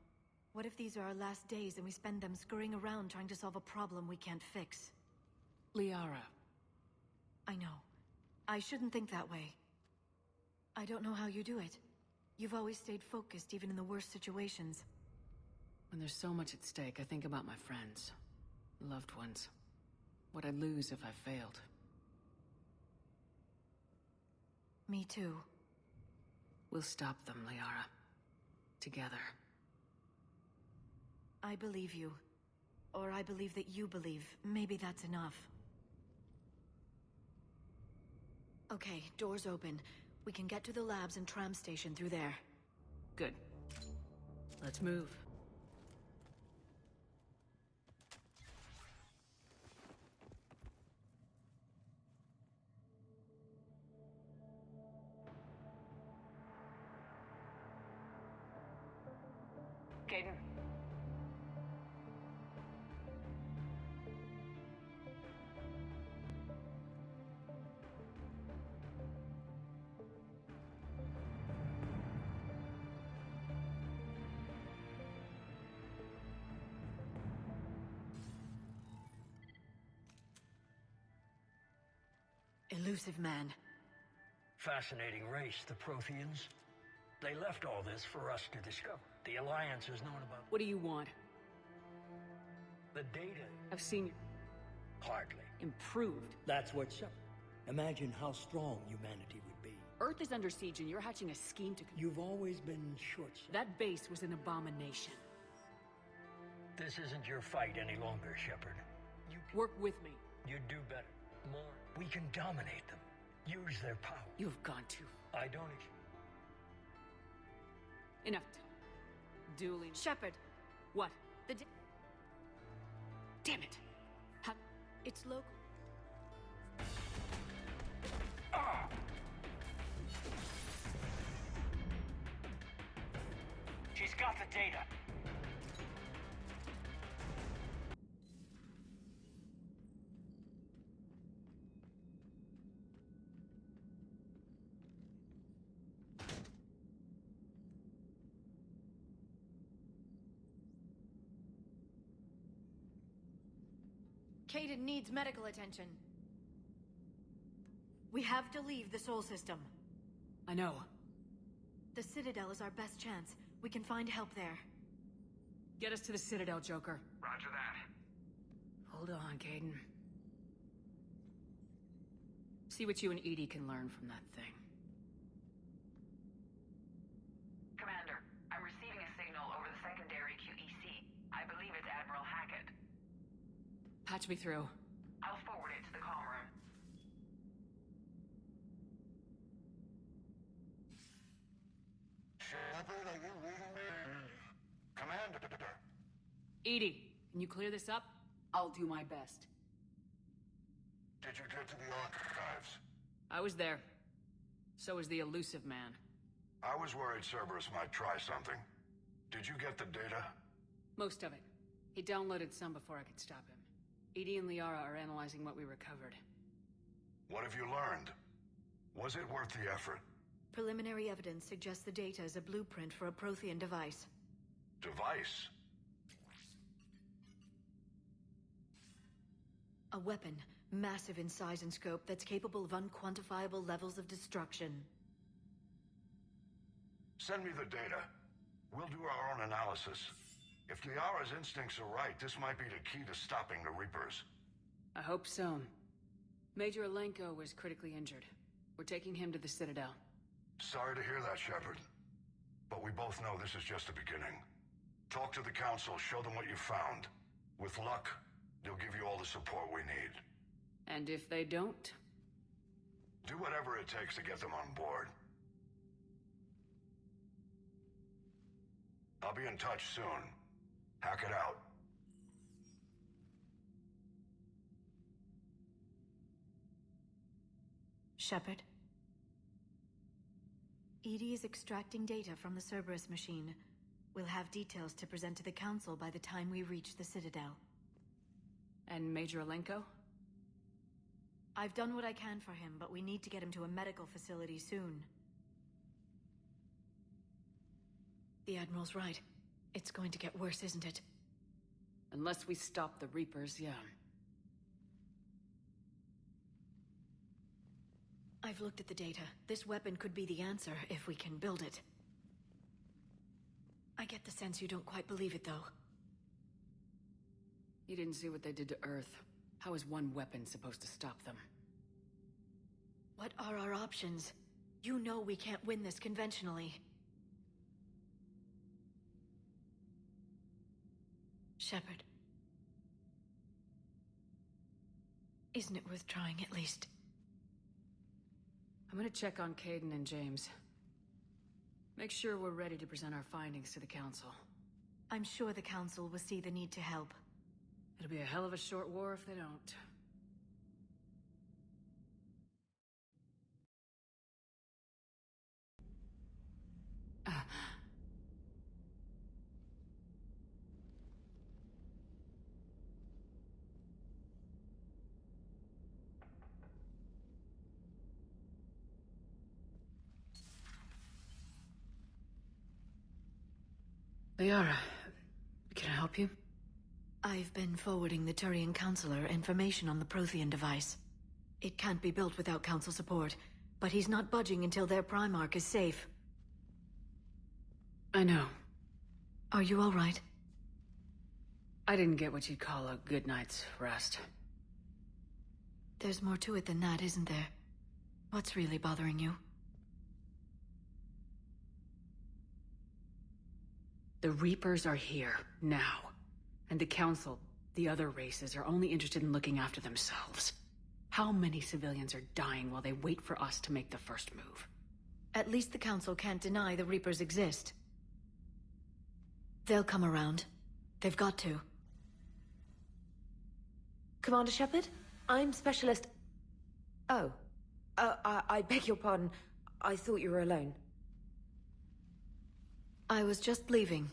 What if these are our last days and we spend them scurrying around trying to solve a problem we can't fix? Liara. I know. I shouldn't think that way. I don't know how you do it. You've always stayed focused even in the worst situations. When there's so much at stake, I think about my friends, loved ones. What I'd lose if I failed. Me too. We'll stop them, Liara. Together. I believe you. Or I believe that you believe. Maybe that's enough. Okay, doors open. We can get to the labs and tram station through there. Good. Let's move. Caden. Elusive man. Fascinating race, the Protheans. They left all this for us to discover. The Alliance has known about... What do you want? The data. I've seen... Hardly. Improved. That's what's up. Imagine how strong humanity would be. Earth is under siege and you're hatching a scheme to... You've always been short-sighted. That base was an abomination. This isn't your fight any longer, Shepard. You work with me. You'd do better. More. We can dominate them. Use their power. You've gone too... I don't... Enough. Dueling. Shepard. What? Damn it. It's local. Ah! She's got the data. Caden needs medical attention. We have to leave the Sol system. I know. The Citadel is our best chance. We can find help there. Get us to the Citadel, Joker. Roger that. Hold on, Caden. See what you and Edie can learn from that thing. Commander, I'm receiving a signal over the secondary QEC. I believe it's Admiral Hackett. Patch me through. I'll forward it to the comm room. Shepard, are you reading me? Commander. Edie, can you clear this up? I'll do my best. Did you get to the archives? I was there. So was the elusive man. I was worried Cerberus might try something. Did you get the data? Most of it. He downloaded some before I could stop him. Edie and Liara are analyzing what we recovered. What have you learned? Was it worth the effort? Preliminary evidence suggests the data is a blueprint for a Prothean device. Device? A weapon, massive in size and scope, that's capable of unquantifiable levels of destruction. Send me the data. We'll do our own analysis. If Liara's instincts are right, this might be the key to stopping the Reapers. I hope so. Major Alenko was critically injured. We're taking him to the Citadel. Sorry to hear that, Shepard. But we both know this is just the beginning. Talk to the Council, show them what you found. With luck, they'll give you all the support we need. And if they don't? Do whatever it takes to get them on board. I'll be in touch soon. Hack it out. Shepard? Edie is extracting data from the Cerberus machine. We'll have details to present to the Council by the time we reach the Citadel. And Major Alenko? I've done what I can for him, but we need to get him to a medical facility soon. The Admiral's right. It's going to get worse, isn't it? Unless we stop the Reapers, yeah. I've looked at the data. This weapon could be the answer, if we can build it. I get the sense you don't quite believe it, though. You didn't see what they did to Earth. How is one weapon supposed to stop them? What are our options? You know we can't win this conventionally. Shepard. Isn't it worth trying at least? I'm gonna check on Caden and James. Make sure we're ready to present our findings to the Council. I'm sure the Council will see the need to help. It'll be a hell of a short war if they don't. Liara, can I help you? I've been forwarding the Turian Counselor information on the Prothean device. It can't be built without Council support, but he's not budging until their Primarch is safe. I know. Are you all right? I didn't get what you'd call a good night's rest. There's more to it than that, isn't there? What's really bothering you? The Reapers are here, now. And the Council, the other races, are only interested in looking after themselves. How many civilians are dying while they wait for us to make the first move? At least the Council can't deny the Reapers exist. They'll come around. They've got to. Commander Shepard? I'm Specialist... Oh. I beg your pardon. I thought you were alone. I was just leaving.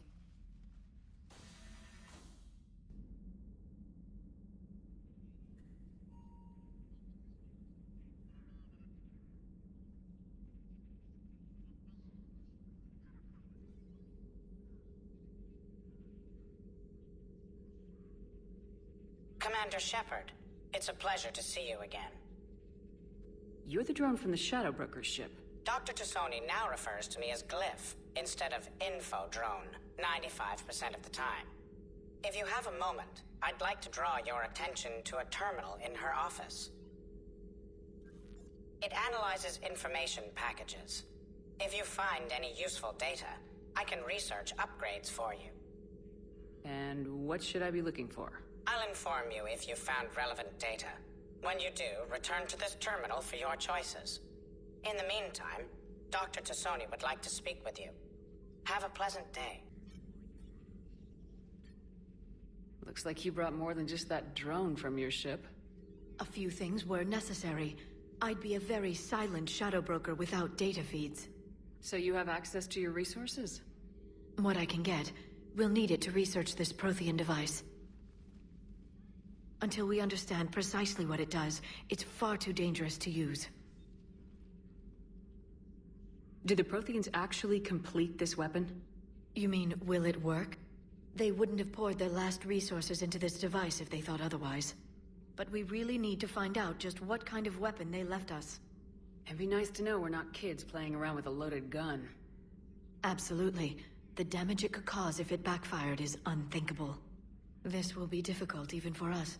Commander Shepard, it's a pleasure to see you again. You're the drone from the Shadow Broker's ship. Dr. Tassoni now refers to me as Glyph, instead of Info Drone, 95% of the time. If you have a moment, I'd like to draw your attention to a terminal in her office. It analyzes information packages. If you find any useful data, I can research upgrades for you. And what should I be looking for? I'll inform you if you've found relevant data. When you do, return to this terminal for your choices. In the meantime, Dr. Tassoni would like to speak with you. Have a pleasant day. Looks like you brought more than just that drone from your ship. A few things were necessary. I'd be a very silent Shadow Broker without data feeds. So you have access to your resources? What I can get. We'll need it to research this Prothean device. Until we understand precisely what it does, it's far too dangerous to use. Did the Protheans actually complete this weapon? You mean, will it work? They wouldn't have poured their last resources into this device if they thought otherwise. But we really need to find out just what kind of weapon they left us. It'd be nice to know we're not kids playing around with a loaded gun. Absolutely. The damage it could cause if it backfired is unthinkable. This will be difficult even for us.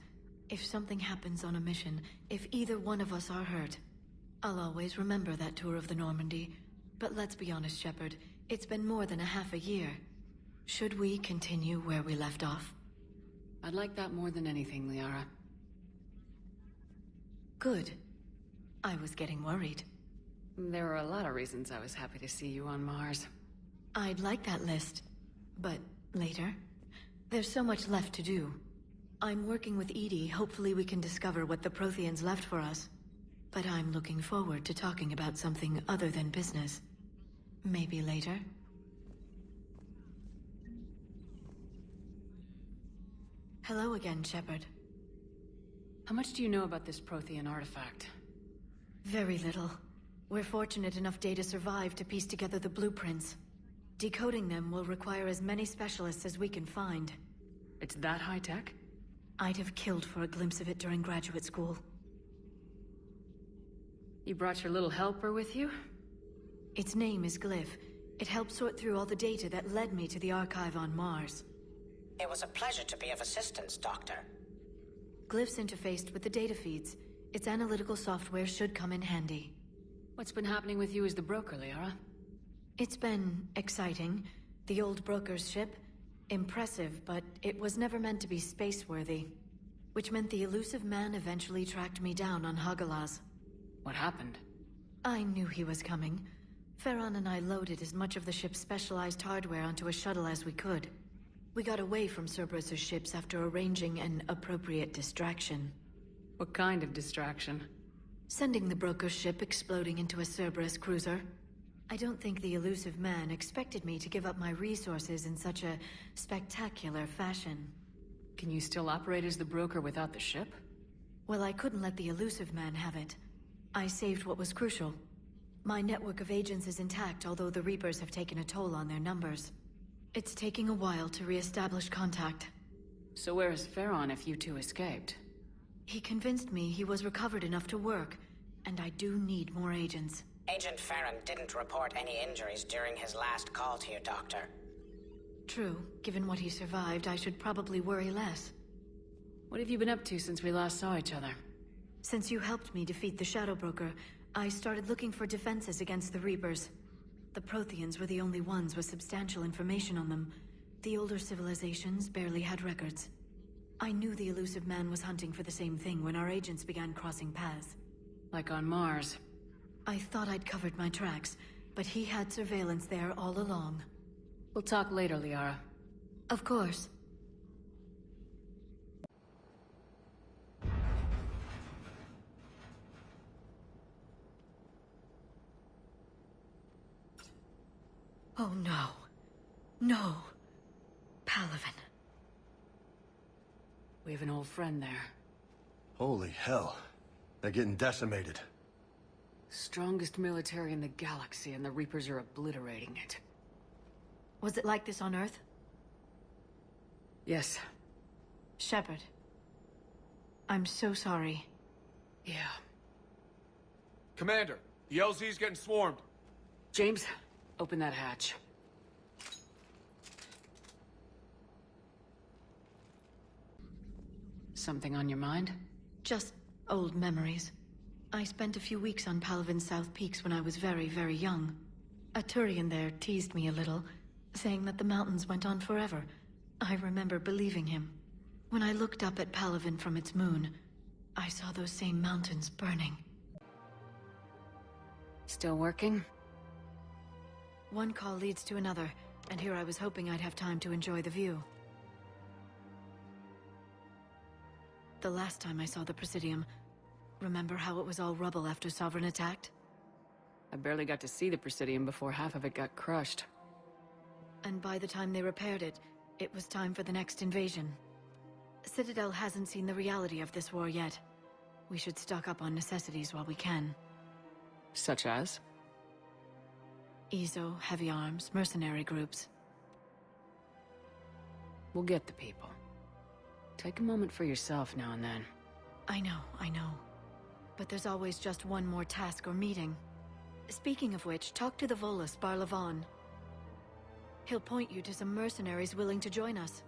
If something happens on a mission, if either one of us are hurt, I'll always remember that tour of the Normandy. But let's be honest, Shepard. It's been more than a half a year. Should we continue where we left off? I'd like that more than anything, Liara. Good. I was getting worried. There were a lot of reasons I was happy to see you on Mars. I'd like that list. But later? There's so much left to do. I'm working with Edie. Hopefully we can discover what the Protheans left for us. But I'm looking forward to talking about something other than business. Maybe later? Hello again, Shepard. How much do you know about this Prothean artifact? Very little. We're fortunate enough Data survived to piece together the blueprints. Decoding them will require as many specialists as we can find. It's that high-tech? I'd have killed for a glimpse of it during graduate school. You brought your little helper with you? Its name is Glyph. It helped sort through all the data that led me to the archive on Mars. It was a pleasure to be of assistance, Doctor. Glyph's interfaced with the data feeds. Its analytical software should come in handy. What's been happening with you as the broker, Liara? It's been exciting. The old broker's ship. Impressive, but it was never meant to be space-worthy. Which meant the elusive man eventually tracked me down on Hagalaz. What happened? I knew he was coming. Farron and I loaded as much of the ship's specialized hardware onto a shuttle as we could. We got away from Cerberus's ships after arranging an appropriate distraction. What kind of distraction? Sending the broker's ship exploding into a Cerberus cruiser. I don't think the elusive man expected me to give up my resources in such a spectacular fashion. Can you still operate as the broker without the ship? Well, I couldn't let the elusive man have it. I saved what was crucial. My network of agents is intact, although the Reapers have taken a toll on their numbers. It's taking a while to re-establish contact. So where is Farron if you two escaped? He convinced me he was recovered enough to work, and I do need more agents. Agent Farron didn't report any injuries during his last call to you, Doctor. True. Given what he survived, I should probably worry less. What have you been up to since we last saw each other? Since you helped me defeat the Shadow Broker, I started looking for defenses against the Reapers. The Protheans were the only ones with substantial information on them. The older civilizations barely had records. I knew the elusive man was hunting for the same thing when our agents began crossing paths. Like on Mars. I thought I'd covered my tracks, but he had surveillance there all along. We'll talk later, Liara. Of course. Oh no. No. Palaven. We have an old friend there. Holy hell. They're getting decimated. Strongest military in the galaxy, and the Reapers are obliterating it. Was it like this on Earth? Yes. Shepard. I'm so sorry. Yeah. Commander, the LZ's getting swarmed. James, open that hatch. Something on your mind? Just old memories. I spent a few weeks on Palaven's South Peaks when I was very, very young. A Turian there teased me a little, saying that the mountains went on forever. I remember believing him. When I looked up at Palaven from its moon, I saw those same mountains burning. Still working? One call leads to another, and here I was hoping I'd have time to enjoy the view. The last time I saw the Presidium, remember how it was all rubble after Sovereign attacked? I barely got to see the Presidium before half of it got crushed. And by the time they repaired it, it was time for the next invasion. Citadel hasn't seen the reality of this war yet. We should stock up on necessities while we can. Such as? EZO, heavy arms, mercenary groups. We'll get the people. Take a moment for yourself now and then. I know. But there's always just one more task or meeting. Speaking of which, talk to the Volus, Barlavan. He'll point you to some mercenaries willing to join us.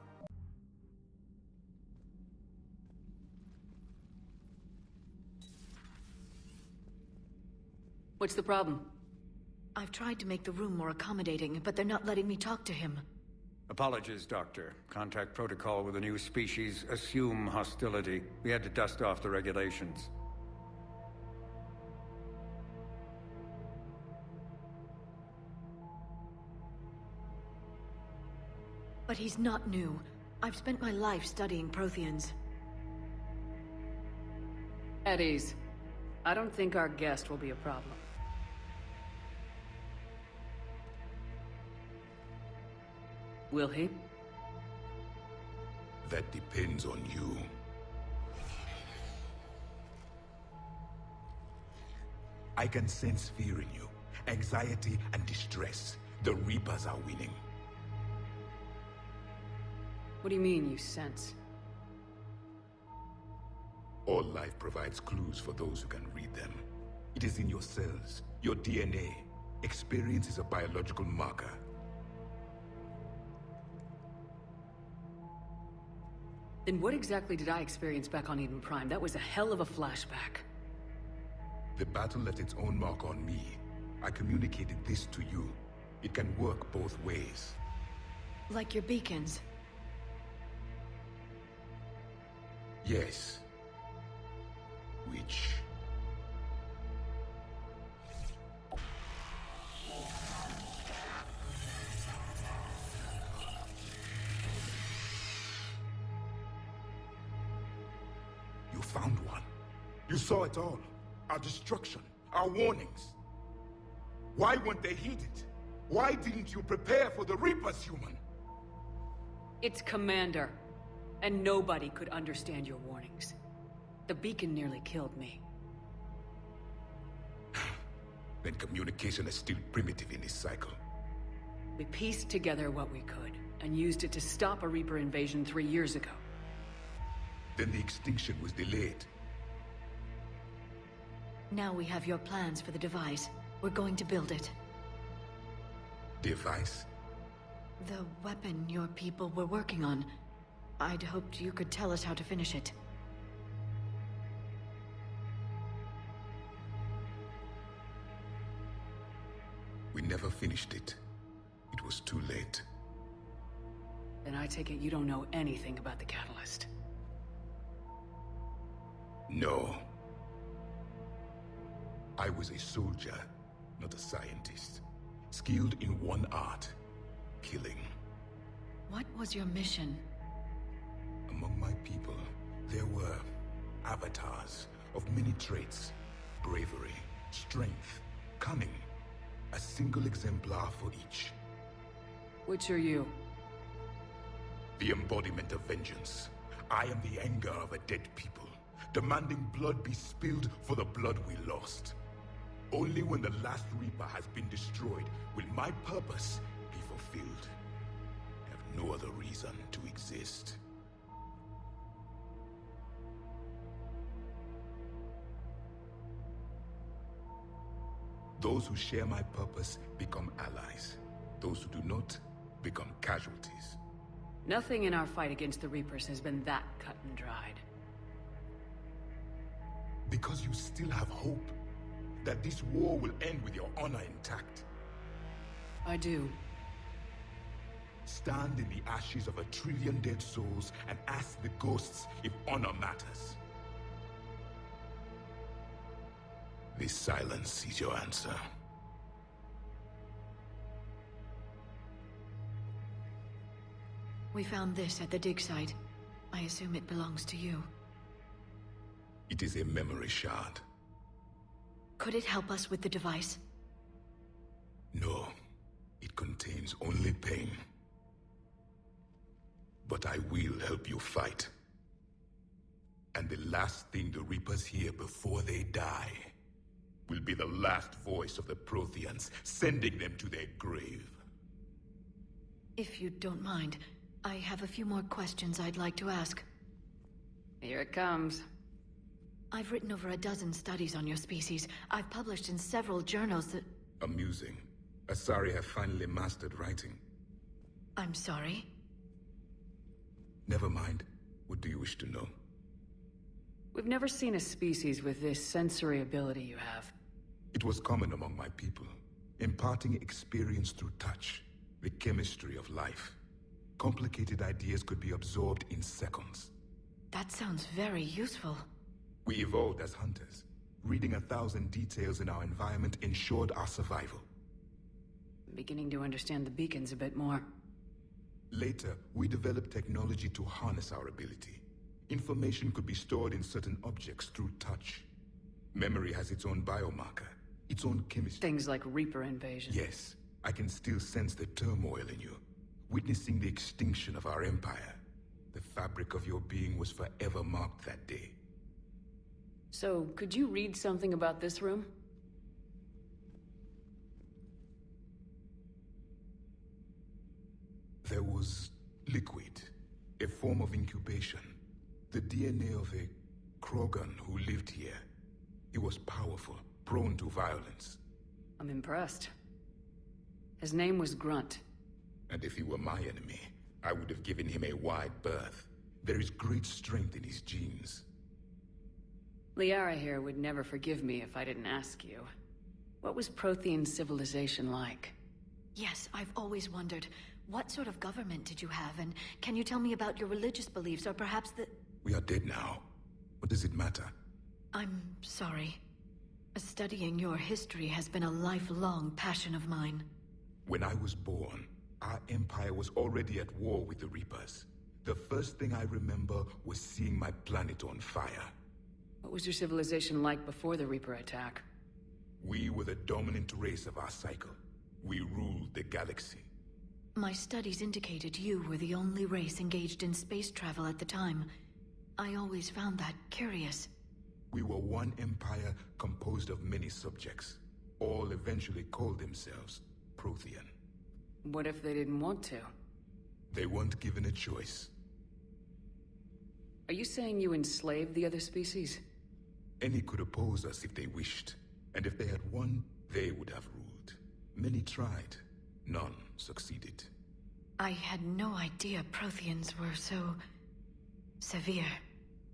What's the problem? I've tried to make the room more accommodating, but they're not letting me talk to him. Apologies, Doctor. Contact protocol with a new species. Assume hostility. We had to dust off the regulations. But he's not new. I've spent my life studying Protheans. At ease. I don't think our guest will be a problem. Will he? That depends on you. I can sense fear in you. Anxiety and distress. The Reapers are winning. What do you mean, you sense? All life provides clues for those who can read them. It is in your cells, your DNA. Experience is a biological marker. Then what exactly did I experience back on Eden Prime? That was a hell of a flashback. The battle left its own mark on me. I communicated this to you. It can work both ways. Like your beacons. Yes. Which... You found one. You saw it all. Our destruction, our warnings. Why weren't they heeded? Why didn't you prepare for the Reapers, human? It's Commander, and nobody could understand your warnings. The beacon nearly killed me. Then communication is still primitive in this cycle. We pieced together what we could, and used it to stop a Reaper invasion 3 years ago. Then the extinction was delayed. Now we have your plans for the device. We're going to build it. Device? The weapon your people were working on. I'd hoped you could tell us how to finish it. We never finished it. It was too late. Then I take it you don't know anything about the catalyst. No. I was a soldier, not a scientist. Skilled in one art, killing. What was your mission? Among my people, there were avatars of many traits. Bravery, strength, cunning. A single exemplar for each. Which are you? The embodiment of vengeance. I am the anger of a dead people, demanding blood be spilled for the blood we lost. Only when the last Reaper has been destroyed will my purpose be fulfilled. I have no other reason to exist. Those who share my purpose become allies. Those who do not become casualties. Nothing in our fight against the Reapers has been that cut and dried. Because you still have hope that this war will end with your honor intact. I do. Stand in the ashes of 1 trillion dead souls and ask the ghosts if honor matters. This silence is your answer. We found this at the dig site. I assume it belongs to you. It is a memory shard. Could it help us with the device? No. It contains only pain. But I will help you fight. And the last thing the Reapers hear before they die will be the last voice of the Protheans, sending them to their grave. If you don't mind, I have a few more questions I'd like to ask. Here it comes. I've written over a dozen studies on your species. I've published in several journals that... Amusing. Asari have finally mastered writing. I'm sorry? Never mind. What do you wish to know? We've never seen a species with this sensory ability you have. It was common among my people, imparting experience through touch, the chemistry of life. Complicated ideas could be absorbed in seconds. That sounds very useful. We evolved as hunters. Reading 1,000 details in our environment ensured our survival. I'm beginning to understand the beacons a bit more. Later, we developed technology to harness our ability. Information could be stored in certain objects through touch. Memory has its own biomarker, its own chemistry. Things like Reaper invasion. Yes, I can still sense the turmoil in you, witnessing the extinction of our empire. The fabric of your being was forever marked that day. So, could you read something about this room? There was liquid, a form of incubation. The DNA of a Krogan who lived here. He was powerful, prone to violence. I'm impressed. His name was Grunt. And if he were my enemy, I would have given him a wide berth. There is great strength in his genes. Liara here would never forgive me if I didn't ask you. What was Prothean civilization like? Yes, I've always wondered, what sort of government did you have, and can you tell me about your religious beliefs, or perhaps the... We are dead now. What does it matter? I'm sorry. Studying your history has been a lifelong passion of mine. When I was born, our empire was already at war with the Reapers. The first thing I remember was seeing my planet on fire. What was your civilization like before the Reaper attack? We were the dominant race of our cycle. We ruled the galaxy. My studies indicated you were the only race engaged in space travel at the time. I always found that curious. We were one empire composed of many subjects. All eventually called themselves Prothean. What if they didn't want to? They weren't given a choice. Are you saying you enslaved the other species? Any could oppose us if they wished. And if they had won, they would have ruled. Many tried. None succeeded. I had no idea Protheans were so... severe.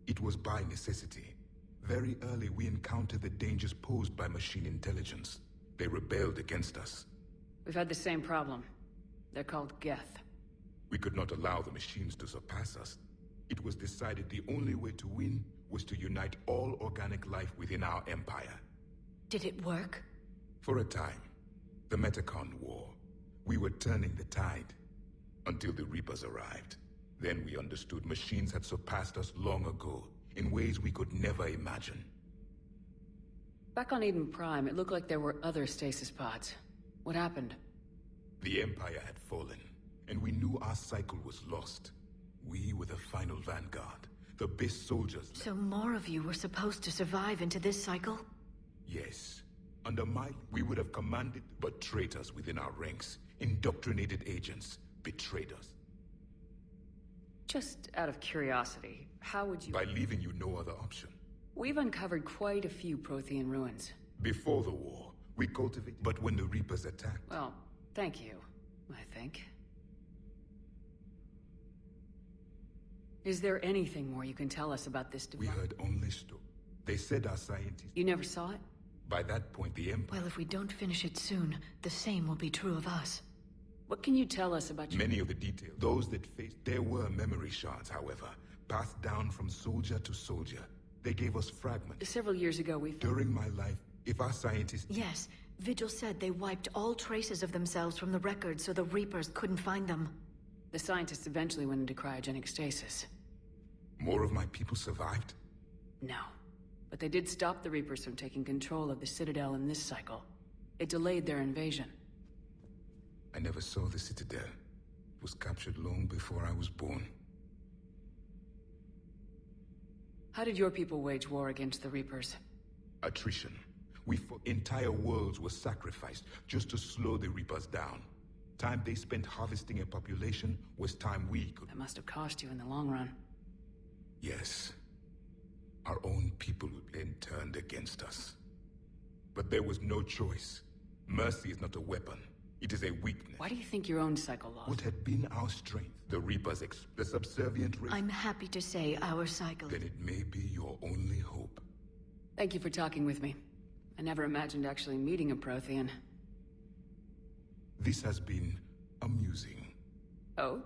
It was by necessity. Very early we encountered the dangers posed by machine intelligence. They rebelled against us. We've had the same problem. They're called Geth. We could not allow the machines to surpass us. It was decided the only way to win was to unite all organic life within our empire. Did it work? For a time. The Metacon War. We were turning the tide. Until the Reapers arrived. Then we understood machines had surpassed us long ago, in ways we could never imagine. Back on Eden Prime, it looked like there were other stasis pods. What happened? The Empire had fallen, and we knew our cycle was lost. We were the final vanguard, the best soldiers. So more of you were supposed to survive into this cycle? Yes. Under my... we would have commanded, but traitors within our ranks, indoctrinated agents, betrayed us. Just out of curiosity, how would you... By leaving you no other option. We've uncovered quite a few Prothean ruins. Before the war, we cultivated... But when the Reapers attacked... Well, thank you, I think. Is there anything more you can tell us about this device? We heard only stories. They said our scientists... You never saw it? By that point, the Empire... Well, if we don't finish it soon, the same will be true of us. What can you tell us about Many of the details. Those that faced... There were memory shards, however, passed down from soldier to soldier. They gave us fragments. Several years ago, we... During my life, if our scientists... Yes, Vigil said they wiped all traces of themselves from the records so the Reapers couldn't find them. The scientists eventually went into cryogenic stasis. More of my people survived? No. But they did stop the Reapers from taking control of the Citadel in this cycle. It delayed their invasion. I never saw the Citadel. It was captured long before I was born. How did your people wage war against the Reapers? Attrition. We fought. Entire worlds were sacrificed just to slow the Reapers down. Time they spent harvesting a population was time we could... That must have cost you in the long run. Yes. Our own people then turned against us. But there was no choice. Mercy is not a weapon. It is a weakness. Why do you think your own cycle lost? What had been our strength? The Reapers, the subservient race? I'm happy to say our cycle... Then it may be your only hope. Thank you for talking with me. I never imagined actually meeting a Prothean. This has been amusing. Oh?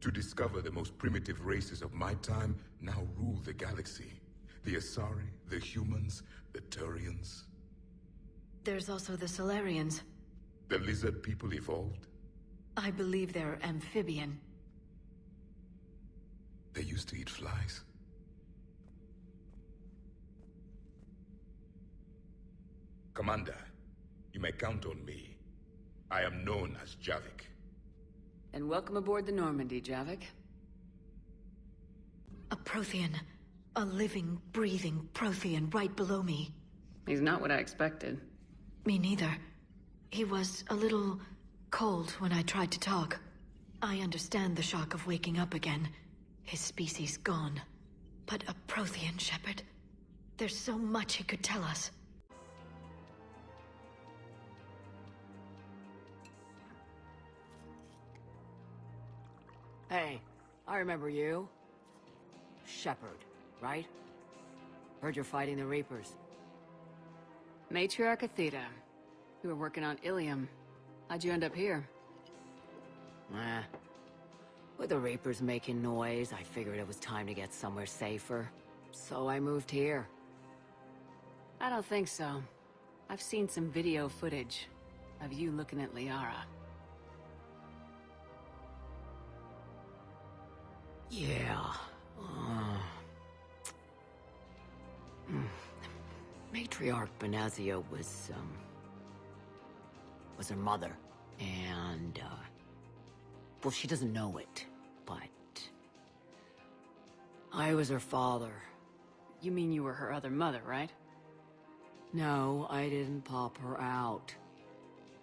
To discover the most primitive races of my time now rule the galaxy. The Asari, the humans, the Turians. There's also the Solarians. The lizard people evolved? I believe they're amphibian. They used to eat flies. Commander, you may count on me. I am known as Javik. And welcome aboard the Normandy, Javik. A Prothean. A living, breathing Prothean right below me. He's not what I expected. Me neither. He was a little cold when I tried to talk. I understand the shock of waking up again. His species gone. But a Prothean, Shepard? There's so much he could tell us. Hey, I remember you. Shepard, right? Heard you're fighting the Reapers. Matriarch Athena. You were working on Ilium. How'd you end up here? With the Reapers making noise, I figured it was time to get somewhere safer. So I moved here. I don't think so. I've seen some video footage of you looking at Liara. Yeah. Matriarch Benazia was her mother. And, well, she doesn't know it, but I was her father. You mean you were her other mother, right? No, I didn't pop her out.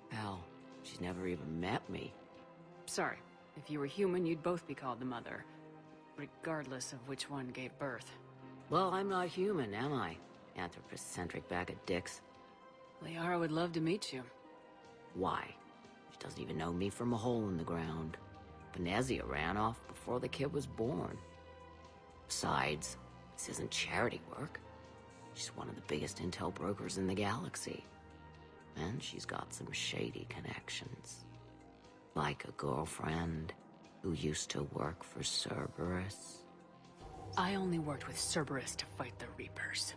Hell, she's never even met me. Sorry. If you were human, you'd both be called the mother, regardless of which one gave birth. Well, I'm not human, am I? Anthropocentric bag of dicks. Liara would love to meet you. Why? She doesn't even know me from a hole in the ground. Benazia ran off before the kid was born. Besides, this isn't charity work. She's one of the biggest intel brokers in the galaxy. And she's got some shady connections. Like a girlfriend who used to work for Cerberus. I only worked with Cerberus to fight the Reapers.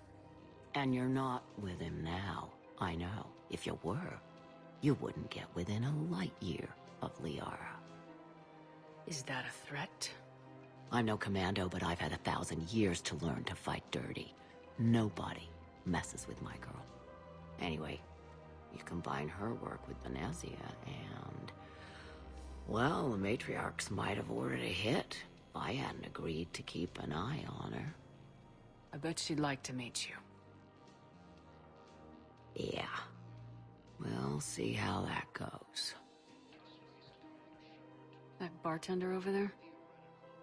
And you're not with him now, I know. If you were, you wouldn't get within a light year of Liara. Is that a threat? I'm no commando, but I've had 1,000 years to learn to fight dirty. Nobody messes with my girl. Anyway, you combine her work with Benazia and... well, the matriarchs might have ordered a hit. I hadn't agreed to keep an eye on her. I bet she'd like to meet you. Yeah. We'll see how that goes. That bartender over there?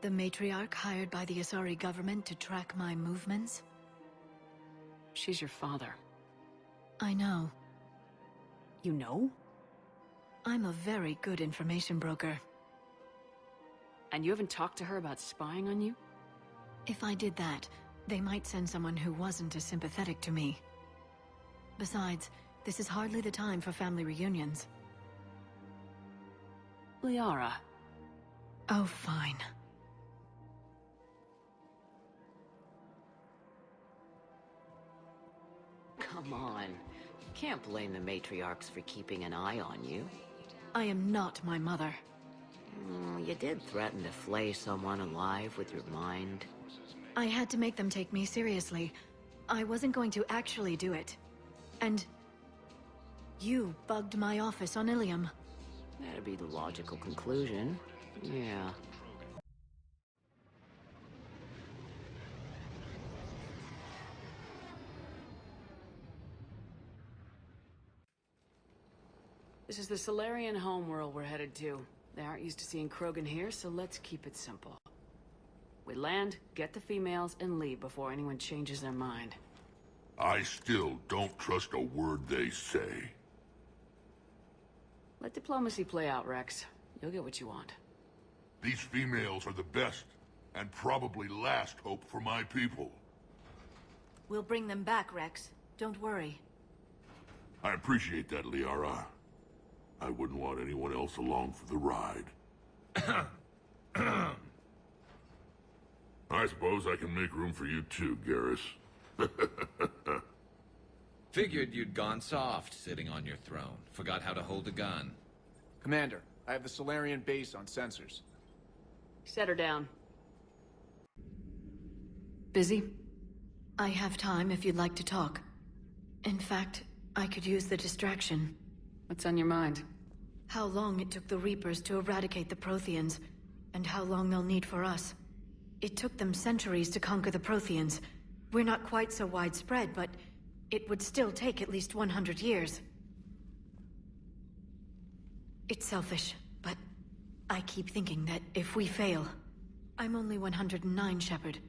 The matriarch hired by the Asari government to track my movements? She's your father. I know. You know? I'm a very good information broker. And you haven't talked to her about spying on you? If I did that, they might send someone who wasn't as sympathetic to me. Besides, this is hardly the time for family reunions. Liara. Oh, fine. Come on. You can't blame the matriarchs for keeping an eye on you. I am not my mother. You did threaten to flay someone alive with your mind. I had to make them take me seriously. I wasn't going to actually do it. And... you bugged my office on Ilium. That'd be the logical conclusion. Yeah. This is the Solarian homeworld we're headed to. They aren't used to seeing Krogan here, so let's keep it simple. We land, get the females, and leave before anyone changes their mind. I still don't trust a word they say. Let diplomacy play out, Rex. You'll get what you want. These females are the best, and probably last hope for my people. We'll bring them back, Rex. Don't worry. I appreciate that, Liara. I wouldn't want anyone else along for the ride. I suppose I can make room for you too, Garrus. Figured you'd gone soft sitting on your throne. Forgot how to hold a gun. Commander, I have the Solarian base on sensors. Set her down. Busy? I have time if you'd like to talk. In fact, I could use the distraction. What's on your mind? How long it took the Reapers to eradicate the Protheans, and how long they'll need for us. It took them centuries to conquer the Protheans. We're not quite so widespread, but it would still take at least 100 years. It's selfish, but I keep thinking that if we fail... I'm only 109, Shepard.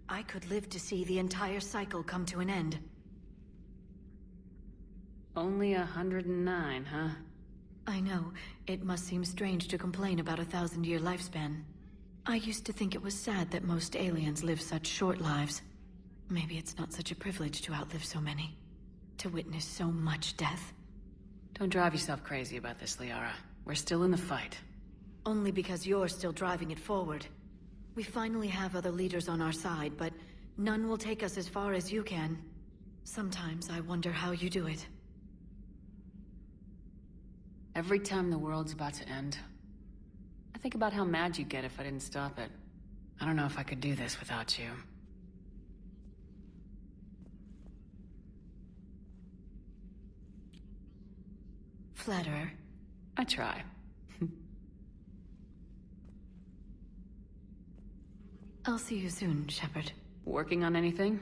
I could live to see the entire cycle come to an end. Only 109, huh? I know. It must seem strange to complain about a 1,000-year lifespan. I used to think it was sad that most aliens live such short lives. Maybe it's not such a privilege to outlive so many. To witness so much death. Don't drive yourself crazy about this, Liara. We're still in the fight. Only because you're still driving it forward. We finally have other leaders on our side, but none will take us as far as you can. Sometimes I wonder how you do it. Every time the world's about to end, I think about how mad you'd get if I didn't stop it. I don't know if I could do this without you. Flatterer. I try. I'll see you soon, Shepard. Working on anything?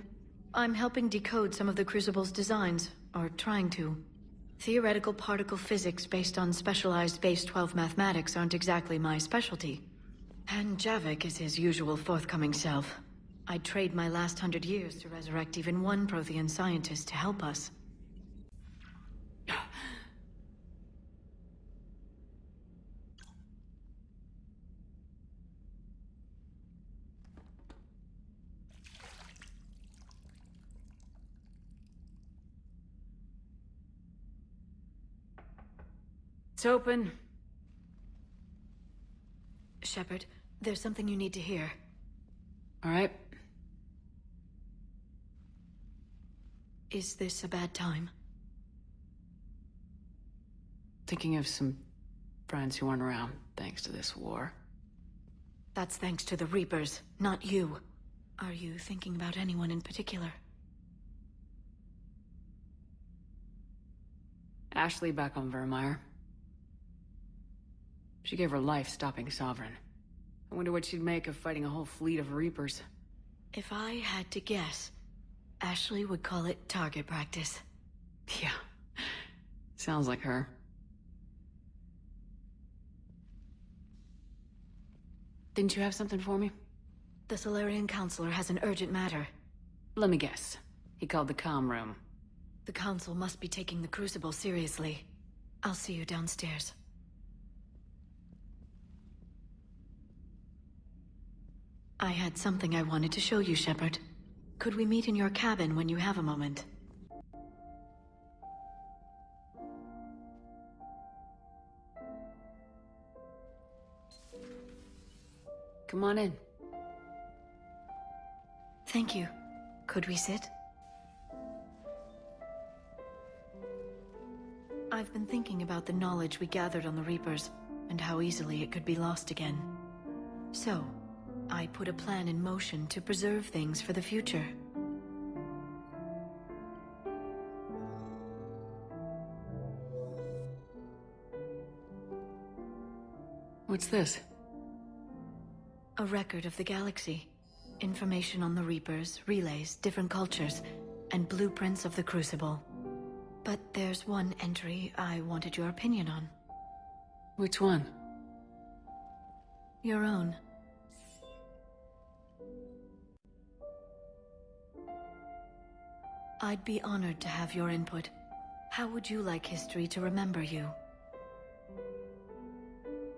I'm helping decode some of the Crucible's designs, or trying to. Theoretical particle physics based on specialized base 12 mathematics aren't exactly my specialty. And Javik is his usual forthcoming self. I'd trade my last 100 years to resurrect even one Prothean scientist to help us. It's open. Shepard, there's something you need to hear. All right. Is this a bad time? Thinking of some friends who aren't around thanks to this war. That's thanks to the Reapers, not you. Are you thinking about anyone in particular? Ashley back on Vermeer. She gave her life stopping Sovereign. I wonder what she'd make of fighting a whole fleet of Reapers. If I had to guess, Ashley would call it target practice. Yeah. Sounds like her. Didn't you have something for me? The Solarian Counselor has an urgent matter. Let me guess. He called the comm room. The Council must be taking the Crucible seriously. I'll see you downstairs. I had something I wanted to show you, Shepard. Could we meet in your cabin when you have a moment? Come on in. Thank you. Could we sit? I've been thinking about the knowledge we gathered on the Reapers, and how easily it could be lost again. So, I put a plan in motion to preserve things for the future. What's this? A record of the galaxy. Information on the Reapers, relays, different cultures, and blueprints of the Crucible. But there's one entry I wanted your opinion on. Which one? Your own. I'd be honored to have your input. How would you like history to remember you?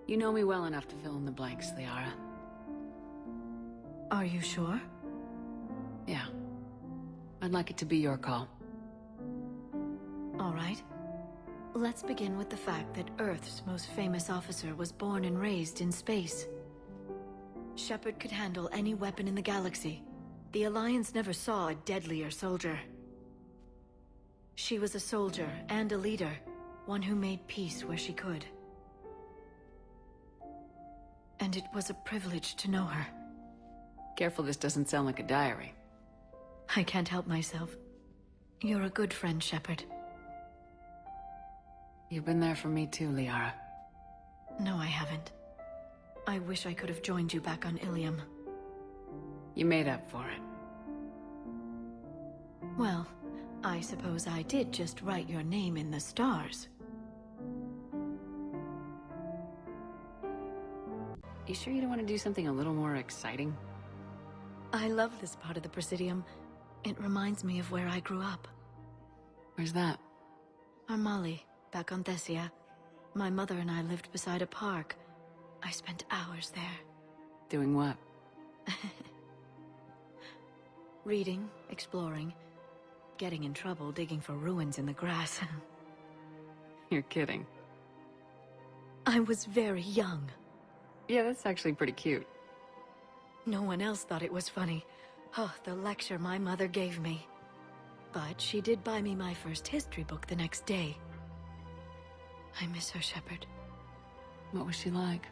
You know me well enough to fill in the blanks, Liara. Are you sure? Yeah. I'd like it to be your call. All right. Let's begin with the fact that Earth's most famous officer was born and raised in space. Shepard could handle any weapon in the galaxy. The Alliance never saw a deadlier soldier. She was a soldier and a leader, one who made peace where she could. And it was a privilege to know her. Careful this doesn't sound like a diary. I can't help myself. You're a good friend, Shepard. You've been there for me too, Liara. No, I haven't. I wish I could have joined you back on Ilium. You made up for it. Well, I suppose I did just write your name in the stars. You sure you don't want to do something a little more exciting? I love this part of the Presidium. It reminds me of where I grew up. Where's that? Armali, back on Thessia. My mother and I lived beside a park. I spent hours there. Doing what? Reading, exploring, getting in trouble digging for ruins in the grass. You're kidding. I was very young. Yeah, that's actually pretty cute. No one else thought it was funny. Oh, the lecture my mother gave me. But she did buy me my first history book the next day. I miss her, Shepard. What was she like?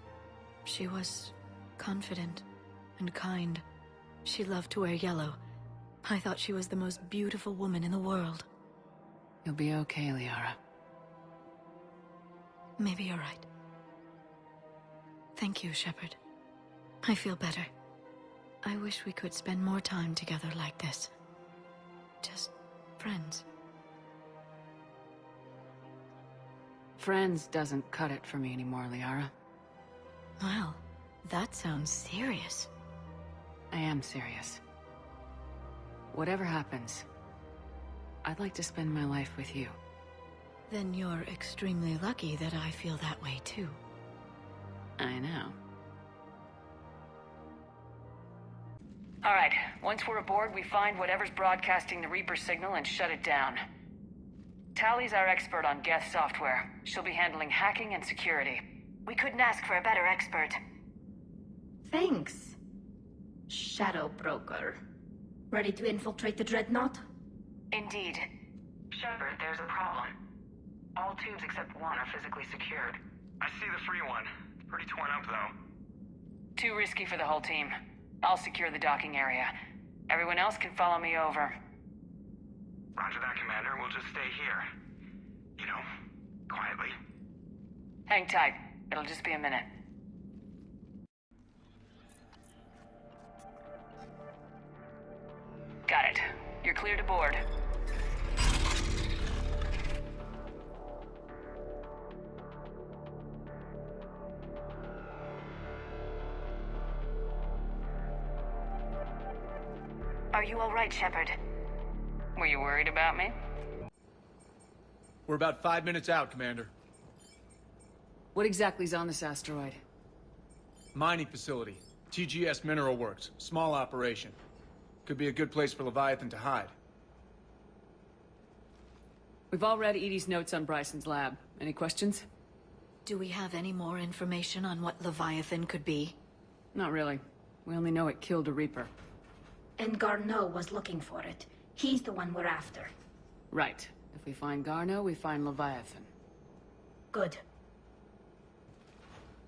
She was confident and kind. She loved to wear yellow. I thought she was the most beautiful woman in the world. You'll be okay, Liara. Maybe you're right. Thank you, Shepard. I feel better. I wish we could spend more time together like this. Just friends. Friends doesn't cut it for me anymore, Liara. Well, that sounds serious. I am serious. Whatever happens, I'd like to spend my life with you. Then you're extremely lucky that I feel that way too. I know. Alright, once we're aboard, we find whatever's broadcasting the Reaper signal and shut it down. Tally's our expert on Geth software. She'll be handling hacking and security. We couldn't ask for a better expert. Thanks, Shadow Broker. Ready to infiltrate the Dreadnought? Indeed. Shepard, there's a problem. All tubes except one are physically secured. I see the free one. Pretty torn up, though. Too risky for the whole team. I'll secure the docking area. Everyone else can follow me over. Roger that, Commander. We'll just stay here. You know, quietly. Hang tight. It'll just be a minute. Got it. You're clear to board. Are you all right, Shepard? Were you worried about me? We're about 5 minutes out, Commander. What exactly is on this asteroid? Mining facility. TGS Mineral Works. Small operation. Could be a good place for Leviathan to hide. We've all read Edie's notes on Bryson's lab. Any questions? Do we have any more information on what Leviathan could be? Not really. We only know it killed a Reaper. And Garneau was looking for it. He's the one we're after. Right. If we find Garneau, we find Leviathan. Good.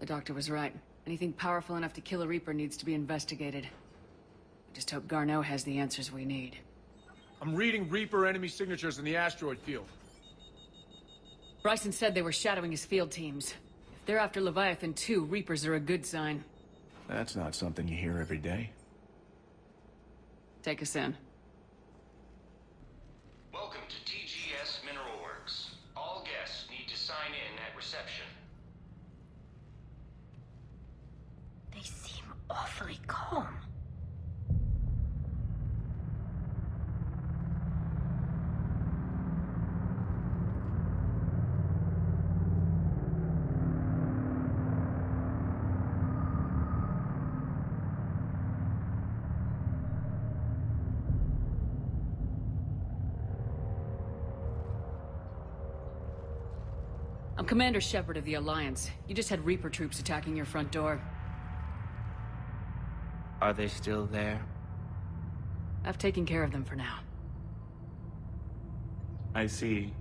The doctor was right. Anything powerful enough to kill a Reaper needs to be investigated. I just hope Garneau has the answers we need. I'm reading Reaper enemy signatures in the asteroid field. Bryson said they were shadowing his field teams. If they're after Leviathan too, Reapers are a good sign. That's not something you hear every day. Take us in. Welcome to TGS Mineral Works. All guests need to sign in at reception. They seem awfully calm. I'm Commander Shepard of the Alliance. You just had Reaper troops attacking your front door. Are they still there? I've taken care of them for now. I see.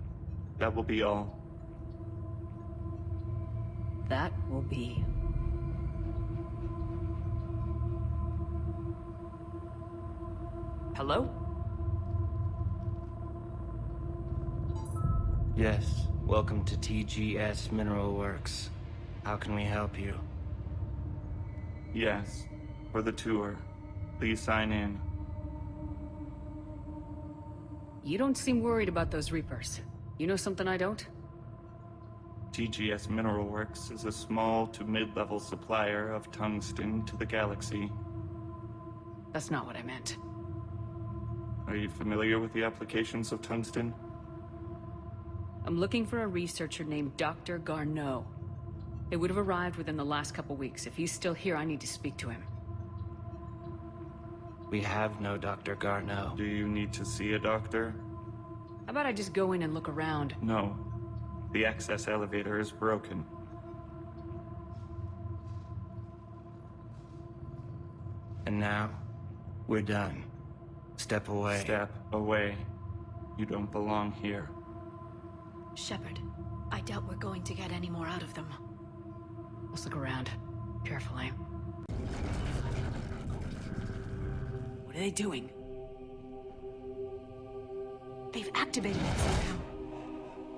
That will be all. That will be. Hello? Yes. Welcome to TGS Mineral Works. How can we help you? Yes. For the tour. Please sign in. You don't seem worried about those Reapers. You know something I don't? TGS Mineral Works is a small to mid-level supplier of tungsten to the galaxy. That's not what I meant. Are you familiar with the applications of tungsten? I'm looking for a researcher named Dr. Garneau. It would have arrived within the last couple weeks. If he's still here, I need to speak to him. We have no Dr. Garneau. Do you need to see a doctor? How about I just go in and look around? No. The access elevator is broken. And now, we're done. Step away. Step away. You don't belong here. Shepard, I doubt we're going to get any more out of them. Let's look around. Carefully. What are they doing? They've activated it somehow.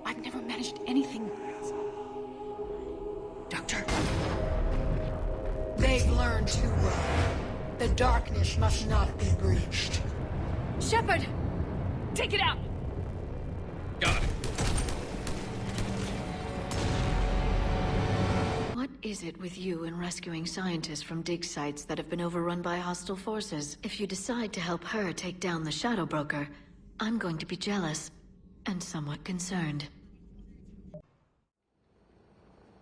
I've never managed anything. Doctor. They've learned too well. The darkness must not be breached. Shepard! Take it out! Got it. What is it with you and rescuing scientists from dig sites that have been overrun by hostile forces? If you decide to help her take down the Shadow Broker, I'm going to be jealous and somewhat concerned.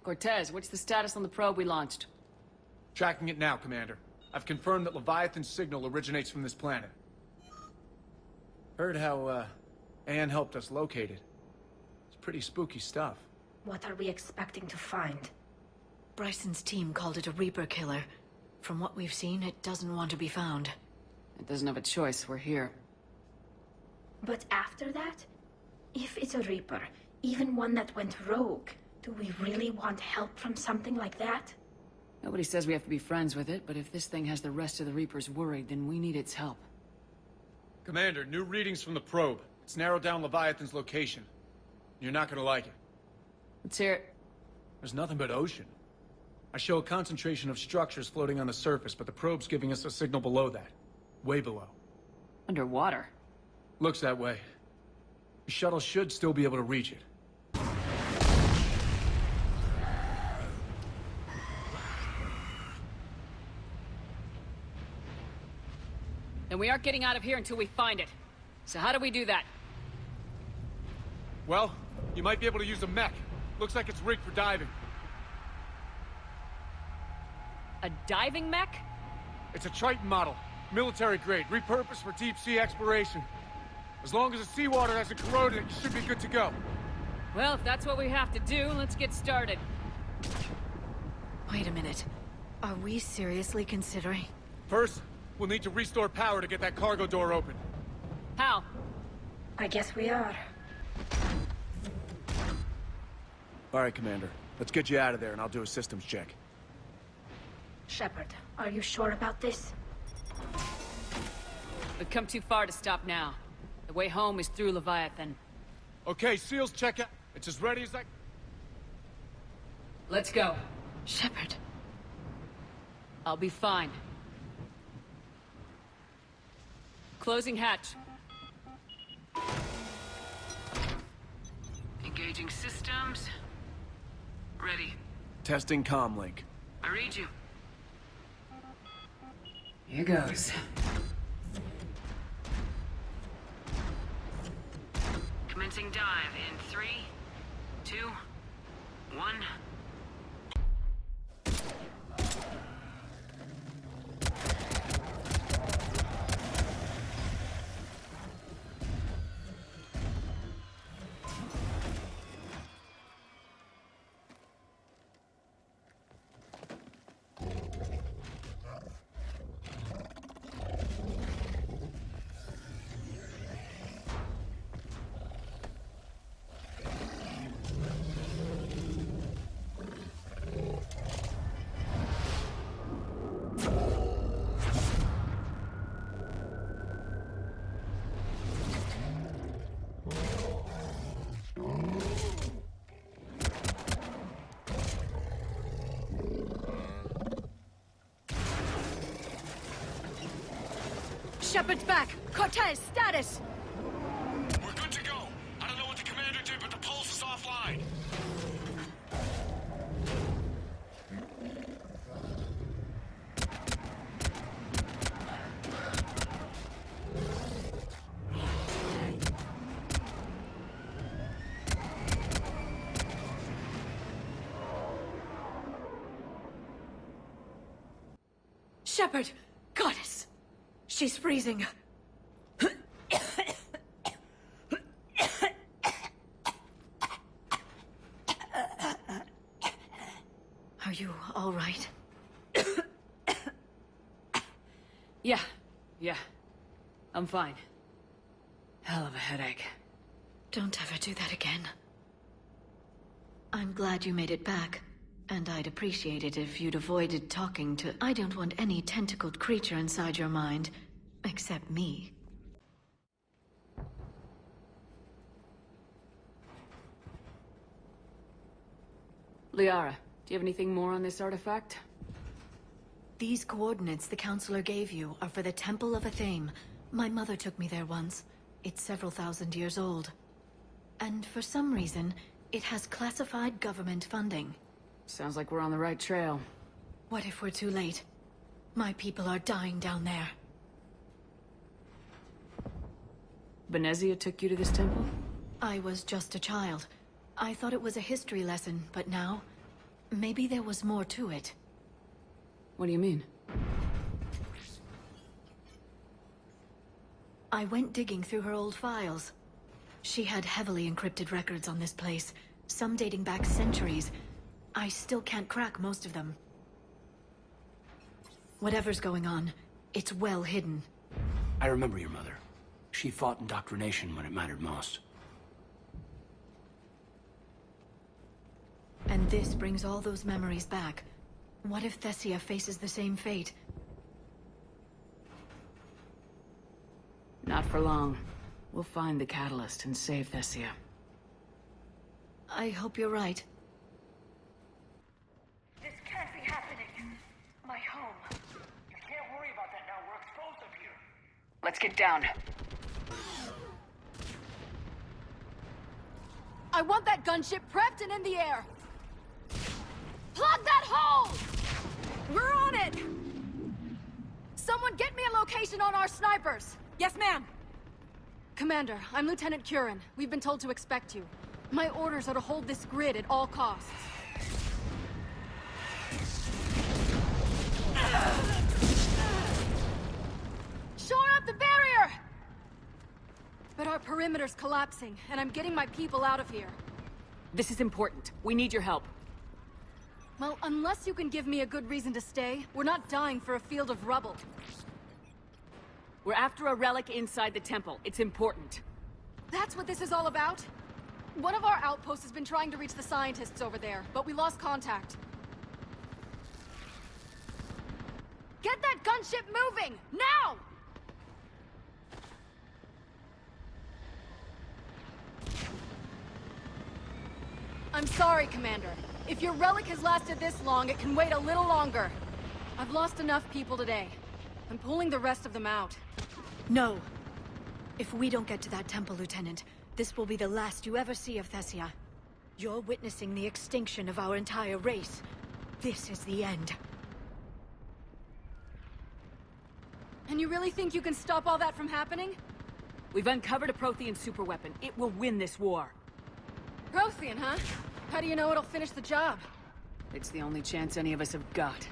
Cortez, what's the status on the probe we launched? Tracking it now, Commander. I've confirmed that Leviathan's signal originates from this planet. Heard how, Anne helped us locate it. It's pretty spooky stuff. What are we expecting to find? Bryson's team called it a Reaper killer. From what we've seen, it doesn't want to be found. It doesn't have a choice, we're here. But after that, if it's a Reaper, even one that went rogue, do we really want help from something like that? Nobody says we have to be friends with it, but if this thing has the rest of the Reapers worried, then we need its help. Commander, new readings from the probe. It's narrowed down Leviathan's location. You're not gonna like it. Let's hear it. There's nothing but ocean. I show a concentration of structures floating on the surface, but the probe's giving us a signal below that. Way below. Underwater? Looks that way. The shuttle should still be able to reach it. Then we aren't getting out of here until we find it. So how do we do that? Well, you might be able to use a mech. Looks like it's rigged for diving. A diving mech? It's a Triton model. Military grade, repurposed for deep sea exploration. As long as the seawater hasn't corroded it, you should be good to go. Well, if that's what we have to do, let's get started. Wait a minute. Are we seriously considering? First, we'll need to restore power to get that cargo door open. How? I guess we are. All right, Commander. Let's get you out of there and I'll do a systems check. Shepard, are you sure about this? We've come too far to stop now. The way home is through Leviathan. Okay, SEALs check out. It's as ready as I... Let's go. Shepard. I'll be fine. Closing hatch. Engaging systems. Ready. Testing comm link. I read you. Here goes. Commencing dive in 3, 2, 1. Shepard's back! Cortez, status! We're good to go. I don't know what the commander did, but the pulse is offline. Shepard! Goddess! She's freezing. Are you all right? Yeah. I'm fine. Hell of a headache. Don't ever do that again. I'm glad you made it back. And I'd appreciate it if you'd avoided talking to... I don't want any tentacled creature inside your mind. Except me. Liara, do you have anything more on this artifact? These coordinates the Counselor gave you are for the Temple of Athame. My mother took me there once. It's several thousand years old. And for some reason, it has classified government funding. Sounds like we're on the right trail. What if we're too late? My people are dying down there. Benezia took you to this temple? I was just a child. I thought it was a history lesson, but now... maybe there was more to it. What do you mean? I went digging through her old files. She had heavily encrypted records on this place, some dating back centuries. I still can't crack most of them. Whatever's going on, it's well hidden. I remember your mother. She fought indoctrination when it mattered most. And this brings all those memories back. What if Thessia faces the same fate? Not for long. We'll find the catalyst and save Thessia. I hope you're right. This can't be happening. My home. You can't worry about that now. We're exposed up here. Let's get down. I want that gunship prepped and in the air. Plug that hole! We're on it! Someone get me a location on our snipers. Yes, ma'am. Commander, I'm Lieutenant Curran. We've been told to expect you. My orders are to hold this grid at all costs. Shore up the barrier! But our perimeter's collapsing, and I'm getting my people out of here. This is important. We need your help. Well, unless you can give me a good reason to stay, we're not dying for a field of rubble. We're after a relic inside the temple. It's important. That's what this is all about? One of our outposts has been trying to reach the scientists over there, but we lost contact. Get that gunship moving! Now! I'm sorry, Commander. If your relic has lasted this long, it can wait a little longer. I've lost enough people today. I'm pulling the rest of them out. No. If we don't get to that temple, Lieutenant, this will be the last you ever see of Thessia. You're witnessing the extinction of our entire race. This is the end. And you really think you can stop all that from happening? We've uncovered a Prothean superweapon. It will win this war. Prothean, huh? How do you know it'll finish the job? It's the only chance any of us have got.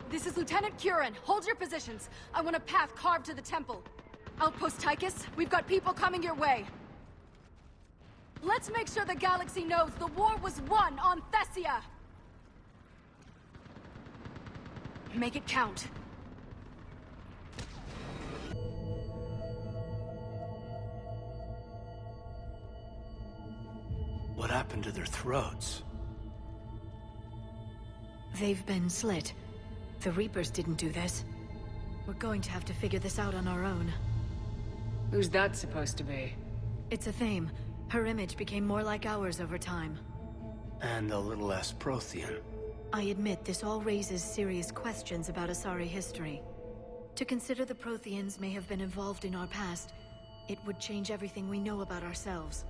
This is Lieutenant Curran. Hold your positions. I want a path carved to the temple. Outpost Tychus, we've got people coming your way. Let's make sure the galaxy knows the war was won on Thessia! Make it count. What happened to their throats? They've been slit. The Reapers didn't do this. We're going to have to figure this out on our own. Who's that supposed to be? It's Athame. Her image became more like ours over time. And a little less Prothean. I admit this all raises serious questions about Asari history. To consider the Protheans may have been involved in our past, it would change everything we know about ourselves.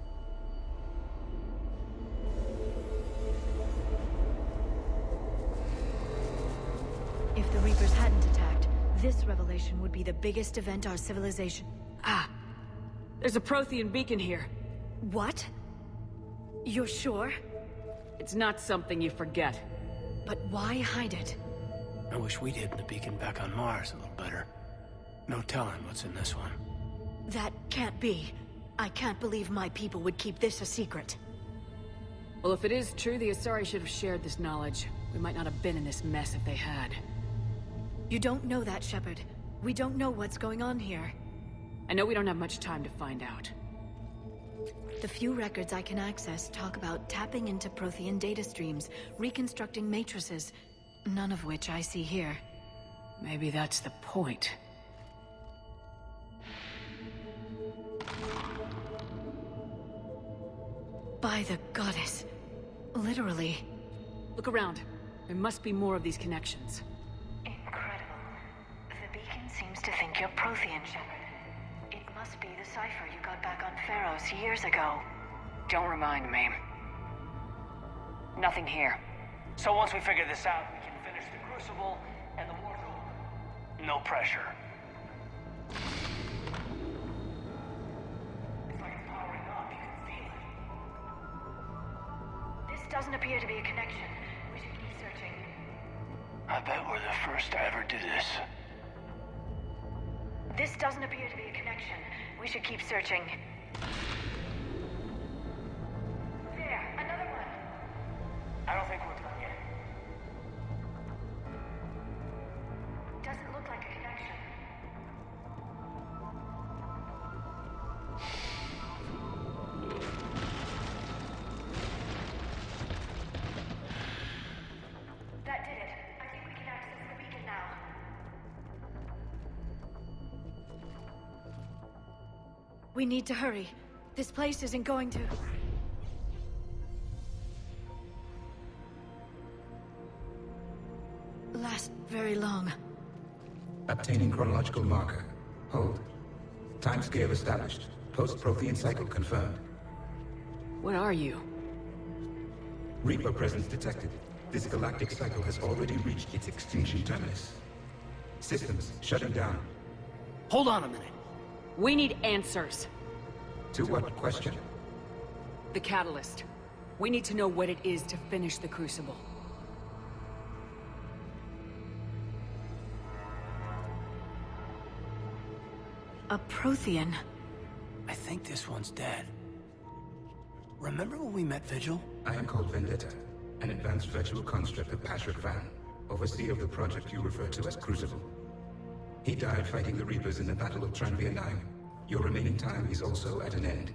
If the Reapers hadn't attacked, this revelation would be the biggest event our civilization... Ah! There's a Prothean beacon here. What? You're sure? It's not something you forget. But why hide it? I wish we'd hidden the beacon back on Mars a little better. No telling what's in this one. That can't be. I can't believe my people would keep this a secret. Well, if it is true, the Asari should have shared this knowledge. We might not have been in this mess if they had. You don't know that, Shepard. We don't know what's going on here. I know we don't have much time to find out. The few records I can access talk about tapping into Prothean data streams, reconstructing matrices, none of which I see here. Maybe that's the point. By the goddess. Literally. Look around. There must be more of these connections. Incredible. The beacon seems to think you're Prothean, Shepard. It must be the cipher you got back on Pharaohs years ago. Don't remind me. Nothing here. So once we figure this out, we can finish the Crucible and the war's over. No pressure. It's like powering up, you can feel it. This doesn't appear to be a connection. We should keep searching. I bet we're the first to ever do this. This doesn't appear to be a connection. We should keep searching. There, another one. I don't think we're done yet. Doesn't look like a connection. That did it. I think we can access the beacon now. We need to hurry. This place isn't going to... last very long. Obtaining chronological marker. Hold. Timescale established. Post-Prothean cycle confirmed. What are you? Reaper presence detected. This galactic cycle has already reached its extinction terminus. Systems shutting down. Hold on a minute. We need answers. To what question? The catalyst. We need to know what it is to finish the Crucible. A Prothean. I think this one's dead. Remember when we met Vigil? I am called Vendetta, an advanced virtual construct of Patrick Van, overseer of the project you refer to as Crucible. He died fighting the Reapers in the Battle of Tranvia 9. Your remaining time is also at an end.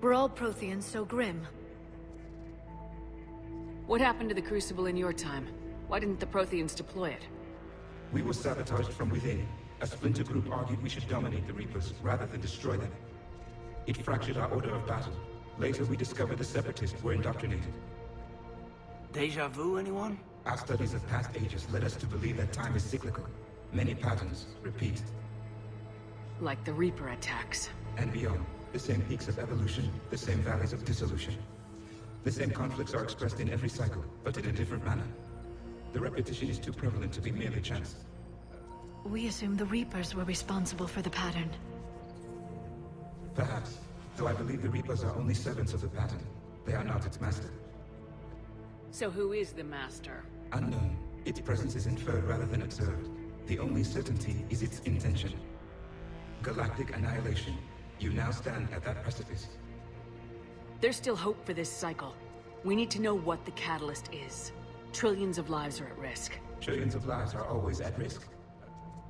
We're all Protheans so grim. What happened to the Crucible in your time? Why didn't the Protheans deploy it? We were sabotaged from within. A splinter group argued we should dominate the Reapers rather than destroy them. It fractured our order of battle. Later we discovered the Separatists were indoctrinated. Deja vu, anyone? Our studies of past ages led us to believe that time is cyclical. Many patterns repeat. Like the Reaper attacks. And beyond. The same peaks of evolution, the same valleys of dissolution. The same conflicts are expressed in every cycle, but in a different manner. The repetition is too prevalent to be merely chance. We assume the Reapers were responsible for the pattern. Perhaps, though I believe the Reapers are only servants of the pattern. They are not its master. So who is the master? Unknown. Its presence is inferred rather than observed. The only certainty is its intention. Galactic annihilation. You now stand at that precipice. There's still hope for this cycle. We need to know what the catalyst is. Trillions of lives are at risk. Trillions of lives are always at risk.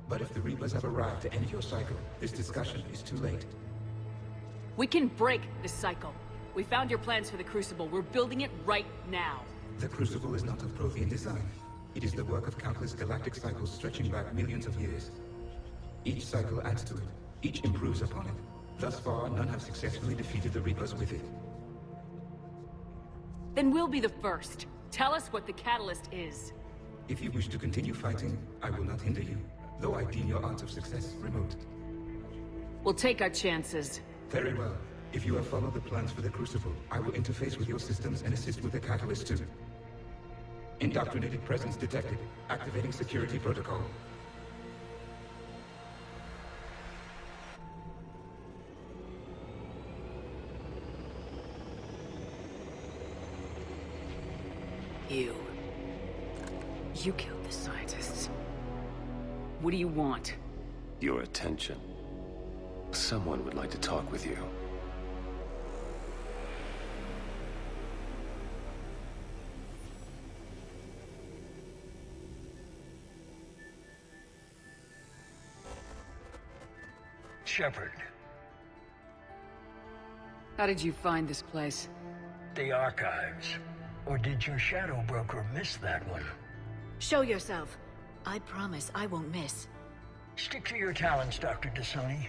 But if the Reapers have arrived to end your cycle, this discussion is too late. We can break this cycle. We found your plans for the Crucible. We're building it right now. The Crucible is not of Prothean design. It is the work of countless galactic cycles stretching back millions of years. Each cycle adds to it. Each improves upon it. Thus far, none have successfully defeated the Reapers with it. Then we'll be the first. Tell us what the catalyst is. If you wish to continue fighting, I will not hinder you, though I deem your odds of success remote. We'll take our chances. Very well. If you have followed the plans for the Crucible, I will interface with your systems and assist with the catalyst too. Indoctrinated presence detected. Activating security protocol. You killed the scientists. What do you want? Your attention. Someone would like to talk with you. Shepard. How did you find this place? The archives. Or did your shadow broker miss that one? Show yourself. I promise I won't miss. Stick to your talents, Dr. D'Soni.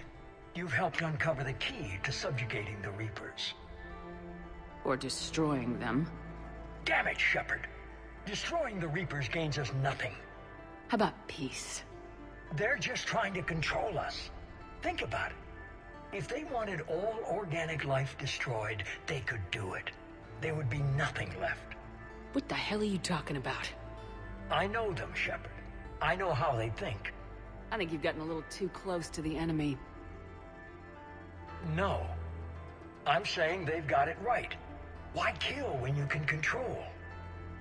You've helped uncover the key to subjugating the Reapers. Or destroying them. Damn it, Shepard. Destroying the Reapers gains us nothing. How about peace? They're just trying to control us. Think about it. If they wanted all organic life destroyed, they could do it. There would be nothing left. What the hell are you talking about? I know them, Shepard. I know how they think. I think you've gotten a little too close to the enemy. No. I'm saying they've got it right. Why kill when you can control?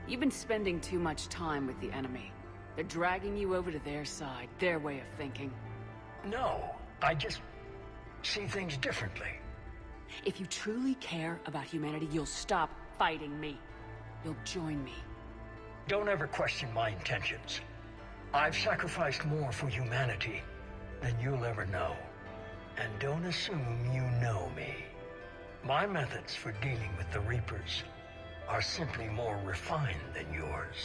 You've been spending too much time with the enemy. They're dragging you over to their side, their way of thinking. No, I just see things differently. If you truly care about humanity, you'll stop fighting me. You'll join me. Don't ever question my intentions. I've sacrificed more for humanity than you'll ever know. And don't assume you know me. My methods for dealing with the Reapers are simply more refined than yours.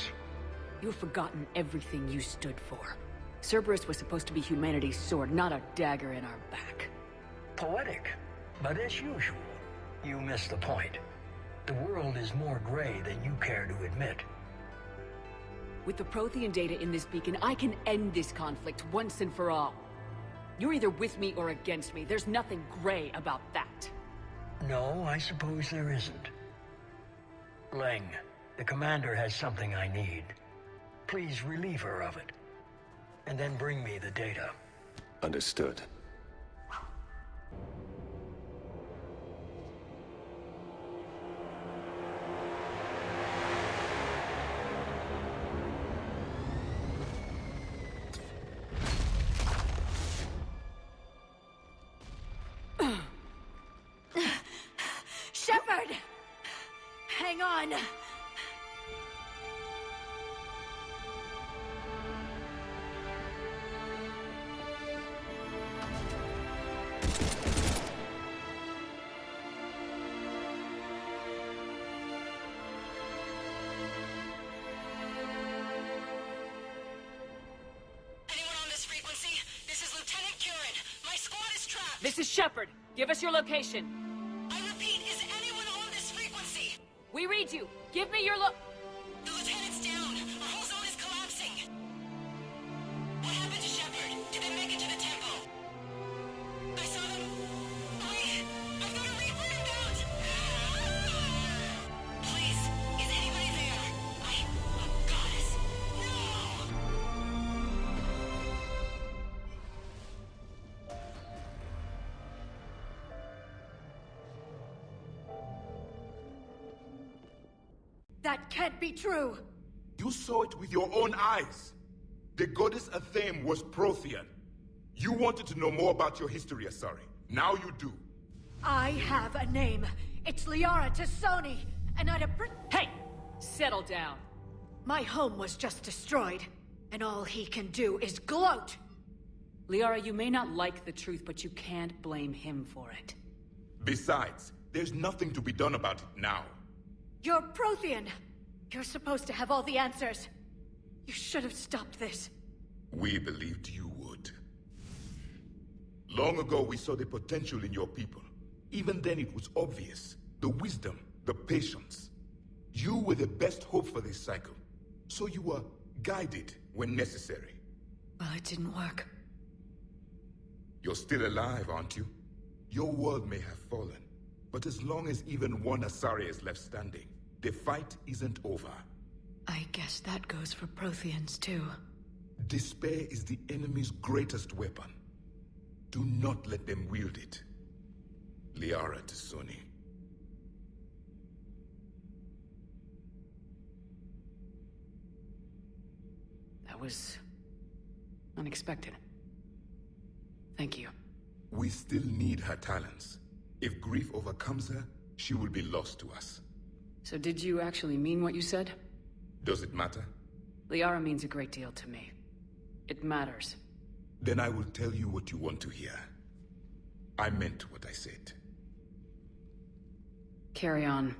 You've forgotten everything you stood for. Cerberus was supposed to be humanity's sword, not a dagger in our back. Poetic, but as usual, you miss the point. The world is more gray than you care to admit. With the Prothean data in this beacon, I can end this conflict once and for all. You're either with me or against me. There's nothing gray about that. No, I suppose there isn't. Leng, the commander has something I need. Please relieve her of it. And then bring me the data. Understood. Shepard! Hang on! This is Shepard. Give us your location. I repeat, is anyone on this frequency? We read you. Give me your The lieutenant's down. Our whole zone is collapsing. What happened to Shepard? Did they make it to the temple? I saw them. I've got a Reaper inbound. Please, is anybody there? Oh, goddess. That can't be true! You saw it with your own eyes. The goddess Athame was Prothean. You wanted to know more about your history, Asari. Now you do. I have a name. It's Liara T'Soni, and Hey! Settle down. My home was just destroyed, and all he can do is gloat! Liara, you may not like the truth, but you can't blame him for it. Besides, there's nothing to be done about it now. You're Prothean! You're supposed to have all the answers. You should have stopped this. We believed you would. Long ago, we saw the potential in your people. Even then, it was obvious. The wisdom, the patience. You were the best hope for this cycle. So you were guided when necessary. Well, it didn't work. You're still alive, aren't you? Your world may have fallen, but as long as even one Asari is left standing, the fight isn't over. I guess that goes for Protheans, too. Despair is the enemy's greatest weapon. Do not let them wield it. Liara T'Soni. was unexpected. Thank you. We still need her talents. If grief overcomes her, she will be lost to us. So did you actually mean what you said? Does it matter? Liara means a great deal to me. It matters. Then I will tell you what you want to hear. I meant what I said. Carry on.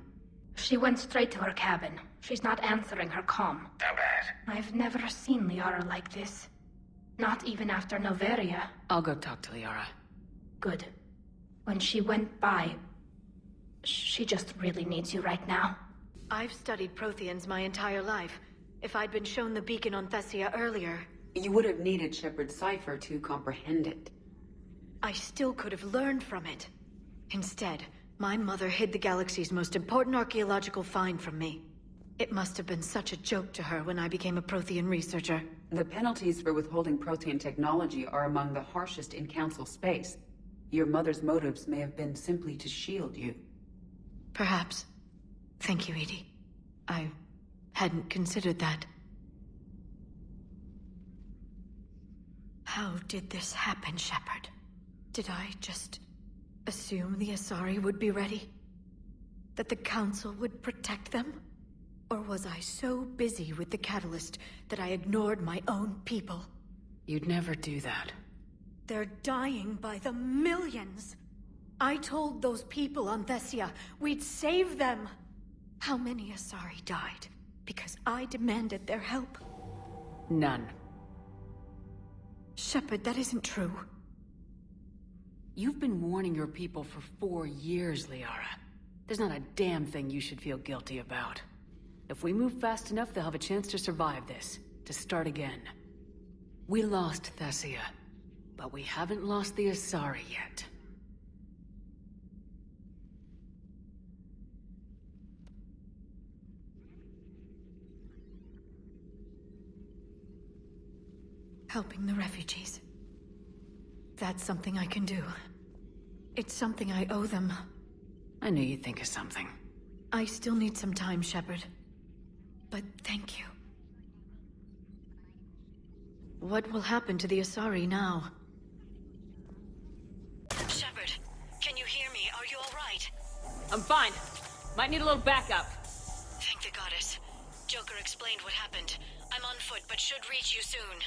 She went straight to her cabin. She's not answering her comm. How bad? I've never seen Liara like this. Not even after Noveria. I'll go talk to Liara. Good. When she went by, she just really needs you right now. I've studied Protheans my entire life. If I'd been shown the beacon on Thessia earlier... You would have needed Shepard's cipher to comprehend it. I still could have learned from it. Instead, my mother hid the galaxy's most important archaeological find from me. It must have been such a joke to her when I became a Prothean researcher. The penalties for withholding Prothean technology are among the harshest in Council space. Your mother's motives may have been simply to shield you. Perhaps. Thank you, Edie. I hadn't considered that. How did this happen, Shepard? Did I just assume the Asari would be ready? That the Council would protect them? Or was I so busy with the Catalyst that I ignored my own people? You'd never do that. They're dying by the millions. I told those people on Thessia we'd save them. How many Asari died because I demanded their help? None. Shepard, that isn't true. You've been warning your people for 4 years, Liara. There's not a damn thing you should feel guilty about. If we move fast enough, they'll have a chance to survive this, to start again. We lost Thessia, but we haven't lost the Asari yet. Helping the refugees. That's something I can do. It's something I owe them. I knew you'd think of something. I still need some time, Shepard. But thank you. What will happen to the Asari now? Shepard, can you hear me? Are you all right? I'm fine. Might need a little backup. Thank the goddess. Joker explained what happened. I'm on foot, but should reach you soon.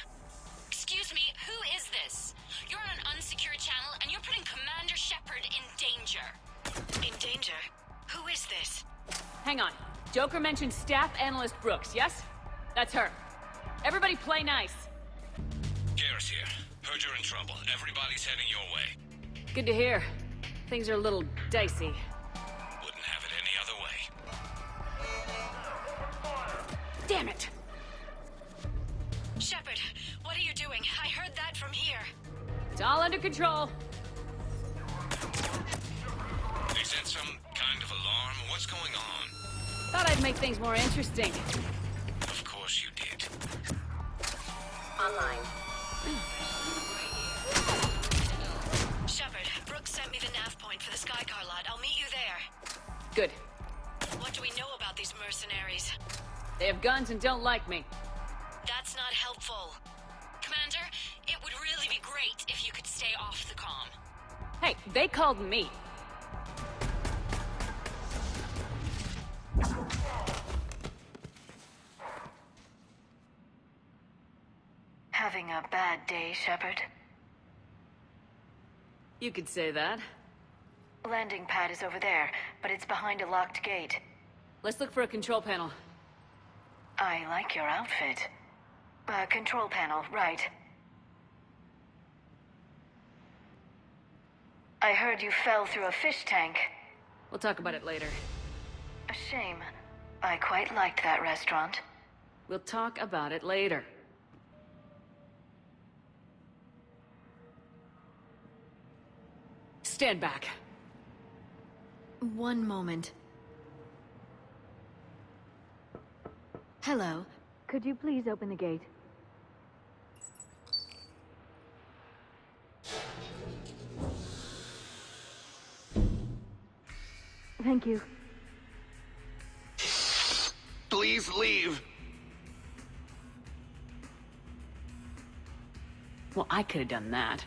Excuse me, who is this? You're on an unsecured channel, and you're putting Commander Shepard in danger. In danger? Who is this? Hang on. Joker mentioned Staff Analyst Brooks, yes? That's her. Everybody play nice. Garrus here. Heard you're in trouble. Everybody's heading your way. Good to hear. Things are a little dicey. Wouldn't have it any other way. Damn it! Shepard, what are you doing? I heard that from here. It's all under control. Is that some kind of alarm? What's going on? Thought I'd make things more interesting. Of course you did. Online. Shepard, Brooks sent me the nav point for the Skycar lot. I'll meet you there. Good. What do we know about these mercenaries? They have guns and don't like me. That's not helpful. Commander, it would really be great if you could stay off the comm. Hey, they called me. Having a bad day, Shepard? You could say that. Landing pad is over there, but it's behind a locked gate. Let's look for a control panel. I like your outfit. Control panel, right. I heard you fell through a fish tank. We'll talk about it later. A shame. I quite liked that restaurant. We'll talk about it later. Stand back. One moment. Hello. Could you please open the gate? Thank you. Please leave. Well, I could have done that.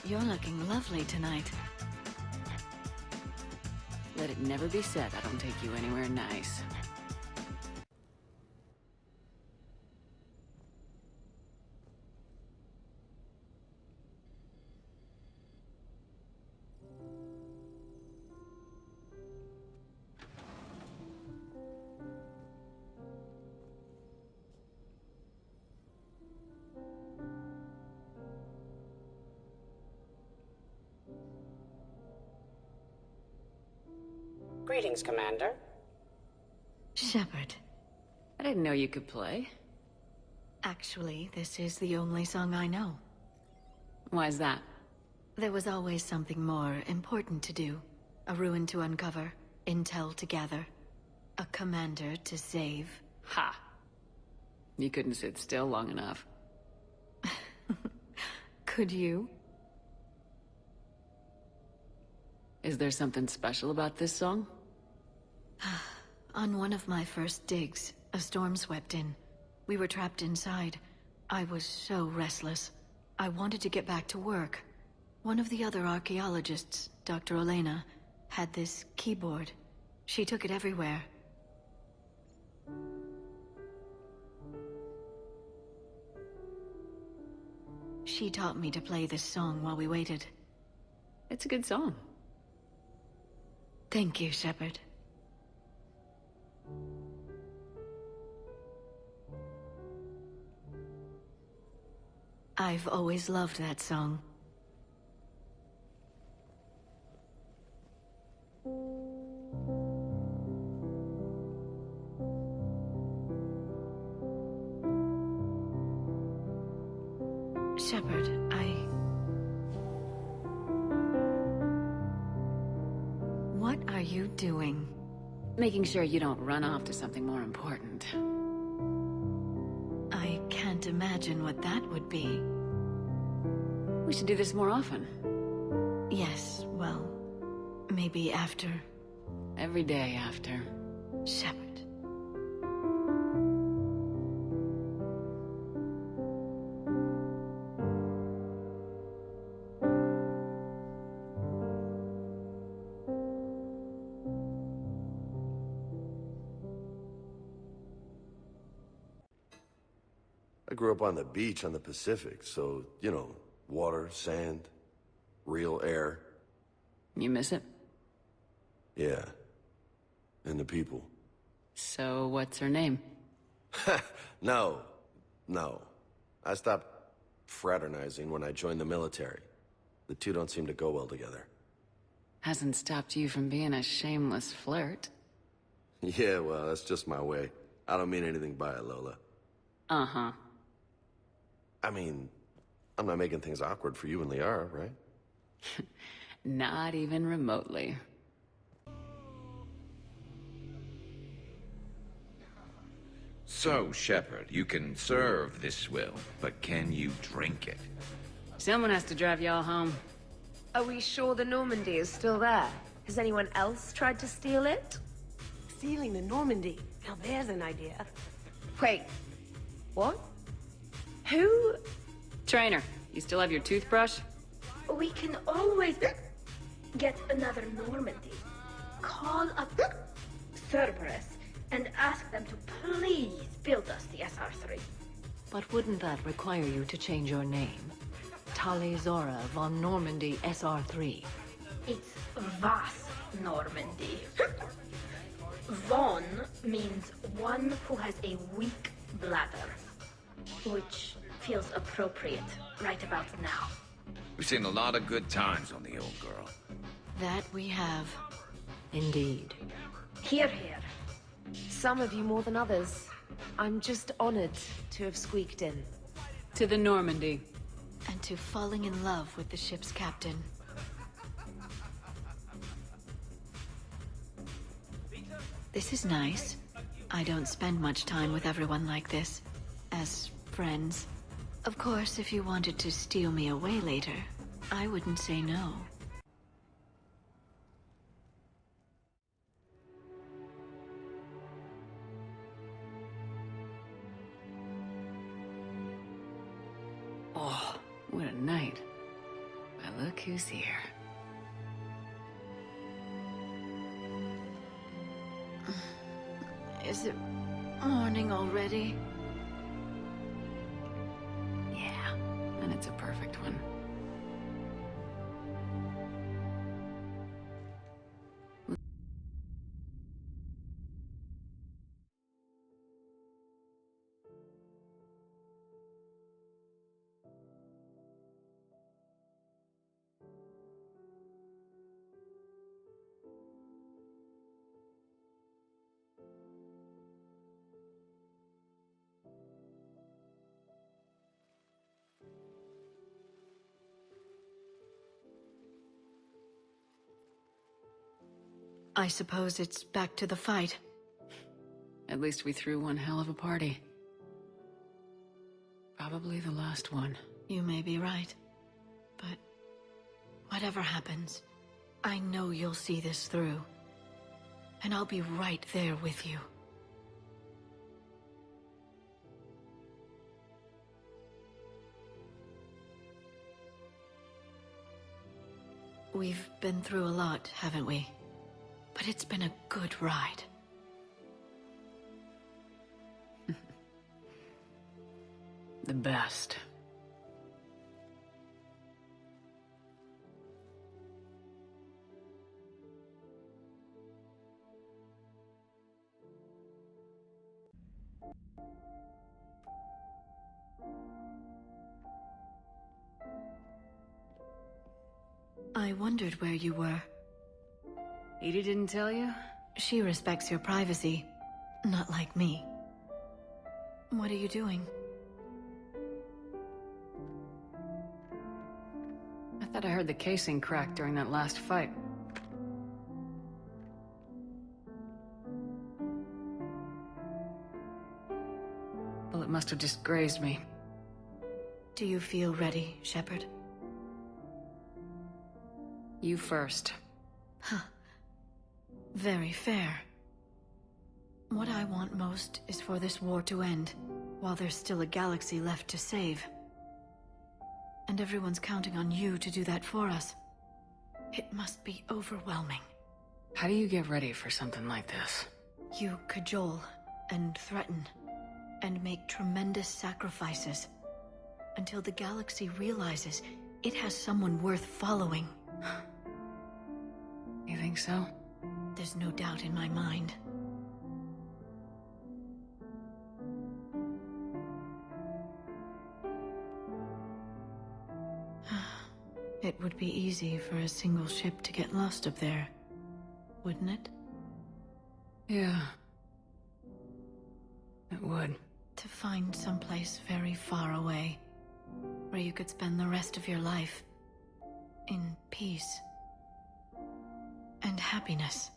You're looking lovely tonight. Let it never be said I don't take you anywhere nice. Greetings, Commander. Shepard. I didn't know you could play. Actually, this is the only song I know. Why is that? There was always something more important to do. A ruin to uncover, intel to gather, a commander to save. Ha! You couldn't sit still long enough. Could you? Is there something special about this song? On one of my first digs, a storm swept in. We were trapped inside. I was so restless. I wanted to get back to work. One of the other archaeologists, Dr. Elena, had this keyboard. She took it everywhere. She taught me to play this song while we waited. It's a good song. Thank you, Shepard. I've always loved that song. Shepard, What are you doing? Making sure you don't run off to something more important. I can't imagine what that would be. We should do this more often. Yes, well, maybe after. Every day after. Shepard. I grew up on the beach on the Pacific, so, you know, water, sand, real air. You miss it? Yeah. And the people. So, what's her name? No. I stopped fraternizing when I joined the military. The two don't seem to go well together. Hasn't stopped you from being a shameless flirt. Yeah, well, that's just my way. I don't mean anything by it, Lola. Uh-huh. I mean, I'm not making things awkward for you and Liara, right? Not even remotely. So, Shepard, you can serve this swill, but can you drink it? Someone has to drive y'all home. Are we sure the Normandy is still there? Has anyone else tried to steal it? Stealing the Normandy? Now there's an idea. Wait. What? Who? Trainer, you still have your toothbrush? We can always get another Normandy. Call up Cerberus and ask them to please build us the SR3. But wouldn't that require you to change your name? Tali Zora von Normandy SR3. It's Vas Normandy. Von means one who has a weak bladder, which feels appropriate right about now. We've seen a lot of good times on the old girl. That we have. Indeed. Here, here. Some of you more than others. I'm just honored to have squeaked in. To the Normandy. And to falling in love with the ship's captain. This is nice. I don't spend much time with everyone like this. As friends. Of course, if you wanted to steal me away later, I wouldn't say no. Oh, what a night. But look who's here. Is it morning already? Yeah, and it's a perfect one. I suppose it's back to the fight. At least we threw one hell of a party. Probably the last one. You may be right. But whatever happens, I know you'll see this through. And I'll be right there with you. We've been through a lot, haven't we? But it's been a good ride. The best. I wondered where you were. Edie didn't tell you? She respects your privacy, not like me. What are you doing? I thought I heard the casing crack during that last fight. Well, it must have just grazed me. Do you feel ready, Shepard? You first. Huh. Very fair. What I want most is for this war to end, while there's still a galaxy left to save. And everyone's counting on you to do that for us. It must be overwhelming. How do you get ready for something like this? You cajole and threaten, and make tremendous sacrifices, until the galaxy realizes it has someone worth following. You think so? There's no doubt in my mind. It would be easy for a single ship to get lost up there, wouldn't it? Yeah. It would. To find someplace very far away, where you could spend the rest of your life in peace and happiness.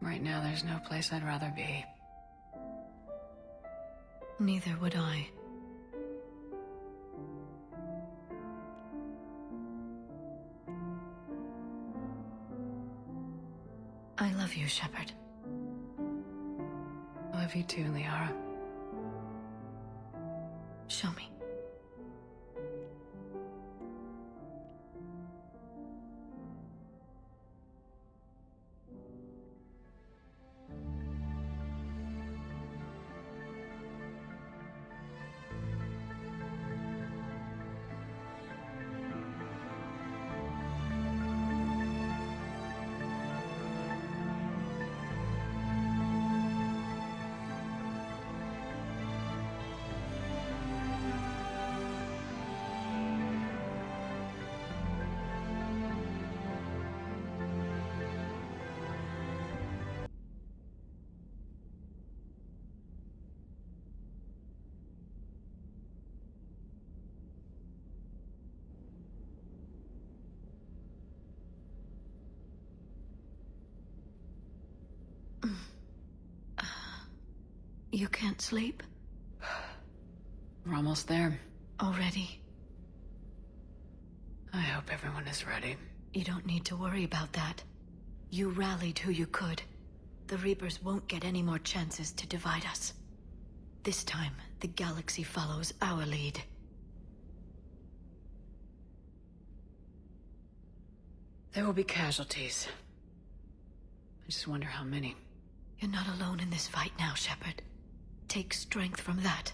Right now, there's no place I'd rather be. Neither would I. I love you, Shepard. I love you too, Liara. Show me. You can't sleep? We're almost there. Already? I hope everyone is ready. You don't need to worry about that. You rallied who you could. The Reapers won't get any more chances to divide us. This time, the galaxy follows our lead. There will be casualties. I just wonder how many. You're not alone in this fight now, Shepard. Take strength from that.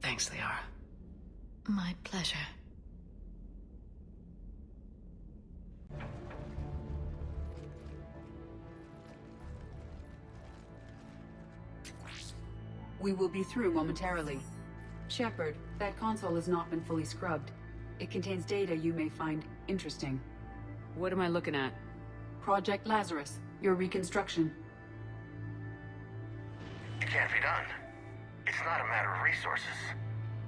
Thanks, Liara. My pleasure. We will be through momentarily. Shepard, that console has not been fully scrubbed. It contains data you may find interesting. What am I looking at? Project Lazarus, your reconstruction. It can't be done. It's not a matter of resources.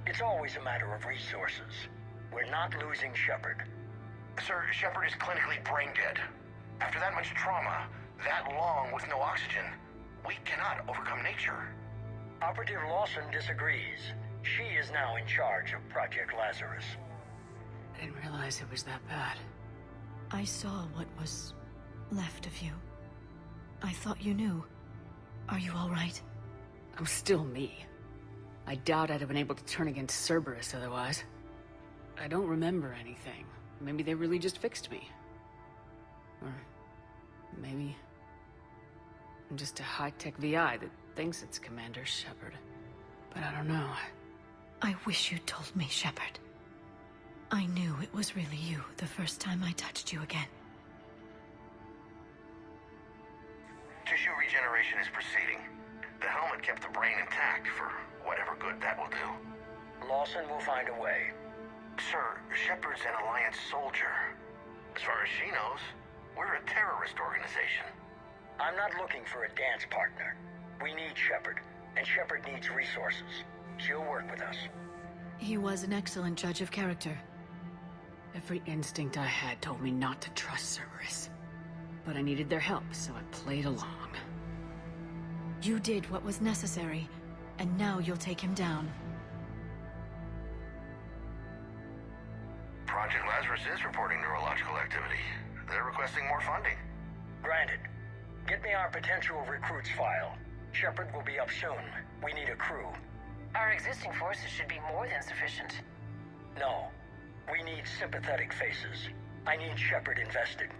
It's always a matter of resources. We're not losing Shepard. Sir, Shepard is clinically brain dead. After that much trauma, that long with no oxygen, we cannot overcome nature. Operative Lawson disagrees. She is now in charge of Project Lazarus. I didn't realize it was that bad. I saw what was left of you. I thought you knew. Are you all right? I'm still me. I doubt I'd have been able to turn against Cerberus otherwise. I don't remember anything. Maybe they really just fixed me. Or maybe I'm just a high-tech VI that thinks it's Commander Shepard. But I don't know. I wish you'd told me, Shepard. I knew it was really you the first time I touched you again. Tissue regeneration is proceeding. The helmet kept the brain intact for whatever good that will do. Lawson will find a way. Sir, Shepard's an Alliance soldier. As far as she knows, we're a terrorist organization. I'm not looking for a dance partner. We need Shepard, and Shepard needs resources. She'll work with us. He was an excellent judge of character. Every instinct I had told me not to trust Cerberus. But I needed their help, so I played along. You did what was necessary, and now you'll take him down. Project Lazarus is reporting neurological activity. They're requesting more funding. Granted. Get me our potential recruits file. Shepard will be up soon. We need a crew. Our existing forces should be more than sufficient. No. We need sympathetic faces. I need Shepard invested.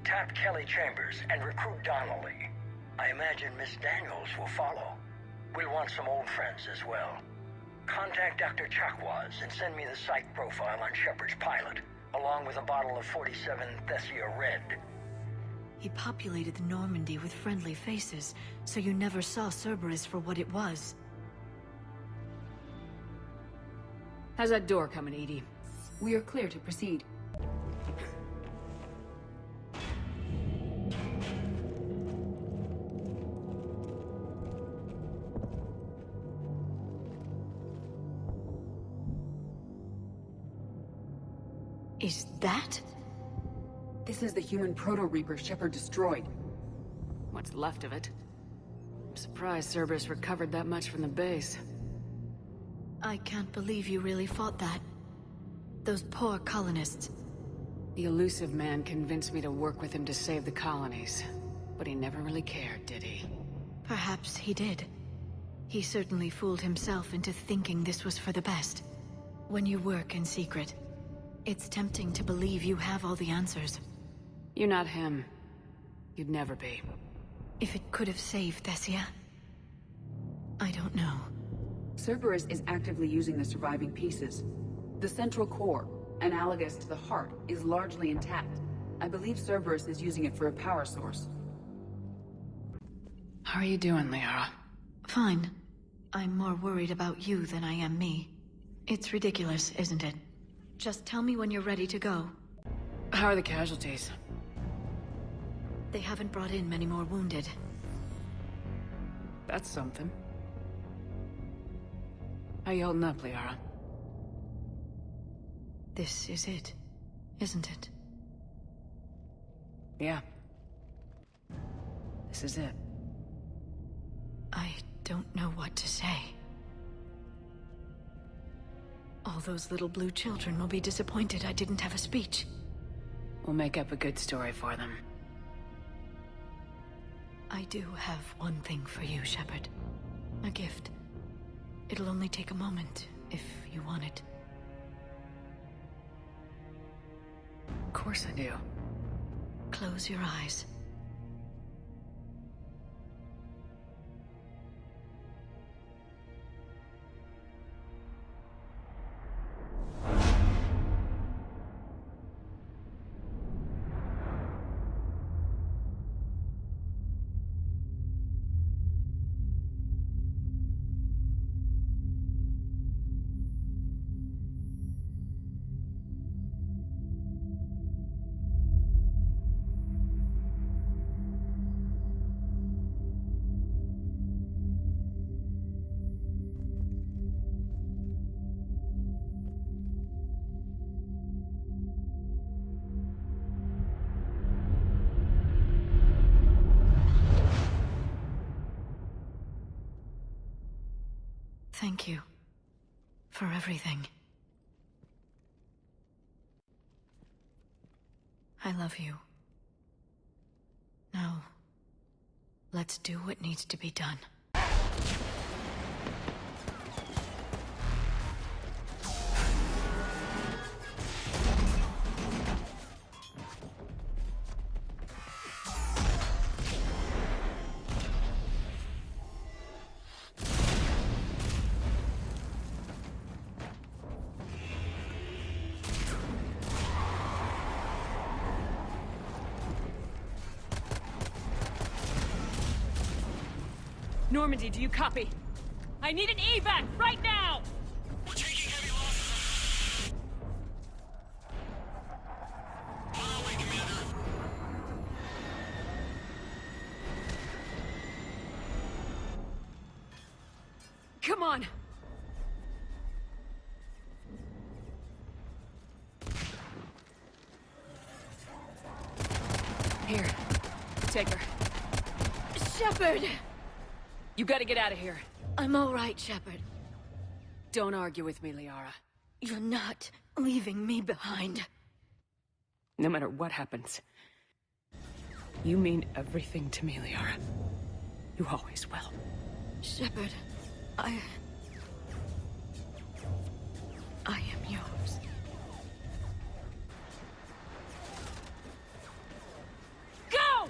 Tap Kelly Chambers and recruit Donnelly. I imagine Miss Daniels will follow. We'll want some old friends as well. Contact Dr. Chakwas and send me the psych profile on Shepard's pilot, along with a bottle of 47 Thessia Red. He populated the Normandy with friendly faces, so you never saw Cerberus for what it was. How's that door coming, Edie? We are clear to proceed. Is that? This is the human Proto-Reaper Shepard destroyed. What's left of it? I'm surprised Cerberus recovered that much from the base. I can't believe you really fought that. Those poor colonists. The elusive man convinced me to work with him to save the colonies. But he never really cared, did he? Perhaps he did. He certainly fooled himself into thinking this was for the best. When you work in secret, it's tempting to believe you have all the answers. You're not him. You'd never be. If it could have saved Thessia, I don't know. Cerberus is actively using the surviving pieces. The central core, analogous to the heart, is largely intact. I believe Cerberus is using it for a power source. How are you doing, Liara? Fine. I'm more worried about you than I am me. It's ridiculous, isn't it? Just tell me when you're ready to go. How are the casualties? They haven't brought in many more wounded. That's something. How you holding up, Liara? This is it, isn't it? Yeah. This is it. I don't know what to say. All those little blue children will be disappointed I didn't have a speech. We'll make up a good story for them. I do have one thing for you, Shepard. A gift. It'll only take a moment, if you want it. Of course I do. Close your eyes. Thank you for everything. I love you. Now, let's do what needs to be done. Normandy, do you copy? I need an evac right now! We're taking heavy losses. On our way, Commander. Come on! Here, take her. Shepard! You gotta get out of here. I'm all right, Shepard. Don't argue with me, Liara. You're not leaving me behind. No matter what happens, you mean everything to me, Liara. You always will. Shepard, I am yours. Go!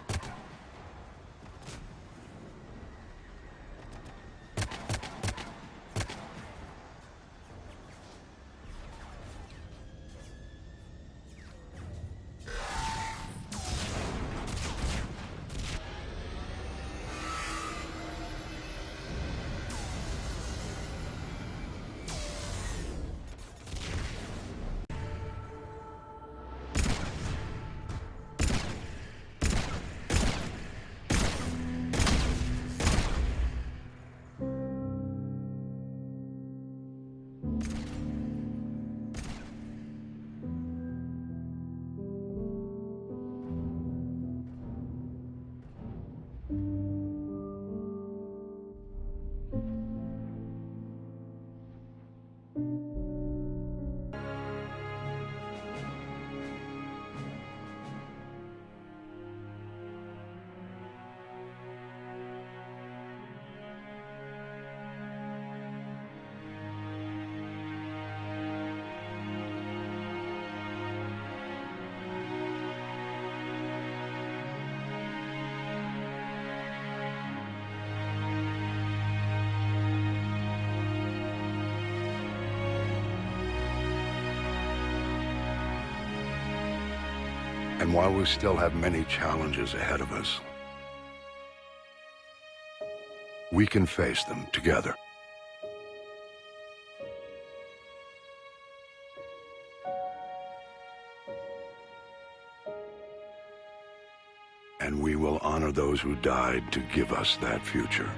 And while we still have many challenges ahead of us, we can face them together. And we will honor those who died to give us that future.